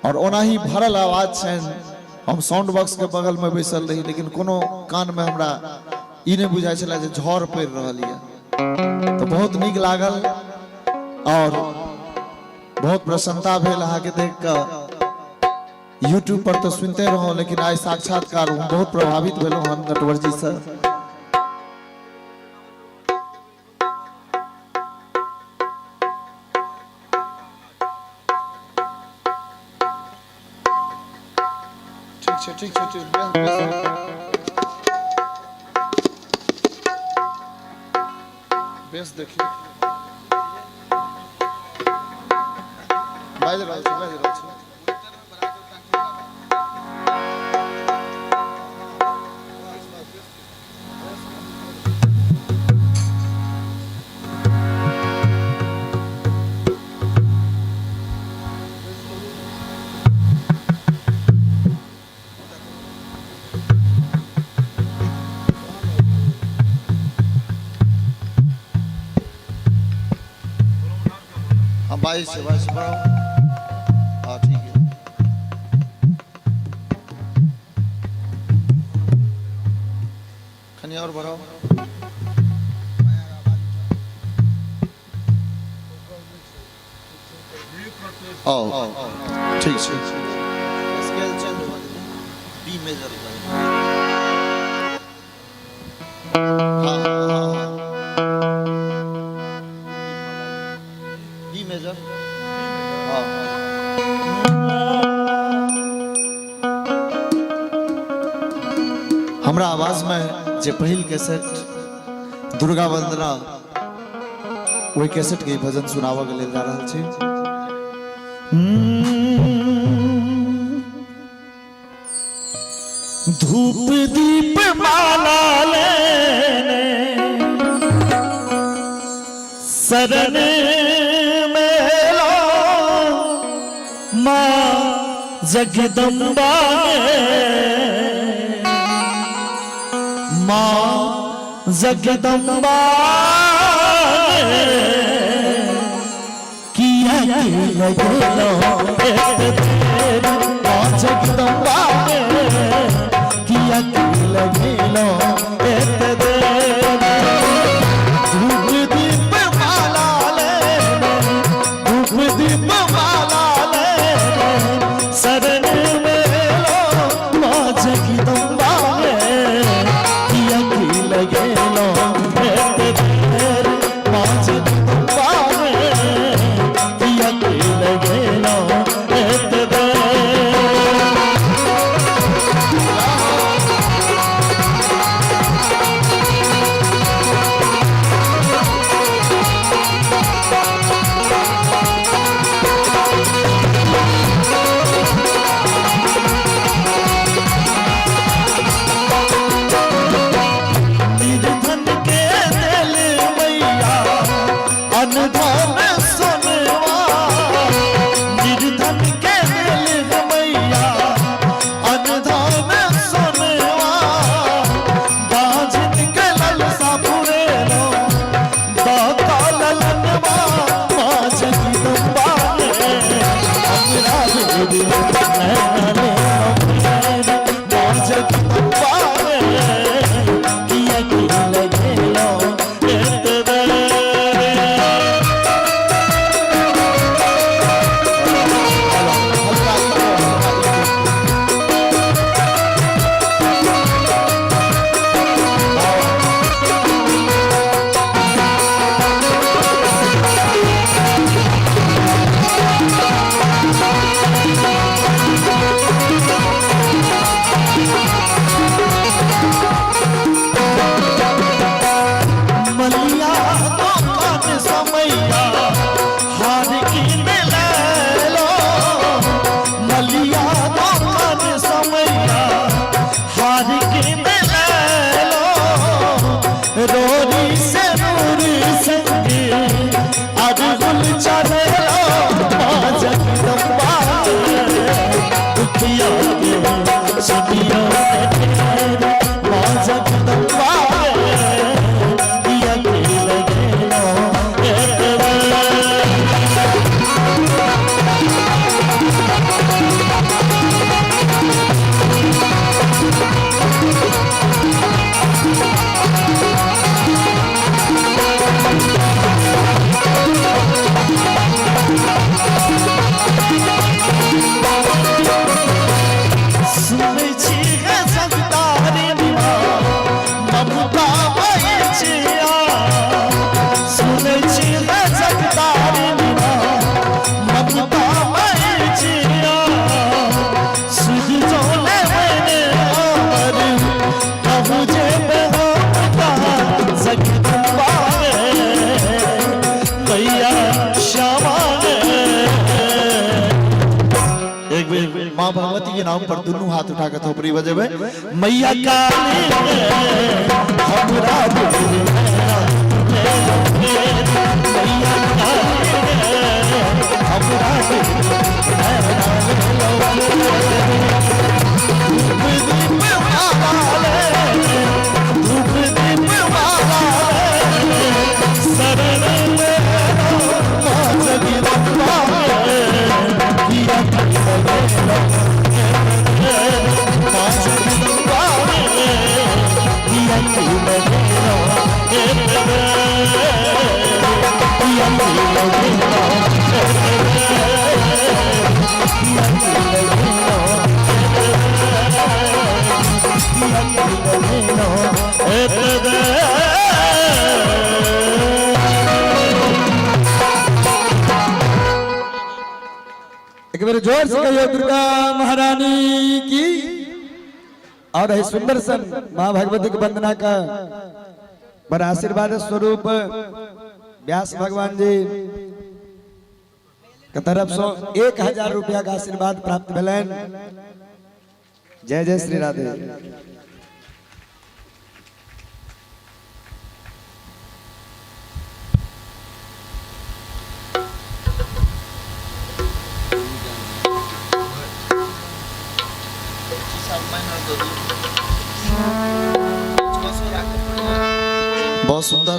और ओनाही भरल आवाज छनि। हम साउंड बॉक्स के बगल में बैसल रही, लेकिन कोनो कान में हमरा ई नहीं बुझाई छला जे झड़ पड़ि रहल ये, तो बहुत नीक लागल और बहुत प्रसन्नता भेल अहाँ के देख कर। यूट्यूब पर तो सुनते रहो, लेकिन आज साक्षात्कार हूँ, बहुत प्रभावित भेलूँ हम नटवर जी से। ठीक बेस देखिए बाज रहल छै। हम 22 से बढ़ाओ। हाँ ठीक है। खनी और बढ़ाओ। ठीक है। स्केल चेंज हो गया, बी मेजर मेजर। हमरा आवाज में जे पहिल कैसेट दुर्गा वंदना वही कैसेट के भजन सुनावा के लेल जा रहल छी। धूप दीप माला लेने शरण जगदम्बा माँ जगदम्बा किया लगलो माँ जगदम्बा किया लगलो धूप दीप माला लेने धूप दीप माला लेने शरण में लो माँ जगदम्बा किया लगे लो माँ जगदम्बा किया लगे लो सखियों के ढेर माँ जगदम्बा दिया के लगे लो माँ भगवती के नाम पर दोनों हाथ उठा कर थोपड़ी बजेबे मैया काली हमरा एक बार जोर से कहिए दुर्गा महारानी की। और है सुंदर सन माँ भगवती की वंदना का बड़ा आशीर्वाद स्वरूप व्यास भगवान जी के तरफ से 1000 रुपया का आशीर्वाद प्राप्त भेलन। जय जय श्री राधे। बहुत सुंदर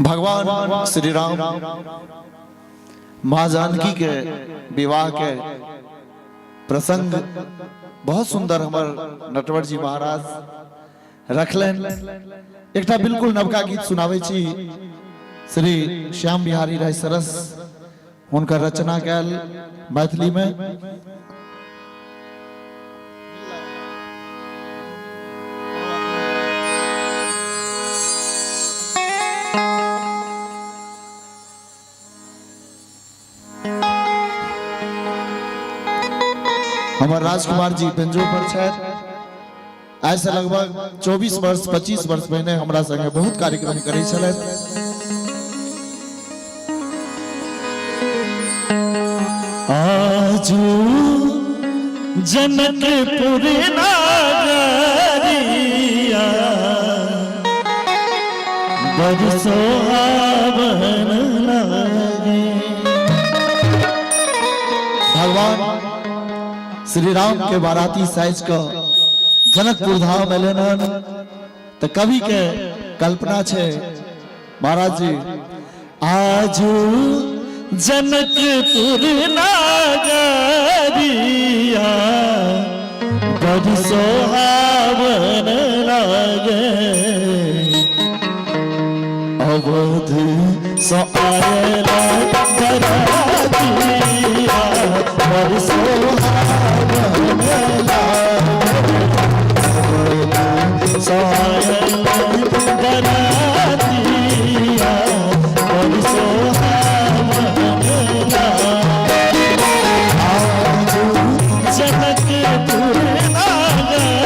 भगवान श्री राम माँ जानकी के विवाह के प्रसंग बहुत सुंदर हमर नटवर जी महाराज रखलन। एकटा बिल्कुल नवका गीत सुनावे छी श्री श्याम बिहारी राय सरस उनका रचना कैल मैथिली में। हमारे राजकुमार जी बेंजो पर छथि। आज से लगभग 24 वर्ष 25 वर्ष पहले हमरा संगे बहुत कार्यक्रम करे छलथि। आजू जनकपुर नागरिया बरसो आवन लागे। भगवान श्री राम के बाराती साइज का जनकपुर धाम एलन तो कवि के कल्पना छे महाराज जी आजू जनकपुर नागरिया बड़ सोहावन लागे। अवध सो आयला बरातिया बड़ सोहावन लागे। सो आयला बरातिया बड़ सोहावन लागे। आजू जनकपुर नागरिया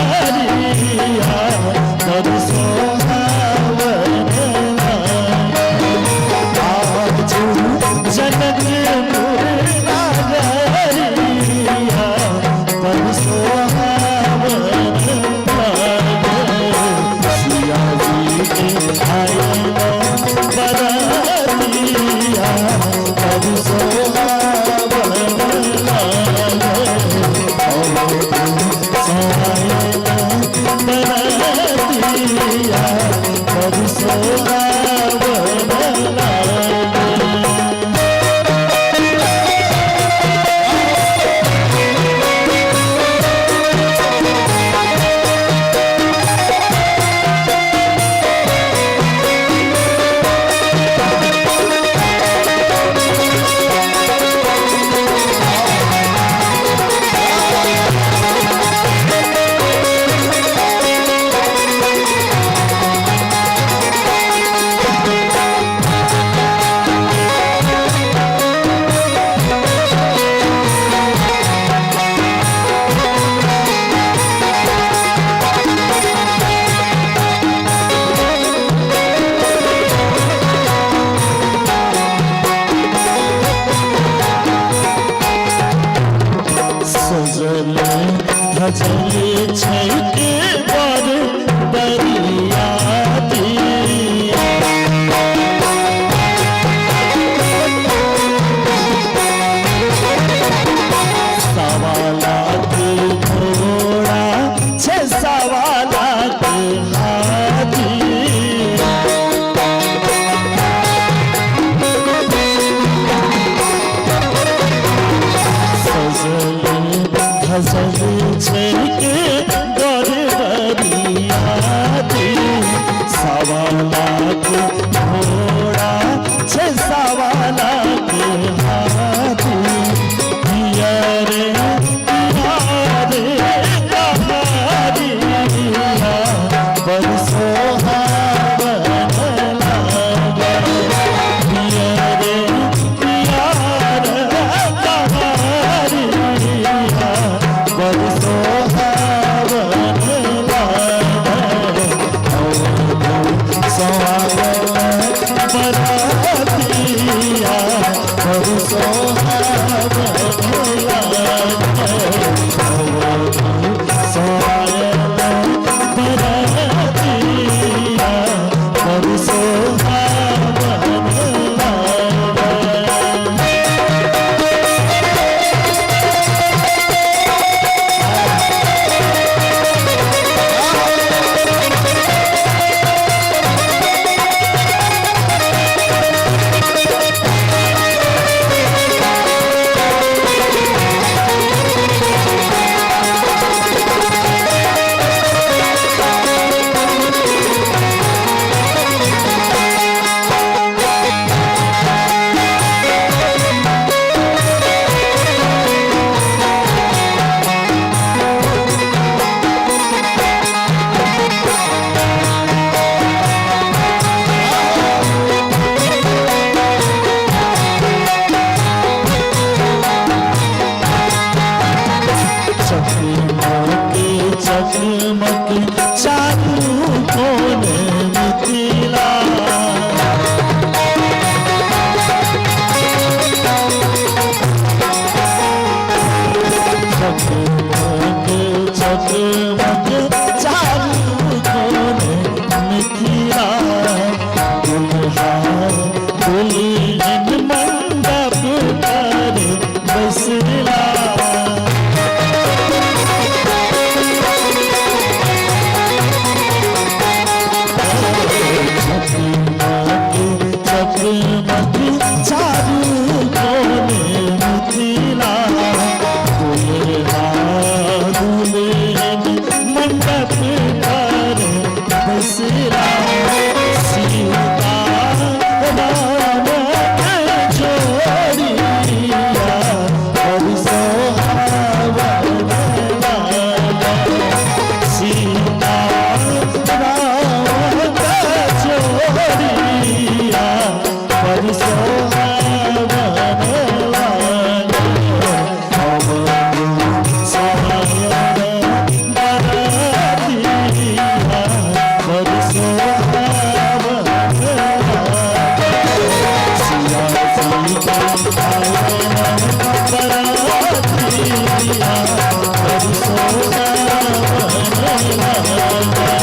छैके बर बरियाती सवा लाख घोड़ा छे सवा लाख हाथी घसल छैके बर बरियाती सवा लाख घोड़ा छे सवा लाख हाथी पिया रे कहारिया बड़ सोहावन लागे पिया रे कहारिया बड़ सोहावन लागे बरातिया बड़ सोहावन लागे बरातिया बड़ सोहावन लागे चकमक चारू कोन मिथिला चकमक चारू कोन मिथिला दुल्हा दुल्हन मंडप पर बसला चकमक चारू कोन मिथिला दुल्हा दुल्हन मंडप पर बसला सीता राम जोड़िया बड़ सोहावन लागे सीता राम जोड़िया बड़ सोहावन लागे सोहावन बरातिया बड़ सोहावन लागे सिया सीता बरातिया बड़ सोहावन लागे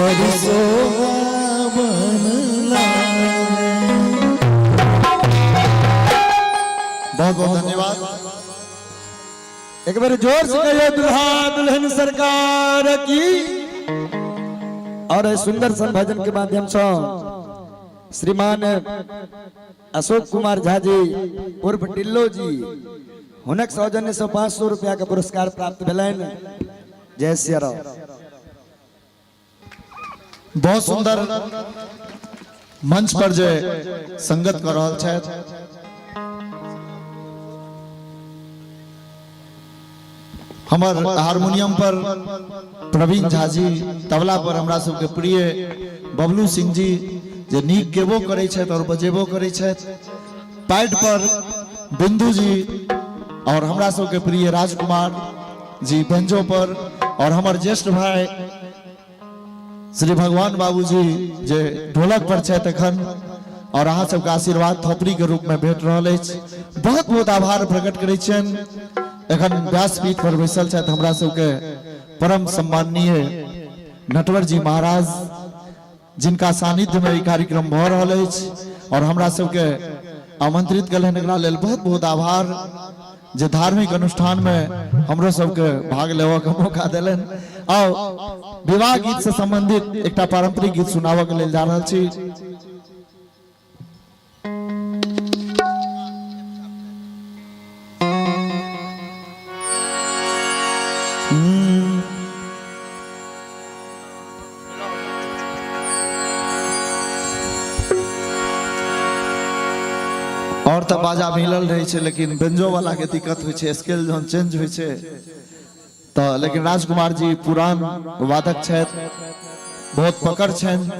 बरसो बहुत बहुत धन्यवाद। एक बार जोर से कहिए दुल्हा दुल्हन सरकार की। और सुंदर सन भजन के माध्यम से श्रीमान अशोक कुमार झा जी उर्फ टिल्लो जी हुनक सौजन्य से 500 रुपया का पुरस्कार प्राप्त भेलन। जय श्री राम। बहुत सुंदर मंच पर जे संगत कर रहल छथि हमर हारमोनियम पर प्रवीण झा जी, तबला पर हमरा सबके प्रिय बबलू सिंह जी जे नीक गेबो करै छथि और बजेबो करै छथि, पैड पर बिंदु जी और हमरा सबके प्रिय राजकुमार जी बेंजो पर, और हमर ज्येष्ठ भाई श्री भगवान बाबू जी जे ढोलक पर छथि एखन, और अहाँ सबके आशीर्वाद थोपड़ी के रूप में भेट रहल अछि। बहुत बहुत आभार प्रकट करै छियनि। एखन व्यासपीठ पर बैसल छथि हमरा सबके परम सम्माननीय नटवर जी महाराज, जिनका सानिध्य में ई कार्यक्रम भ रहल अछि और हमरा सबके आमंत्रित कयलनि। एकरा लेल बहुत बहुत आभार जे धार्मिक अनुष्ठान में हमरो सबके भाग लेवा के मौका देलनि। और विवाह गीत से संबंधित एकटा पारंपरिक गीत सुनाबऽ के लेल जा रहल छी। और तो बाजा मिलल रहे छे, लेकिन बेंजो वाला के दिक्कत हुई छे, स्केल जन चेंज हुई छे तो। लेकिन राजकुमार जी पुरान वादक छथि, बहुत पकड़ छन।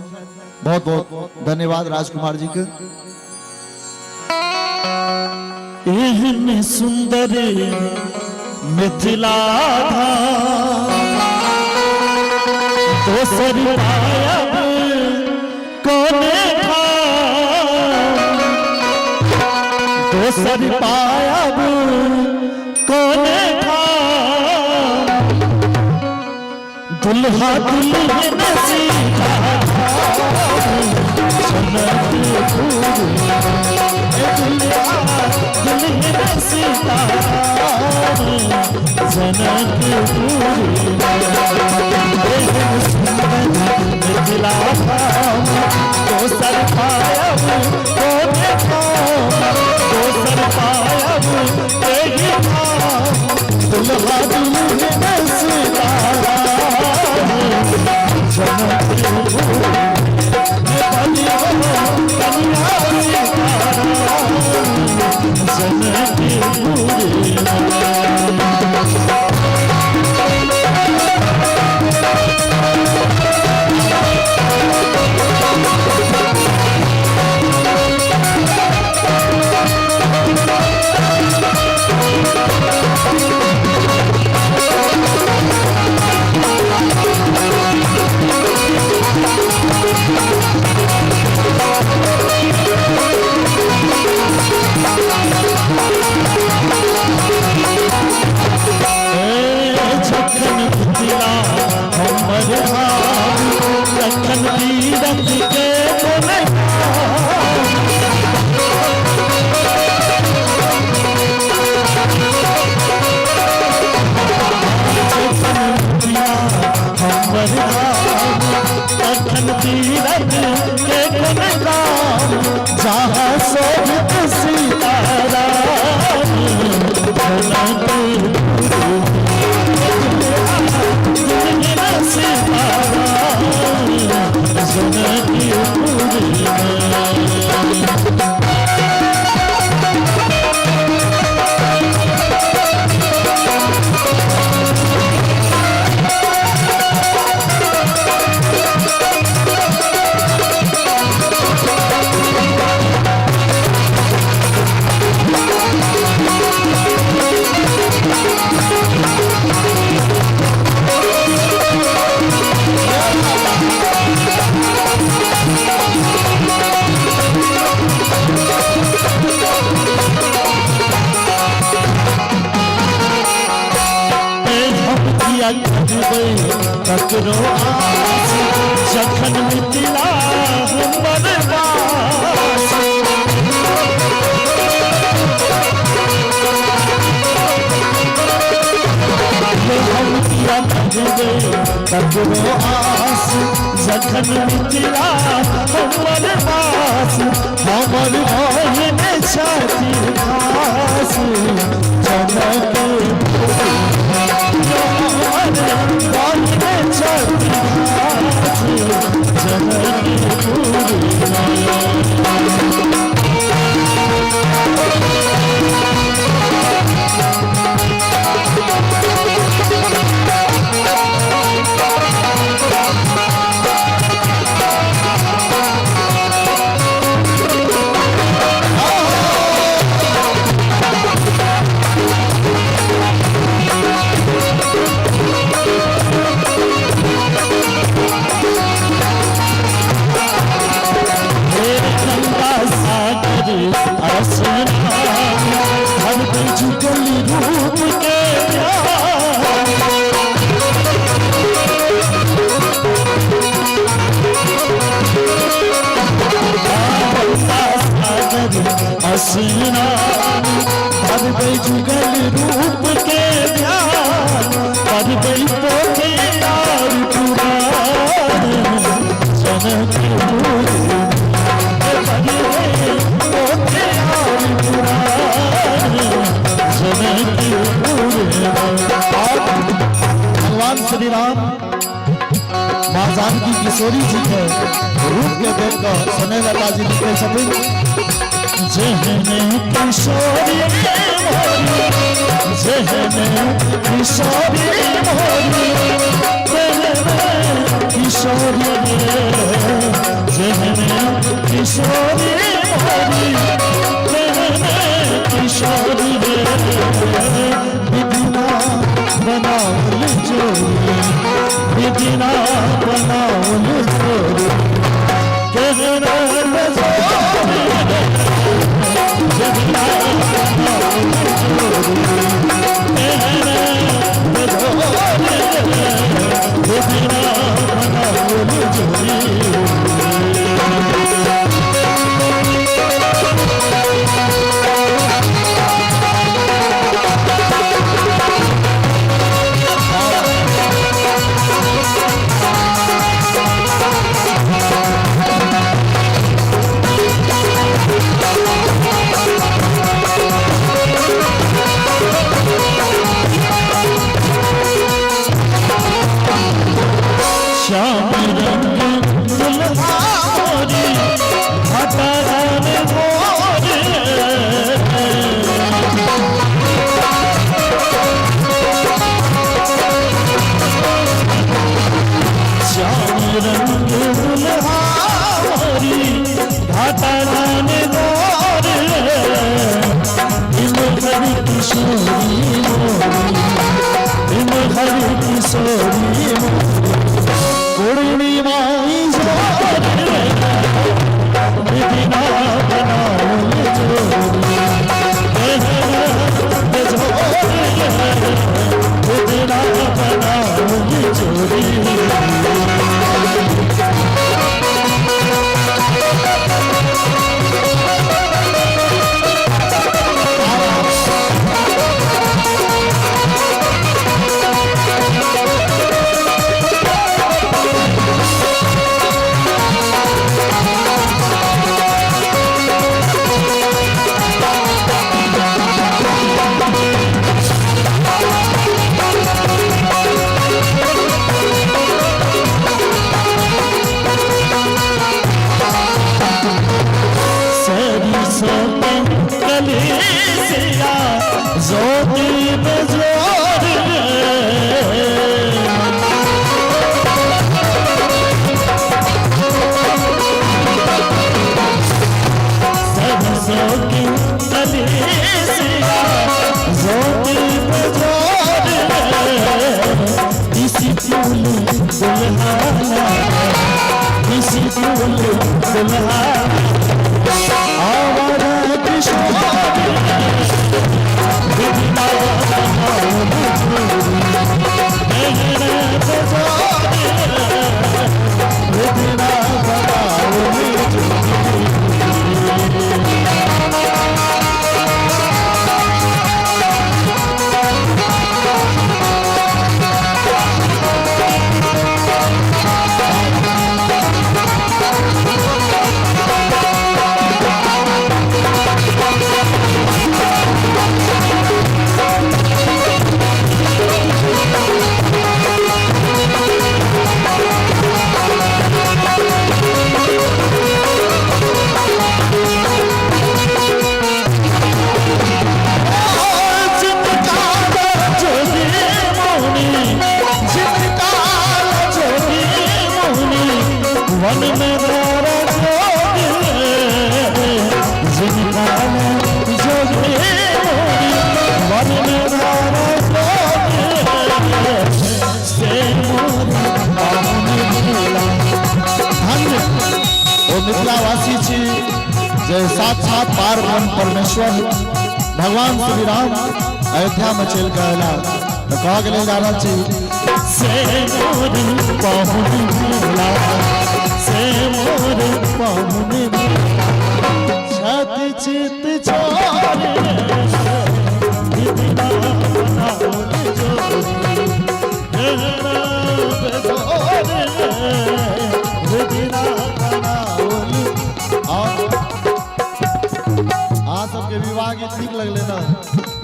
बहुत बहुत धन्यवाद राजकुमार जी के। एहन सुंदर मिथिला दोसर पायब कोने दोसर पायब कोने दुल्हा दुल्हन सीता दुल्हन सीता मिथिला दोसर पायब कोने दोसर पायब दुल्हा दुल्हन सीता जहाँ शोभित सीताराम ककरो आस जखन मिथिला हमर बास हम किया भजबे ककरो आस जखन मिथिला हमर बास हमर बहन छथि खास जनक हसीना भर गई जुगल रूप के ध्यान भर गई पोते यार पुराण जनक भर गई पोते यार पुराण जनक भगवान श्री राम माँ जानकी किशोरी जी के रूप के देख कर सने लता जी लिखे छथिन जहने किशोरी मोरी जहने किशोरी मोरी किशोरी जहने किशोरी मोरी किशोरी विधिना बनाओ जोड़ी विधिना बनाओ जोड़ी कहना मन में धारा जिनका जोगे मन में धारा से धन्य ओ मिथिलावासी छी जे साक्षात पारब्रह्म परमेश्वर भगवान श्री राम अयोध्या में चल गया तो कह गए जा रहा छी से मोर पाहुन भोला से मोर पाहुन छत चित छोड़े विधिना बनावल जोड़ी गहना बेदोरे विधिना बनावल आप सबके विवाह गीत ठीक लगले ना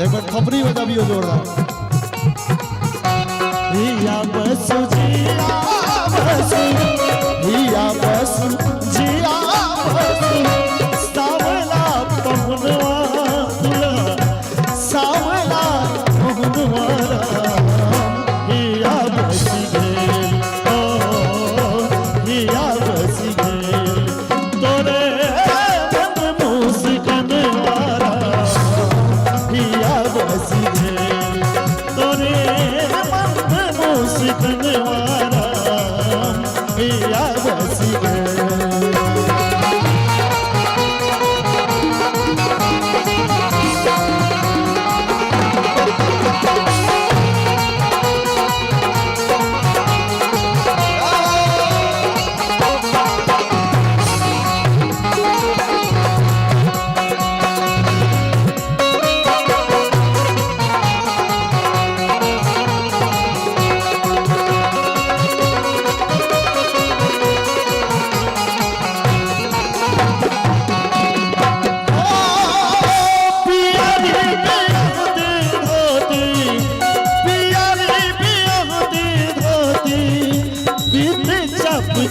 एक बार खपरी बजाबियो जोरदार हिया बसु जिया बसु हिया बसु जिया बसु सावला पहुनवा दुल्हा सावला पहुनवा हिया बसी गेल ओ हिया बसी गेल तोरे मन मुस्कान वाला हिया बसी गेल तोरे सिकनवारा हिया बसी गए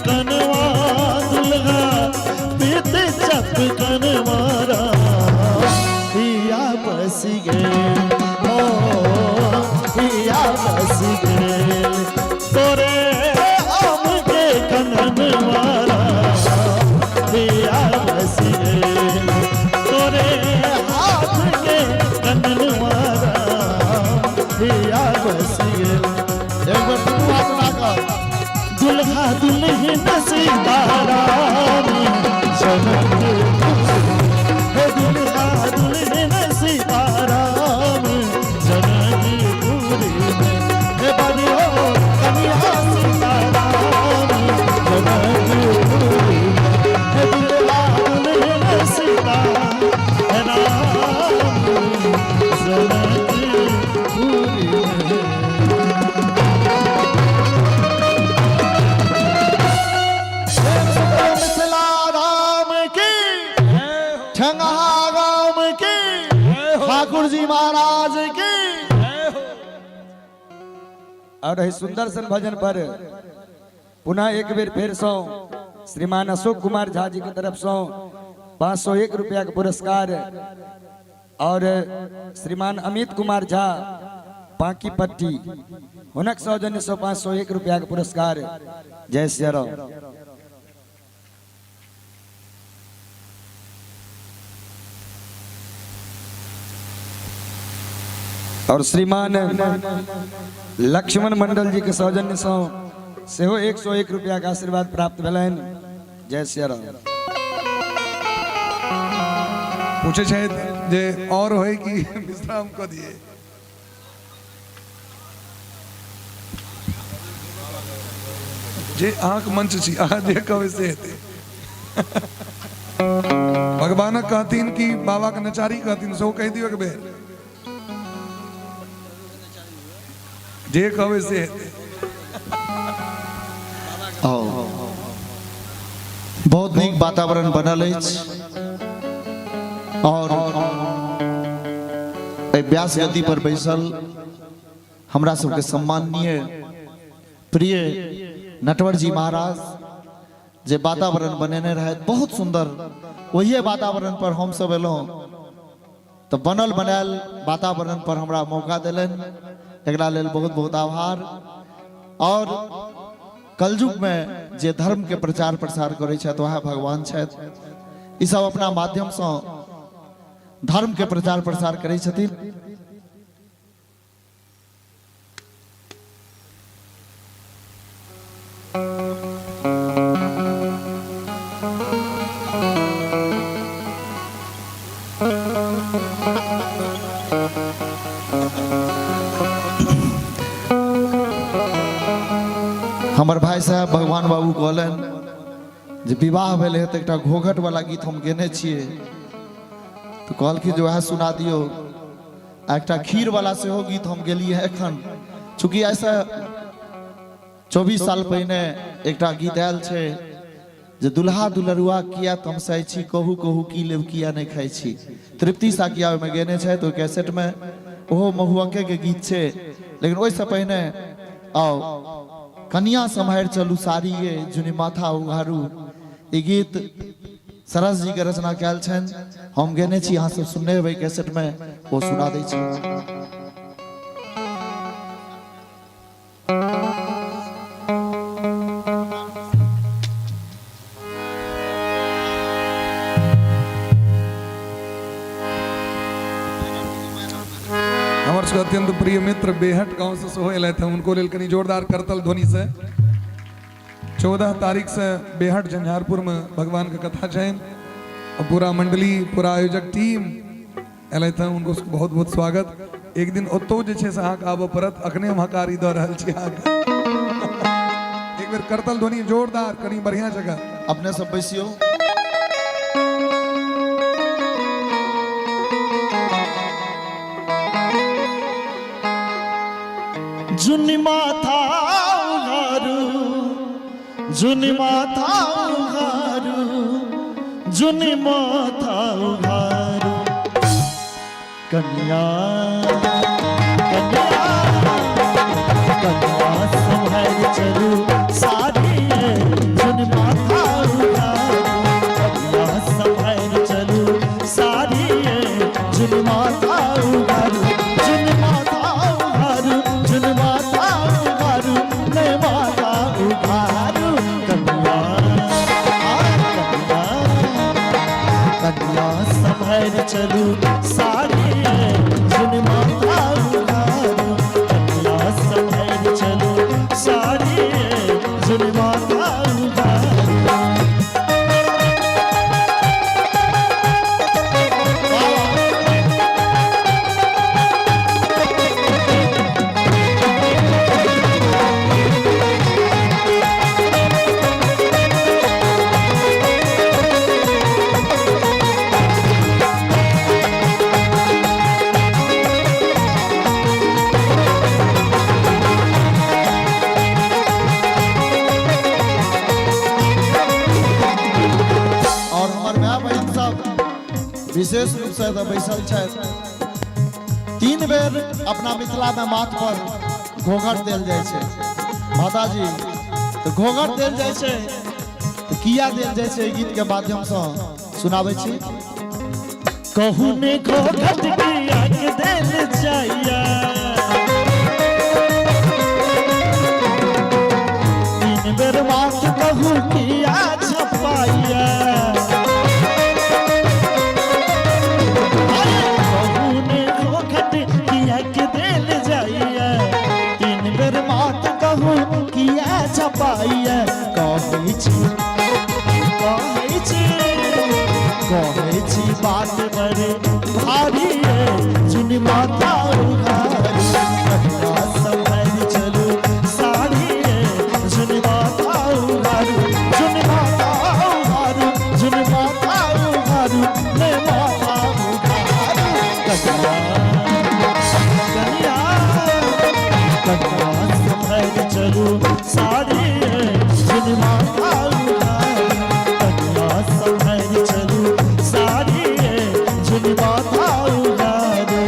कनवा दुल्हा बीत चप कनवारा हिया बसी गेल ओ हिया बसी गेल तोरे आम के कनवारा हिया बसी गेल तोरे हाथ के कनवारा हिया बसी गेल एक बार तू हाथ लगा दुल्हा दुल्हन सीताराम जनक हे दुल्हा दुल्हन सीताराम जनकपुरी में हे बड़ियो कन्या सीताराम जनकपुरी में हे दुल्हा दुल्हन सीताराम जनकपुरी में ठाकुर जी महाराज की और है सुंदर सन भजन पर पुनः एक बेर फिर सौ श्रीमान अशोक कुमार झा जी की तरफ से 501 रुपया का पुरस्कार और श्रीमान अमित कुमार झा पाकी पट्टी हुनक सौजन्य 501 रुपया का पुरस्कार। जय श्री राम। और श्रीमान लक्ष्मण मंडल जी के सौजन्य से 101 रुपया का आशीर्वाद प्राप्त भेलन। जय श्री राम। पूछे शायद जे और होए कि विश्राम को दिए जे आंख मंच छी आ जे कवे से हेते भगवान कहतीन कि बाबा के नचारी कहतीन सो कह दियो के बेर जे कवे से हेते बहुत नीक वातावरण बनल अछि और व्यास गद्दी पर बैसल हमरा सबके सम्माननीय प्रिय नटवर जी महाराज जे वातावरण बनेने रहे बहुत सुंदर, वही वातावरण पर हम सब एलहुं तो बनल बनायल वातावरण पर हमरा मौका दिलन, एकरा लेल बहुत बहुत आभार। और कलयुग में जे धर्म के प्रचार प्रसार करे छथि वह भगवान छथि। ई सब अपना माध्यम से धर्म के प्रचार प्रसार करे छथिन। हमर भाई साहब भगवान बाबू कहलन जे विवाह भेले त एकटा घोघट वाला गीत हम गेने छिए, तो कहल कि जो है सुना दियो। एकटा खीर वाला से हो गीत हम गेलिए एखन, चूंकि ऐसा 24 साल पहले एकटा गीत आयल छे जे दुल्हा दुलरुआ किया तमसाई छी, कहू कहू की लेब किया नहीं खाई छी। तृप्ति साकिया में गेने छे तो कैसेट में ओहो महुअंके के गीत छे। लेकिन ओइसे पहले आओ कन्या सम्हार चलू सारी ये जुनी माथा उघारू, ई गीत सरस जी के रचना कैल छन। हम गेने छी, यहाँ सब सुनने हुए कैसेट में, वो सुना दै छी। अत्यंत प्रिय मित्र बेहट गांव से सोहे लाए थे, उनको लेल कनी जोरदार करतल ध्वनि से। 14 तारीख से बेहट झंझारपुर में भगवान का कथा चयन और पूरा मंडली पूरा आयोजक टीम एल थे, उनको बहुत बहुत स्वागत। एक दिन ओतो जे छे से अहाँ आबो परत, अखने हम हकारी द रहल छी अहाँ एक बेर करतल ध्वनि जोरदार कनी बढ़िया जगह अपने सब बैसियो। जुनी माथा उघारू, जुनी माथा उघारू, जुनी माथा उघारू, कन्या कन्या कन्या संभल चलू सारी ये, जुनी माथा उघारू, कन्या संभल चलू सारी ये, जुनी माथा उघारू, जुनी माथा उघारू, जुनी माथा उघारू, ने माथा उघारू, कन्या कन्या कन्या संभल चलू सारी ये, जुनी माथा उघारू, कन्या संभल चलू सारी ये, जुनी माथा उघारू। विशेष रूप से बैसल है, 3 बेर अपना मिथिला में माथ पर घोघट देल जाय छे। माता जी तो घोघट देल जाय छे, तो किया देल जाय छे गीत के माध्यम से सुनाबै छी। कहू ने घोघट किया के देल जाइया, 3 बेर माथ कहू किया छपाइया, छपाइया कहै छी बात बड़े भारी है, जुनी माथा उघारू, कन्या संभल चलू साड़ी है, जुनी माथा उघारू, जुनी माथा उघारू, जुनी माथा उघारू, ने माथा उघारू, कन्या कन्या कन्या संभल चलू साड़ी है, जुनी माथा उघारू, कन्या संभल चलू साड़ी है, जुनी माथा उघारू।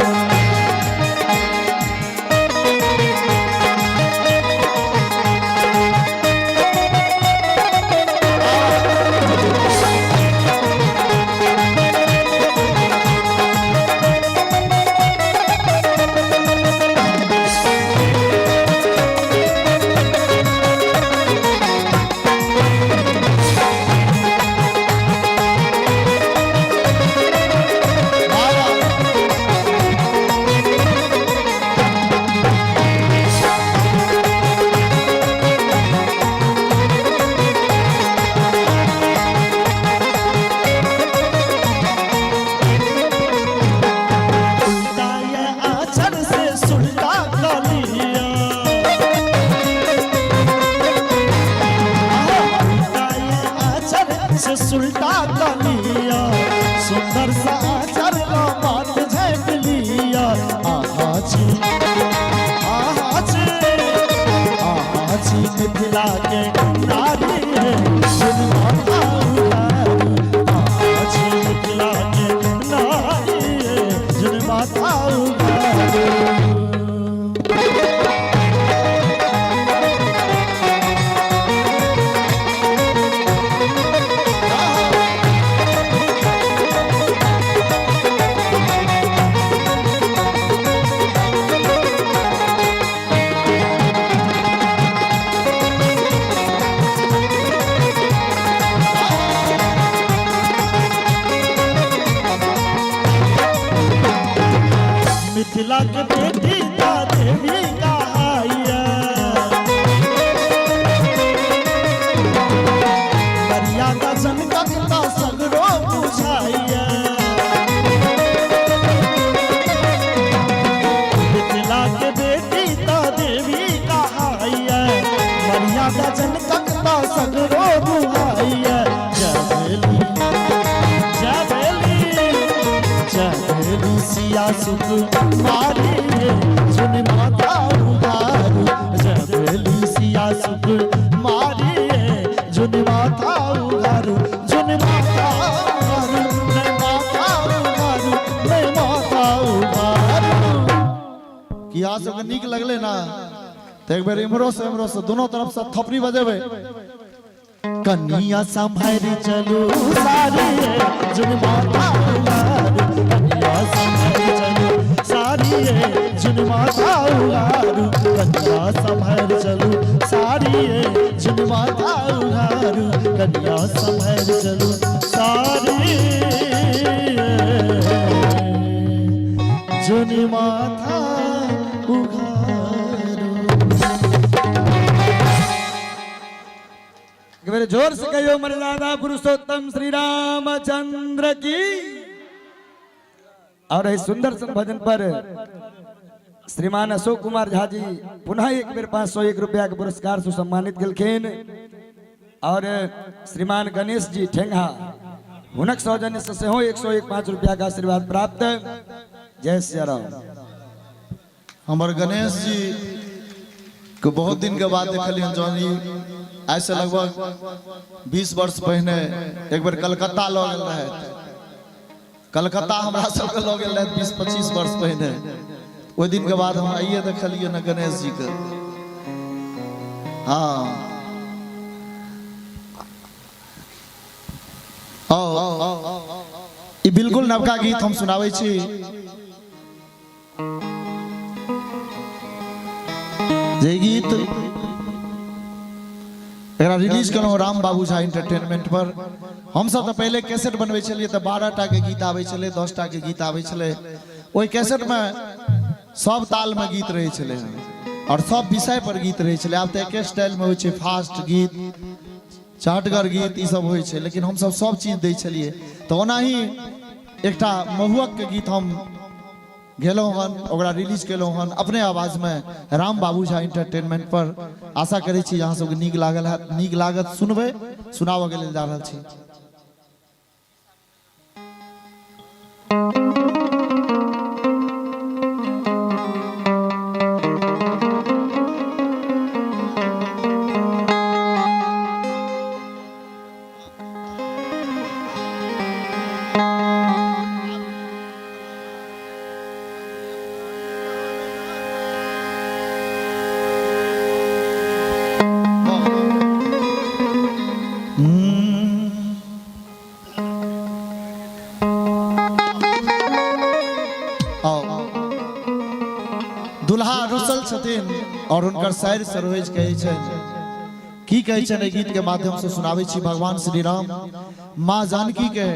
के सुल्टा कलिया सुंदर सा आचर का बात झेप लिया आहा जी मिथिला के नारी है सुन माता उगारू आहा जी मिथिला के नारी है सुन माता उगारू मिथिला के बेटी का देवी का आइया मर्यादा जनकता सगरो बुझाइया मिथिला के बेटी का देवी का आइया मर्यादा जनकता सगरो बुझाइया जबेली सिया सुख मारी सुन माता उगारू जबेली सिया सुख मारी जुन माता उगारू जुन माता उगारू मैं माता उगारू मैं माता उगारू कि आज सब नीक लगले ना तो एक बार इमरो से दोनों तरफ से थपड़ी बजेबे कन्या संभारी चलू सारी जुन माता उगारू कन्या संभारी चलू सारी जुन माता उगारू कन्या संभारी चलू सारी जुन माता उगारू कन्या संभारी चलू सारी जुन माता उगारू मेरे जोर से कहियो मर्यादा पुरुषोत्तम श्री रामचंद्र की। और इस सुंदर भजन पर श्रीमान अशोक कुमार झा जी पुनः एक बेर 501 रुपया के पुरस्कार से सम्मानित गेलखिन। और श्रीमान गणेश जी ठेंगा हुनक सौजन्य से सेहो 101 रुपया का आशीर्वाद प्राप्त। जय श्री राम। हमारे गणेश जी को बहुत दिन के बाद देखलियन जौनी ऐसे लगभग 20 वर्ष पहले एक बार कलकत्ता लग गेल रहे। कलकत्ता हमरा सबके लग गेल रहे 20-25 वर्ष पहले। वो दिन के बाद हम आइए देखलिए न गणेश जी के। हाँ ई बिल्कुल नवका गीत हम सुनावे छी। जे गीत रिलीज करो राम बाबू झा एंटरटेनमेंट पर। हम सब तो पहले कैसेट बनवे चलिए तो 12टा के गीत आवे चले, 10टा के गीत आवे चले। ओई कैसेट में सब ताल में गीत रहे चले और सब विषय पर गीत रहे चले। अब तो एक स्टाइल में होय छे, फास्ट गीत, चाटगर गीत ई सब होय छे। लेकिन हम सब चीज दे चलिए। तो ओना ही एकटा महुअक के गीत हम गेलो हन, ओकरा रिलीज केलो हन अपने आवाज में राम बाबू झा एंटरटेनमेंट पर। आशा करै छी अहाँ सबके नीक लागल है, नीक लागत सुनबे, सुनाबे के लेल जा रहल छी। दुल्हा रुसल छथिन और उनकर शायर सरोज कहे छन की कहे छन गीत के माध्यम से सुनावे छी। भगवान श्री राम मां जानकी के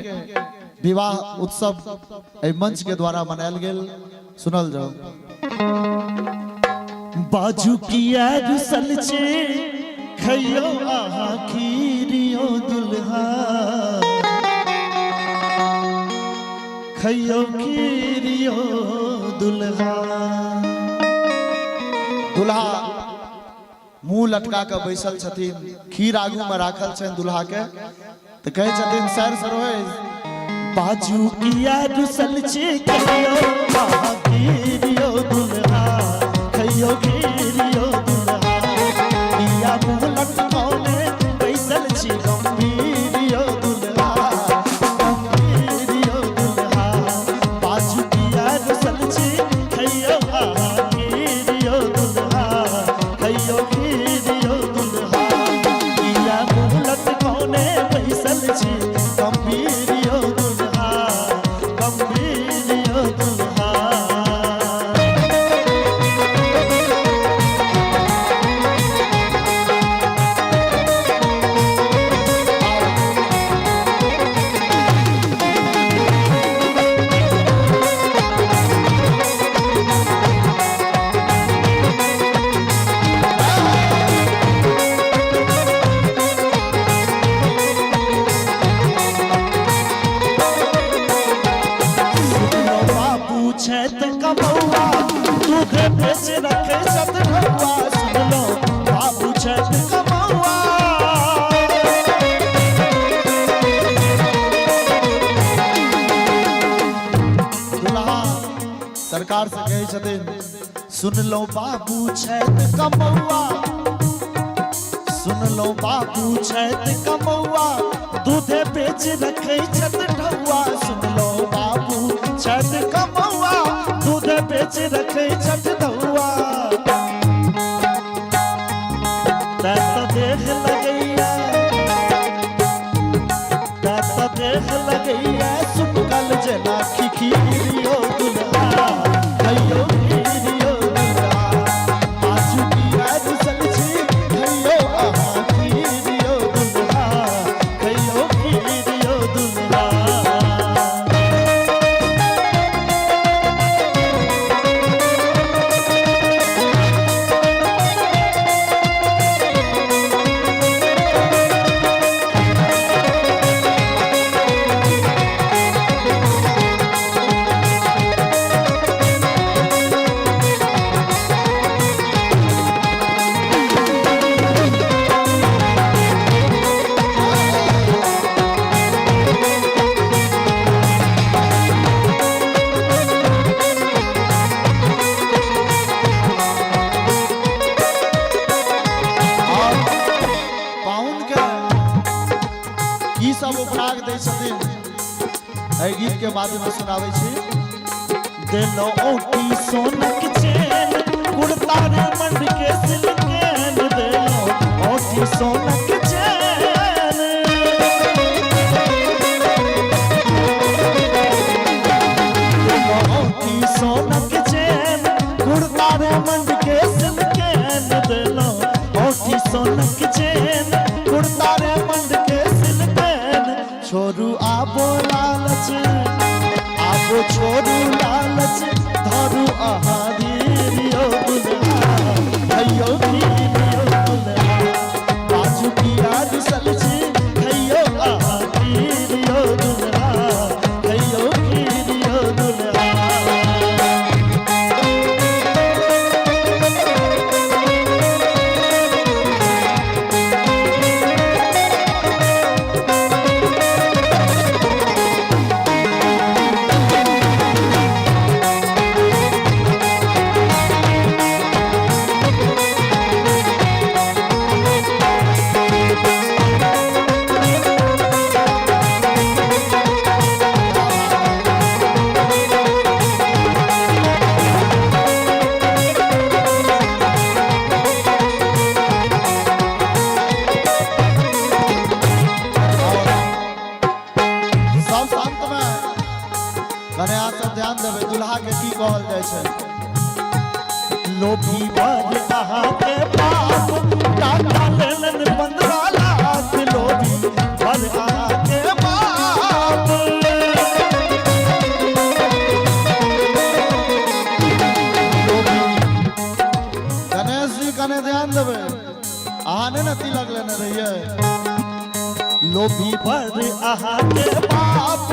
विवाह उत्सव ए मंच के द्वारा मनायल गेल। सुनल जाओ। बाजू किया रुसल छे खइयो आहा खीरियो दुल्हा, खइयो खीरियो दुल्हा। दुल्हा मुंह लटका के बैसल छथिन, खीर आगू में राखल छनि दुल्हा के, तो कहे छथिन सर सरोज बाजू किया रुसल छी कहियो खीरियो दुल्हा, कहियो खीरियो दुल्हा, किया मुंह लटकाने बैसल छी गंभीरियो दुल्हा, गंभीरियो दुल्हा, बाजू किया रुसल छी कहियो खीरियो दुल्हा, कहियो खीरियो दुल्हा, किया मुंह लटकाने बैसल छी गंभीरियो दुल्हा, गंभीरियो दुल्हा। छत कमौआ दूध बेच रखे सत ढौआ, सुन लो बाबू छत कमौआ, दुल्हा सरकार से कहे छथिन सुन लो बाबू छत कमौआ, सुन लो बाबू छत कमौआ, दूध बेच रखे छत ढौआ, सुन लो बाबू छत कमौआ, दूध बेच रखे छत ढौआ, तो देख लगैया, तो देख लगैया सुपकल जना खिखिरियो दुल्हा, कहियो खीरियो दुल्हा, बाजू किया रुसल छी कहियो आहा खीरियो दुल्हा, कहियो खीरियो दुल्हा। ई सब उपराग दै छथिन, एहि गीत के माध्यम में सुनाबै छी। देलो ओटी सोनक चैन कुर्ता रे मंड के सिलकेन, देलो ओटी सोनक चैन, देलो ओटी सोनक चैन कुर्ता रे मंड के सिलकेन, देलो ओटी सोनक चैन कुर्ता रे मंड के सिलकेन, छोरू आबो लालच, आबो छोरू लालच, धरू आहारियो दुल्हा, कहियो खीरियो दुल्हा, बाजू किया रुसल छी कहियो आहारियो दुल्हा, कहियो खीरियो दुल्हा। कन्या सब ध्यान देवे, दुल्हा के की कहल जाय छै। लोभी वर अहा के बाप टाका लेलन 15 लाख, लोभी वर अहा के बाप, लोभी गणेश जी कने ध्यान देवे, अहा ने न तिलक लेने रहिए। लोभी वर अहा के बाप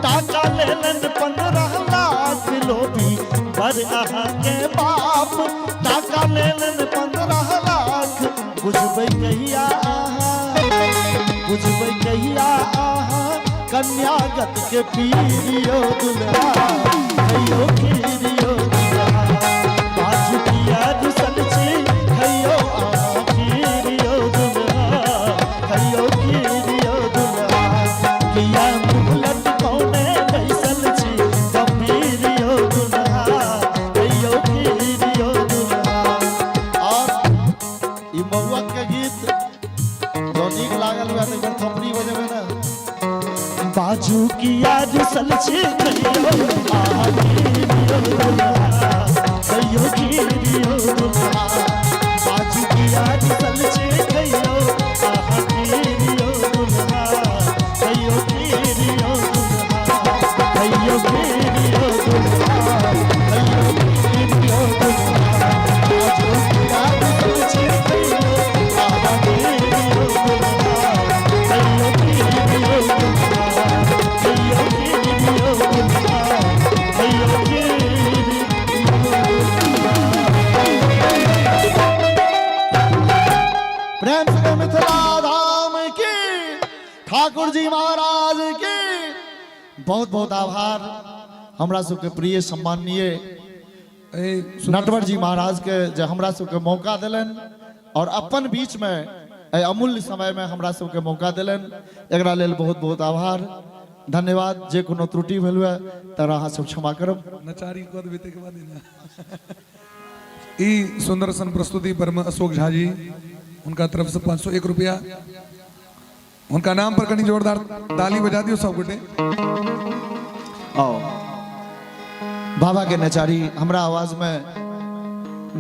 टाका लेलन 15 लाख, लोभी वर अहा के बाप टाका लेलन 15 लाख, बुझबै कहिया आहा, बुझबै कहिया आहा, कन्यागत के पीरियो दुल्हा कहियो खीरियो दुल्हा, बाजू किया दुसल छी कहियो आहा खीरियो दुल्हा कहियो खीरियो दुल्हा, किया मुहलत कौने बैसल छी गंभीरियो दुल्हा कहियो खीरियो दुल्हा। और ई महुआ के गीत जो नीक लागल हुआ तो थपड़ी बजेबे ना। बाजू की याद सलची कहियो आहा खीरियो दुल्हा कहियो खीरियो दुल्हा, बाजू की याद सलची कहियो आहा खीरियो दुल्हा कहियो खीरियो दुल्हा कहियो खीरियो दुल्हा कहियो खीरियो दुल्हा, बाजू की याद सलची कहियो आहा खीरियो दुल्हा कहियो खीरियो दुल्हा कहियो खीरियो दुल्हा कहियो खीरियो दुल्हा। प्रेम से मिथिला धाम की, ठाकुर जी महाराज की बहुत बहुत आभार। हमरा सबके प्रिय सम्माननीय नटवर जी महाराज के जो हमरा सबके मौका दिलन और अपन बीच में अमूल्य समय में हमरा सबके मौका दिलन, एकरा लेल बहुत बहुत आभार धन्यवाद। जे कोनो त्रुटि भेल हुए तर अहाँ सब क्षमा करब। नचारी कद बीते के बाद ना ई सुंदर सन प्रस्तुति पर अशोक झा जी उनका तरफ से 501 रुपया, उनका नाम पर कनी जोरदार ताली बजा दियो सब गोटे। आओ बाबा के नचारी हमरा आवाज में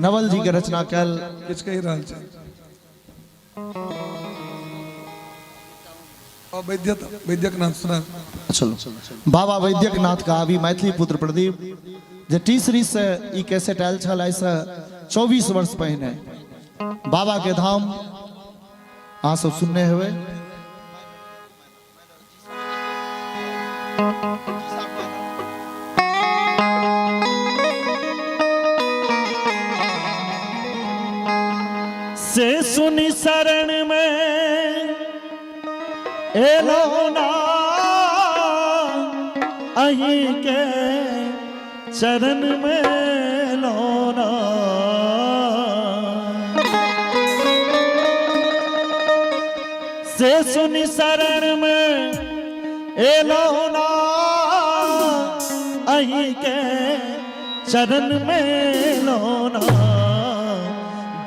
नवल जी के रचना कल किछ कहि रहल छै और वैद्यक नाथ सुना। चलो बाबा वैद्यक नाथ का अभी मैथिली पुत्र प्रदीप जे टी सीरीज से ई कैसेट आयल छल आइ से 24 वर्ष पहिने बाबा के धाम अहाँ सब सुनने हुए। से सुनी शरण में एलो ना अहीं के चरण में लोना, से सुनी शरण में एलो ना अहीं के चरण में लोना,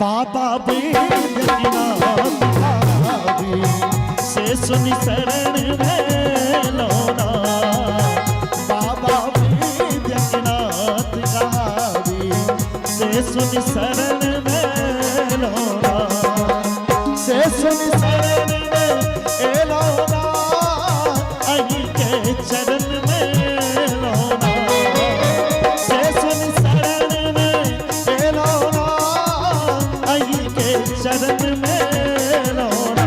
बाबा बैद्यनाथ कहावी से सुनी शरण में लोना, बाबा बैद्यनाथ कहावी से सुनी शरण में लोना, से सुनी शरण में ए लोना अहीं के चरण में लोना, से सुनी शरण में ए लोना अहीं के चरण में लोना,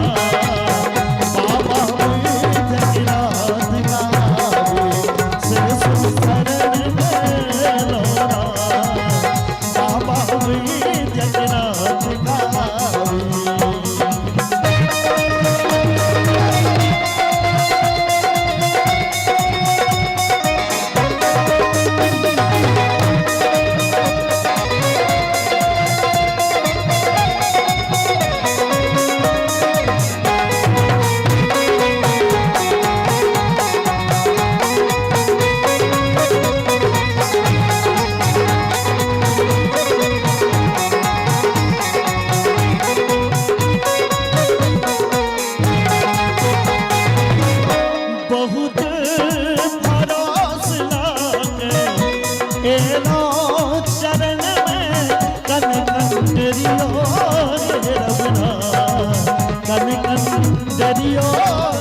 बाबा बैद्यनाथ कहावी से सुनी शरण में लोना, बाबा बैद्यनाथ कहावी। बहुत भरोस लागे एलो चरण में कन कंडरियो रे रबना, कन कंडरियो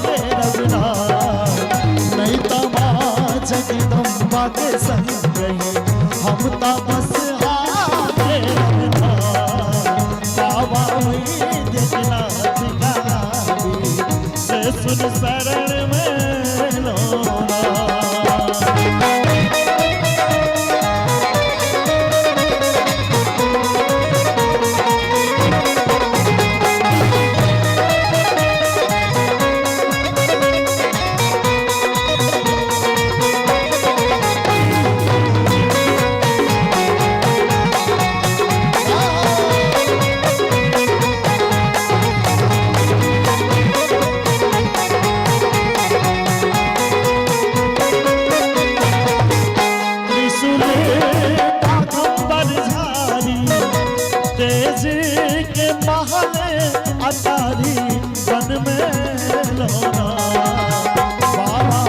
रे रबना, नहीं तो माँ जगदम्बा के संग रही हम तो बस हारे रबना, बाबा बैद्यनाथ कहावी से सुन शरण में लोना। वन में लोना बाबा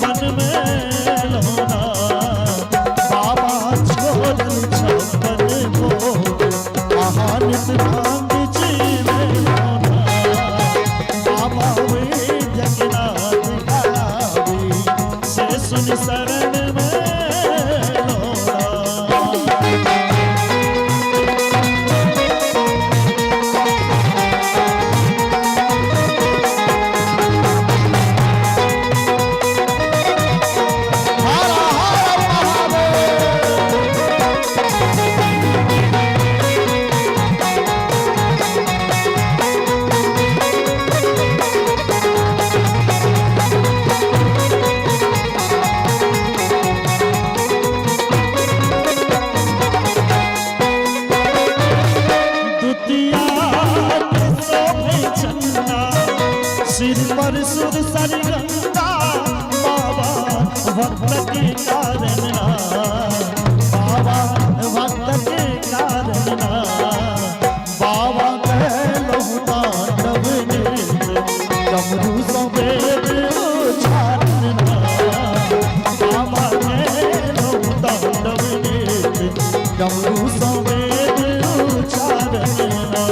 वन में लोना बाबा छोड़ल छप्पन भोग आहानित भांग जीवे लोना बाबा वे जगन्नाथ गावी से सुन शरण में लोना। सिर पर सुर सरगंगा बाबा भक्त के कारण ना बाबा भक्त के कारण ना बाबा कहलो तांडव नृत्य डमरू सवेद उच्चारण ना बाबा कहलो तांडव नृत्य डमरू सवेद उच्चारण ना।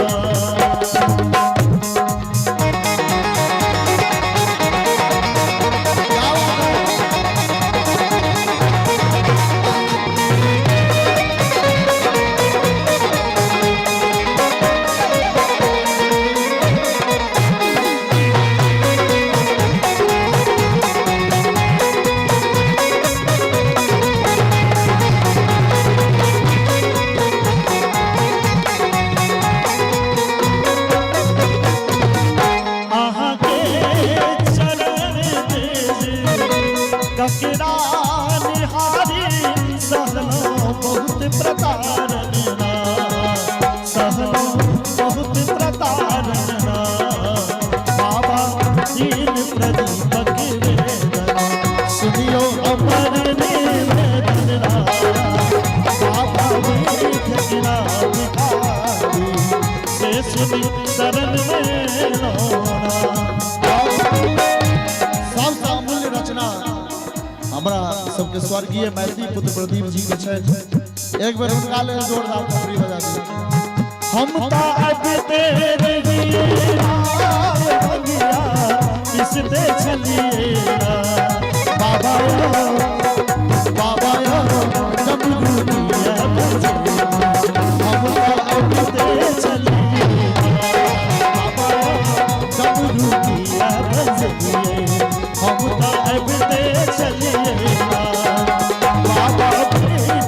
ककरा निहारी सहनो बहुत प्रतारना सहनो बहुत प्रतारना बाबा दीन प्रदीपक वेदना सुनियो अमर निवेदना बाबा जगना भिखारी से सुनी शरण में लोना। हमरा सबके स्वर्गीय मैथिली पुत्र प्रदीप जी के छै, एक बेर हुनका लेल जोरदार ताली बजा दी। हम ता अब तेरे बगिया किस दे चलिए बाबा यो डमरू दिया बजिए हम ता अब तेरे चलिए बाबा डमरू दिया बजिए हम ता अब तेरे चलिए बाबा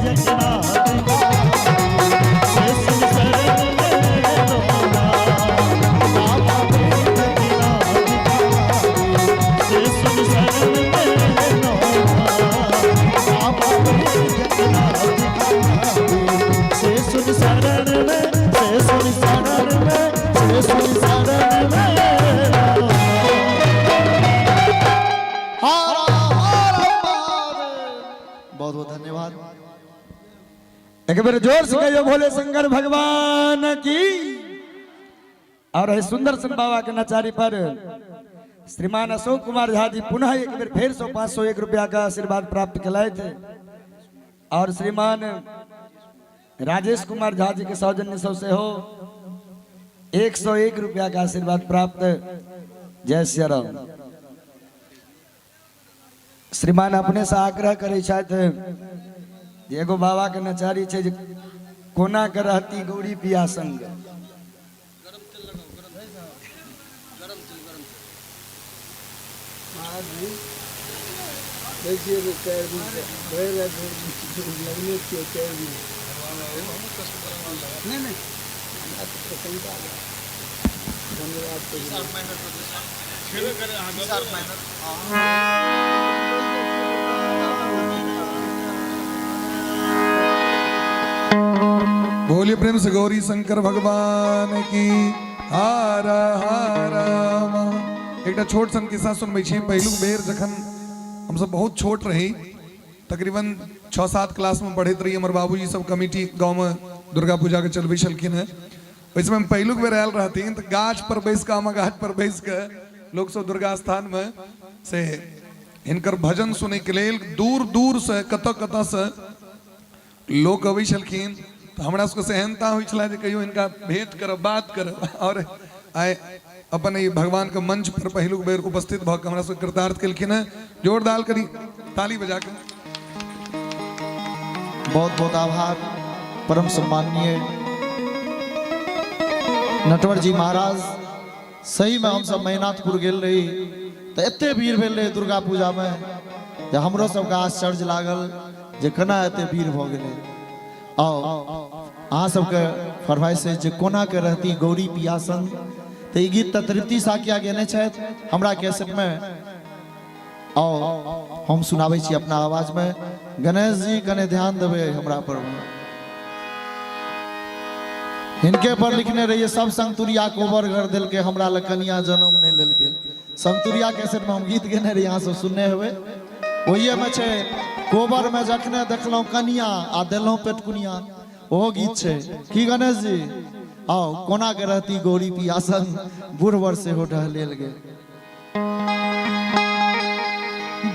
जगन्नाथ से सुन शरण में लोना बाबा जगन्नाथ से सुन शरण में लोना बाबा जगन्नाथ से सुन शरण में से सुन शरण में से सुन शरण में बहुत बहुत धन्यवाद। एक बार जोर से कहियो भोले शंकर भगवान की। और है सुंदर सन बाबा के नचारी पर श्रीमान अशोक कुमार झा जी पुनः एक बार फिर 501 रुपया का आशीर्वाद प्राप्त किए थे और श्रीमान राजेश कुमार झा जी के सौजन्य से हो 101 रुपया का आशीर्वाद प्राप्त। जय श्री राम। श्रीमान अपने से आग्रह करे एगो बाबा के नचारी छे कोना के रहती गौरी पिया संग बोलिए प्रेम से गौरी शंकर भगवान की। हारा हारा एक छोट सन किस्सा सुनबे छी। पहिलुक बेर जखन हम सब बहुत छोट रही तकरीबन 6-7 क्लास में पढ़ैत रही हमर बाबूजी सब कमिटी गांव में दुर्गा पूजा के चलबै छलखिन है वैसे में पहलुक बेर आयल रहती तो गाछ पर बैस के हम गाछ पर बैस के लोग सब दुर्गा स्थान में से हिनकर भजन सुने के लिए दूर दूर से कत कत से लोग अबै छलखिन। तो हमरा सबके सेहनता होइ छला जे कहियो इनका भेंट करब बात करब और आइ अपन ई भगवान के मंच पर पहिलुक बेर उपस्थित भ के हमरा सबके कृतार्थ केलखिन है। जोरदार करी ताली बजा के। बहुत बहुत आभार परम सम्माननीय नटवर जी महाराज। सही में हम सब मैनाथपुर गेल रही तो एते भीड़ भेल रहे दुर्गा पूजा में जे हमरो सबके आश्चर्य लागल जे केना एते भीड़ भ गेलै। आओ अहाँ सबके फरमाइश है जे कोना के रहती गौरी पियासन तो ई गीत तृप्ति साकिया गेने छथि हमरा कैसेट में। आओ हम सुनाबै छी अपना आवाज में। गणेश जी कने ध्यान देबै हमरा पर। इनके पर लिखने रहिए सब संतुरिया कोबर घर दिल के हमरा ल कनिया जन्म नहीं लेल के। संतुरिया कैसेट में हम गीत गेने रही यहाँ सब सुनने हुए। ओहिए में छे कोबर में जखने देखलौं कनिया आ देलौं पेटकुनिया ओहो गीत छे की गणेश जी। आओ कोना के रहती गौरी पियासन बुढ़वर से हो ढहलेल गे।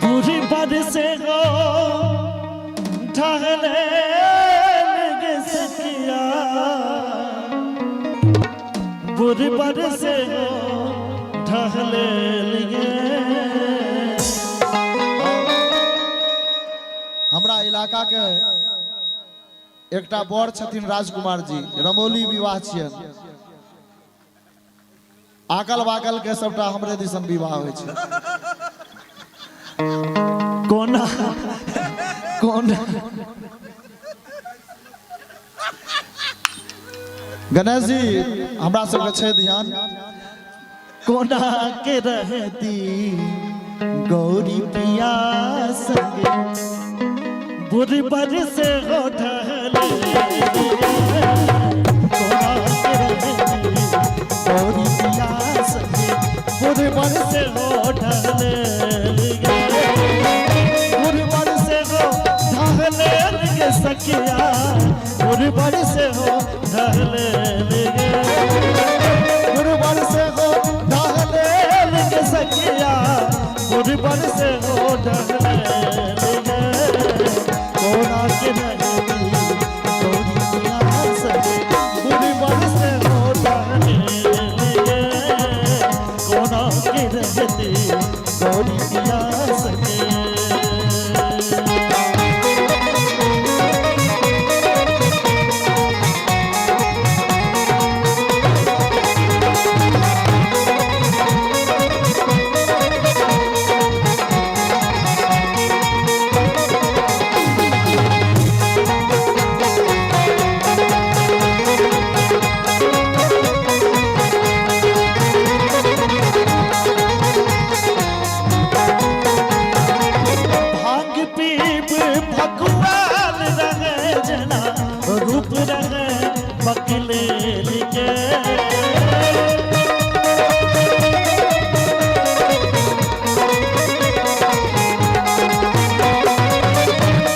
बुढ़ी पर से हो ढहलेल गे सखिया, बुढ़ी पर से हो ढहलेल गे। हमरा इलाका के एकटा बड़ छथिन राजकुमार जी, रमौली विवाह छियन। आकल बाकल के सबटा हमरे दिसन विवाह होइ छै। कोना कोन गणेश जी हमरा सबके छै ध्यान। कोना के रहती गौरी पिया संगे, बुढ़ी पर से हो ढहले। कोना के रहती गौरी पिया संगे, बुढ़ी पर से हो ढहले। बुढ़ी पर से हो ढहले गे सखिया, बुढ़ी पर से हो ढहले। बुढ़ी पर से हो ढहले गे सखिया, बुढ़ी पर से हो ढहले। कोना के रहती गौरी पिया संगे, बुढ़ी पर से हो ढहले। कोना के रहती गौरी पिया संगे। रूप रहे बकले लिखे,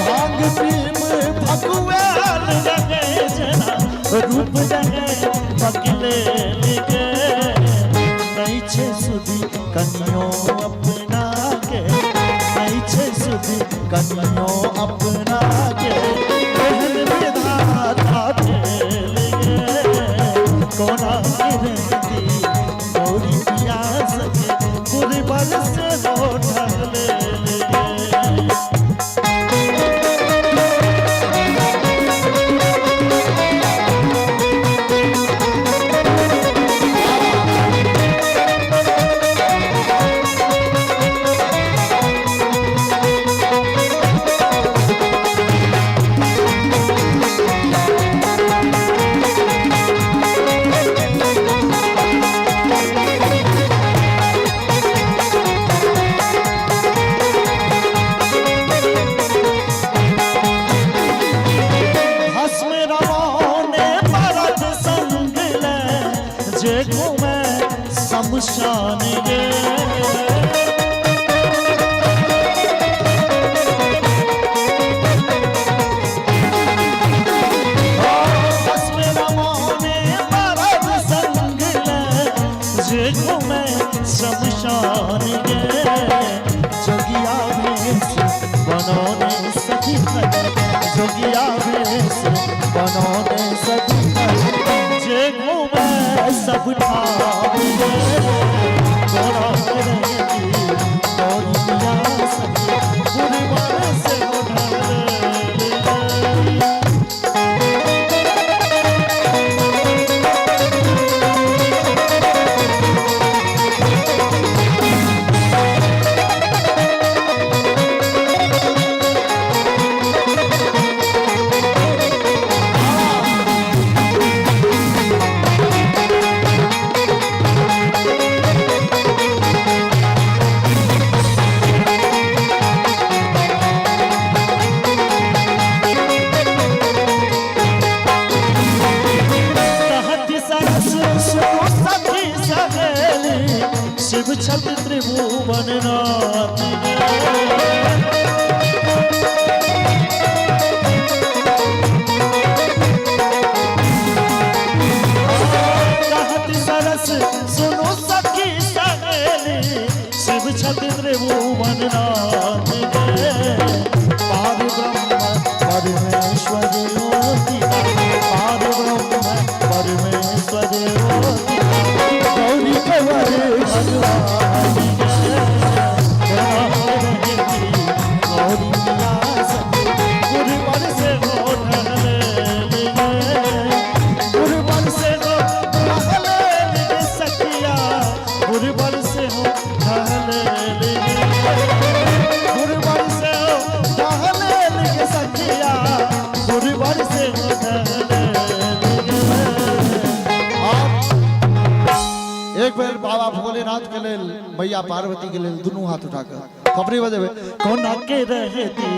भांग प्रेम भगवान रहे जना, रूप रहे बकले लिखे। नहीं छे सुधी कनियो अपना के, नहीं छे सुधी कनियो अपना के। कोना की रहती गौरी पिया संगे, बुढ़ी पर से हो ढहले। शमशान गे हस में रमोने मरद शमशान गे जोगिया भेष बनौने सखी जोगिया भेष बनौने सखी जे घूमे सब ठाम गे तोरा रहेगी तोरी पिया सखी गुरुवार से उठल शिव छत त्रिभुवन नाथ कहत सरस सुनो सखी सहेली शिव छत त्रिभुवन नाथ पार ब्रह्म परमेश्वर ज्योति पार ब्रह्म परमेश्वर ज्योति गौरी कंवर भगवान गौरी पिया सखी गुरुवर से उठल गुरुवर से उठल सखिया गुरुवर से उठल गुरुवर से उठल सखिया गुरुवर से उठल। एक बेर बाबा भोलेनाथ के लेल मैया पार्वती के लेल दोनों हाथ उठाकर खबरी बजेबे कोना के रहती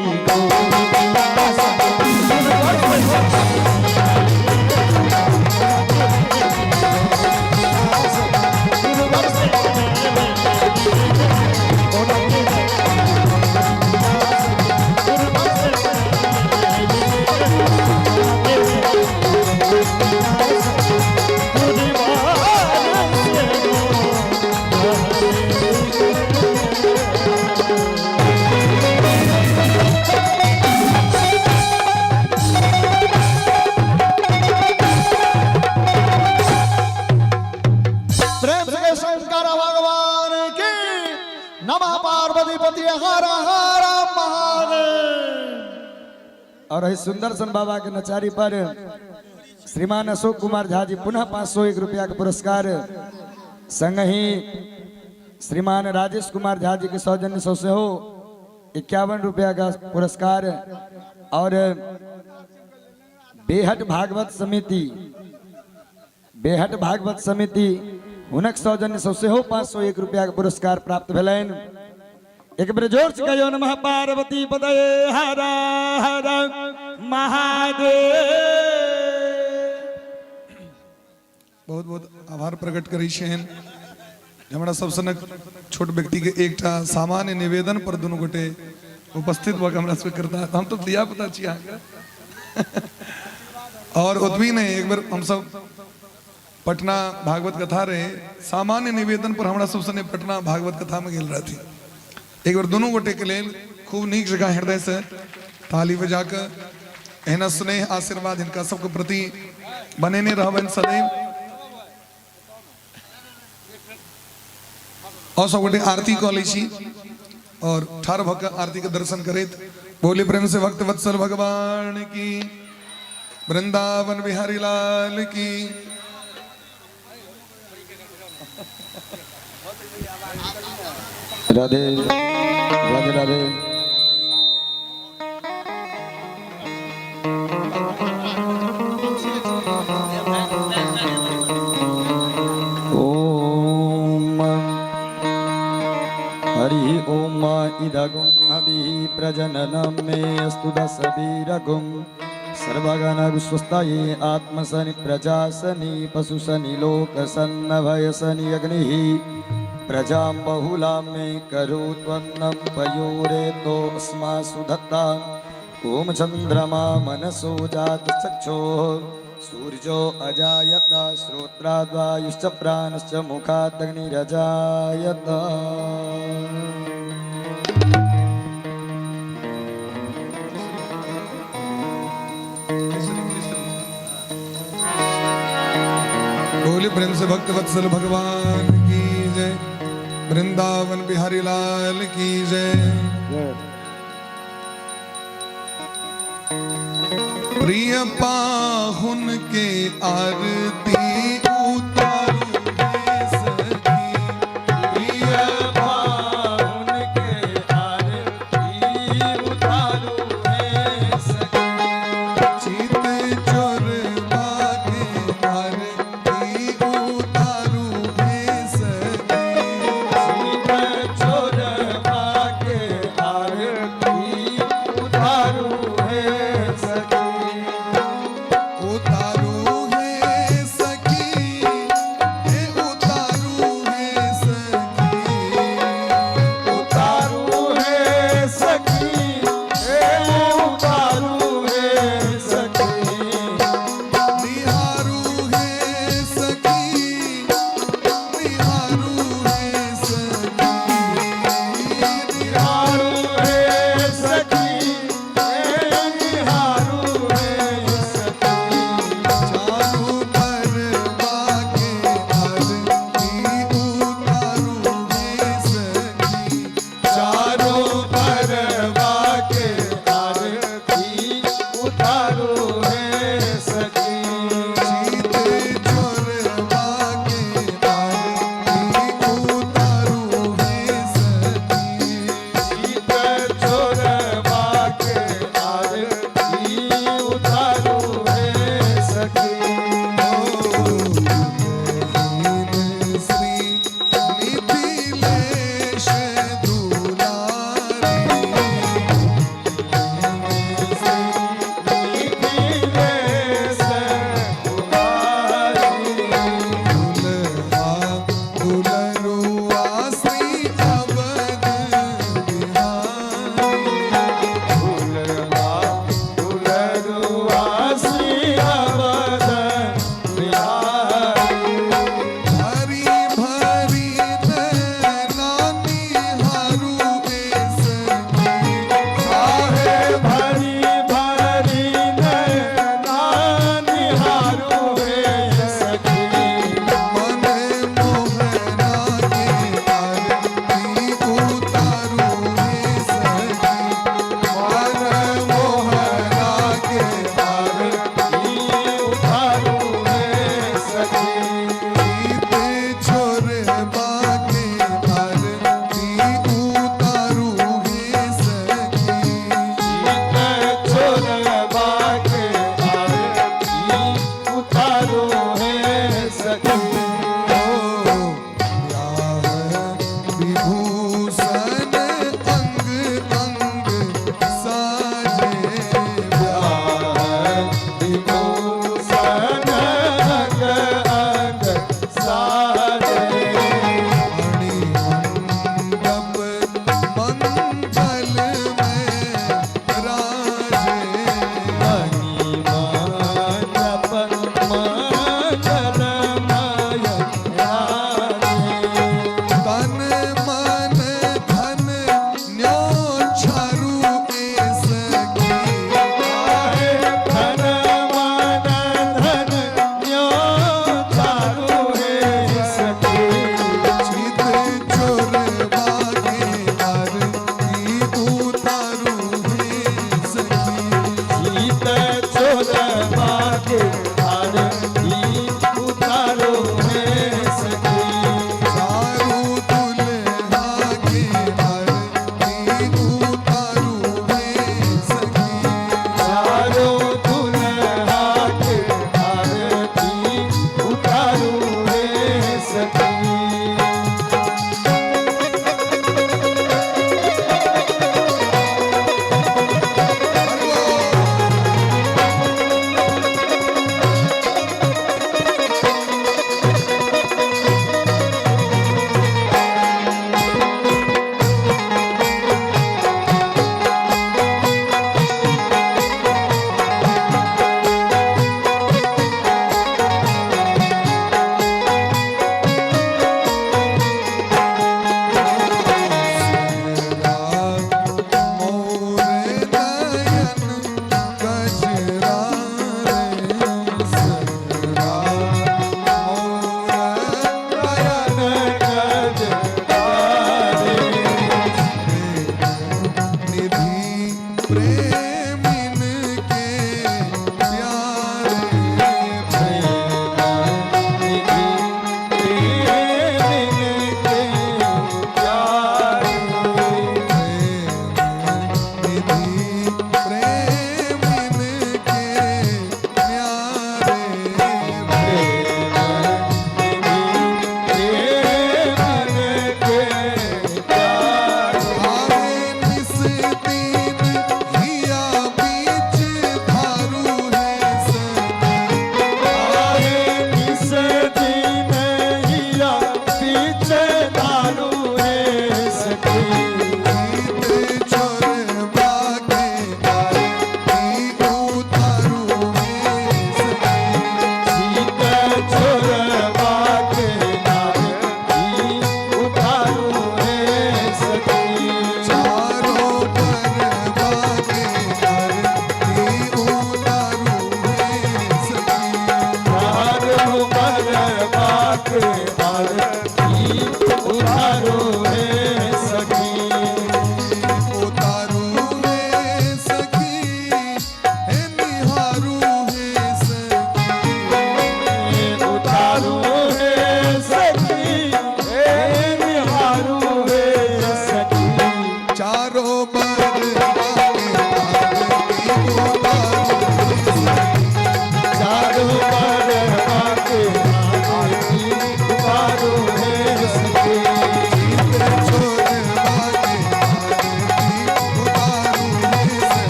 और इस सुंदर सन बाबा के नचारी पर श्रीमान अशोक कुमार झा जी पुनः 501 रुपया का पुरस्कार संग ही श्रीमान राजेश कुमार झा जी के सौजन्य से हो 51 रुपया का पुरस्कार और बेहट भागवत समिति हुनक सौजन्य से हो 501 रुपया का पुरस्कार प्राप्त भेलैन। एक बार जोर से कहियो नमः पार्वती पतये हर हर महादेव। बहुत बहुत आभार प्रकट करी छेन हमरा सब सनक छोट व्यक्ति के एकटा सामान्य निवेदन पर दोनों गोटे उपस्थित भऽ हमरा से करता हम तो दिया पता छी और उतवी नहीं एक बार हम सब पटना भागवत कथा रहे सामान्य निवेदन पर हमरा सब सने पटना भागवत कथा में गेल रहती एक बार दोनों गोटे के लेल खूब नीक जगह हृदय से ताली बजाकर एहना स्नेह आशीर्वाद इनका सबके प्रति बनेने रहबन सदैव। और सब गोटे आरती कऽ लै छी और ठाढ़ भऽ कऽ आरती के दर्शन करैत बोले प्रेम से भक्त वत्सल भगवान की वृंदावन बिहारी लाल की। राधे राधे राधे। ओम हरि ओम इदगुं अभि प्रजननं मे अस्तु दशवीरगुं सर्वगण स्वस्थये आत्मसनि प्रजासनि पशुसनि लोकसन्नभयसनि अग्निः प्रजां बहुलां मे करोत्वन्नं पयोरेतो अस्मासु दत्ता। ओम चंद्रमा मनसो जात चक्षुः सूर्यो अजायत श्रोत्राद्वायुश्च प्राणश्च मुखादग्निरजायत बोले प्रेम से भक्त वत्सल भगवान की जय, वृंदावन बिहारी लाल की जय। प्रिय पाहुन के आरती उतारू है सखी, प्रिय पाहुन के आरती उतारू है सखी, चित चोर बागे आरती उतारू है सखी, चित चोर बागे आरती उतारू है सखी, उतारू है सखी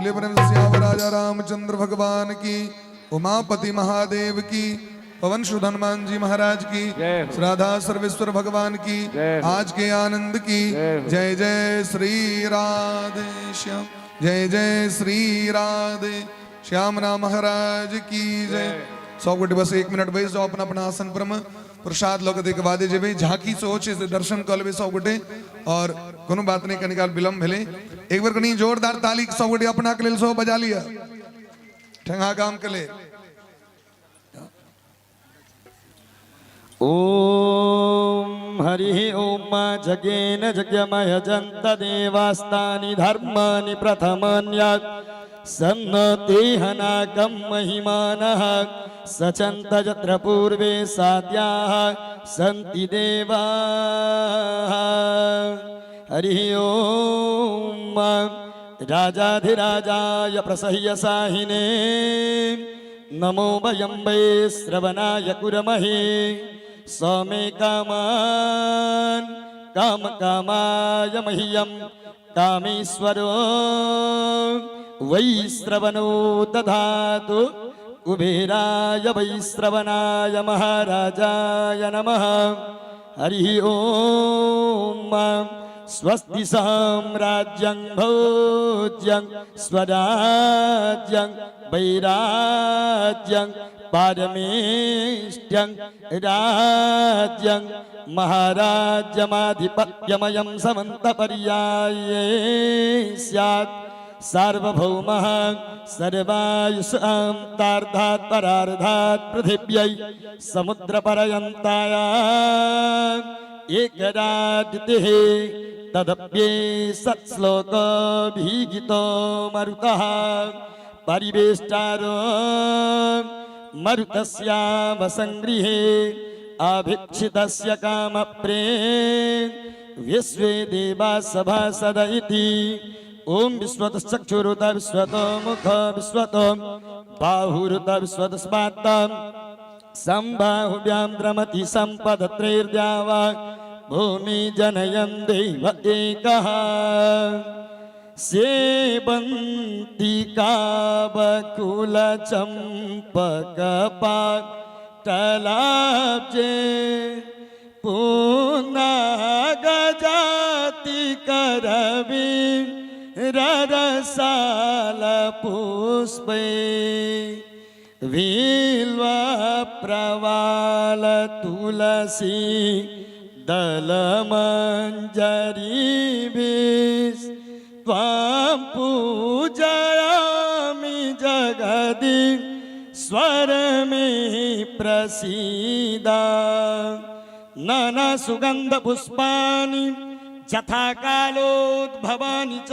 बोले परम श्याम राजा रामचंद्र भगवान की, उमापति महादेव की, पवन सुध हनुमान जी महाराज की, श्राद्धा सर्वेश्वर भगवान की, आज के आनंद की। जय जय श्री राधे श्याम, जय जय श्री राधे श्याम राम महाराज की जय। 100 कोटि बस 1 मिनट बैस जाओ अपना अपना आसन पर में। प्रसाद लोग देख वादे जेबे झांकी सोच से दर्शन कर लेबे 100 गोटे, और कोनो बात नहीं कनिकाल विलंब भेले। एक बार कनी जोरदार ताली 100 गोटे अपना के लेल 100 बजा लिया ठंगा काम के ले। ओम हरि ओम जगेन जगमय जंत देवास्तानि धर्मानि प्रथमन्यात् सन्नतेहनाकं महिमानः सचन्त यत्र पूर्वे साद्याः सन्ति देवाः। हरि ओम राजाधिराजाय प्रसह्यसाहिने नमो वयं वै श्रवणाय कुर्महे सौमे कामान् कामकामाय मह्यं कामेश्वरो वैश्रवणो दधातु कुबेराय वैश्रवणाय महाराजाय नमः। हरि ओम स्वस्ति साम्राज्यं भोज्यं स्वराज्यं वैराज्यं पारमेष्ट्यं राज्यं महाराज्यमाधिपत्यमयं समन्तपर्याये स्यात्। सार्वभौमः सर्वायुषां तार्धात् परार्धात् पृथिव्यै समुद्रपर्यन्ताय एकरादितिः तदप्ये सत्श्लोकभिगीतो मरुतः परिवेष्टारो मरुतस्यावसंगृहे अभीक्षितस्य कामप्रेम विश्वे देवा सभासद इति। ओम विश्वतश्चक्षुरुत विश्वतो मुख विश्वतो बाहुरुत विश्वतस्मात्तं सम्बाहुभ्यां द्रमति सम्पदत्रैर्द्यावा भूमि जनयन् देव एकः। सेवन्ति कावकुलचम्पकपाटलाब्जे पुनागजाति करवि ररसालपुष्पे बिल्वप्रवाल तुलसी दलमञ्जरीभिः त्वां पूजयामि जगदि स्वरमे प्रसीद। नाना सुगंध पुष्पाणि यथा कालोद्भवानि च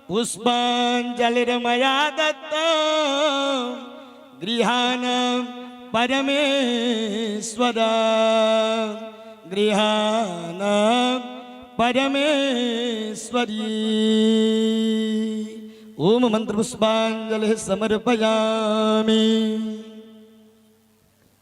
पुष्पाञ्जलिर्मया दत्तं गृहाण परमेश्वर गृहाण परमेश्वरी। ओम मंत्र पुष्पांजलि समर्पयामि।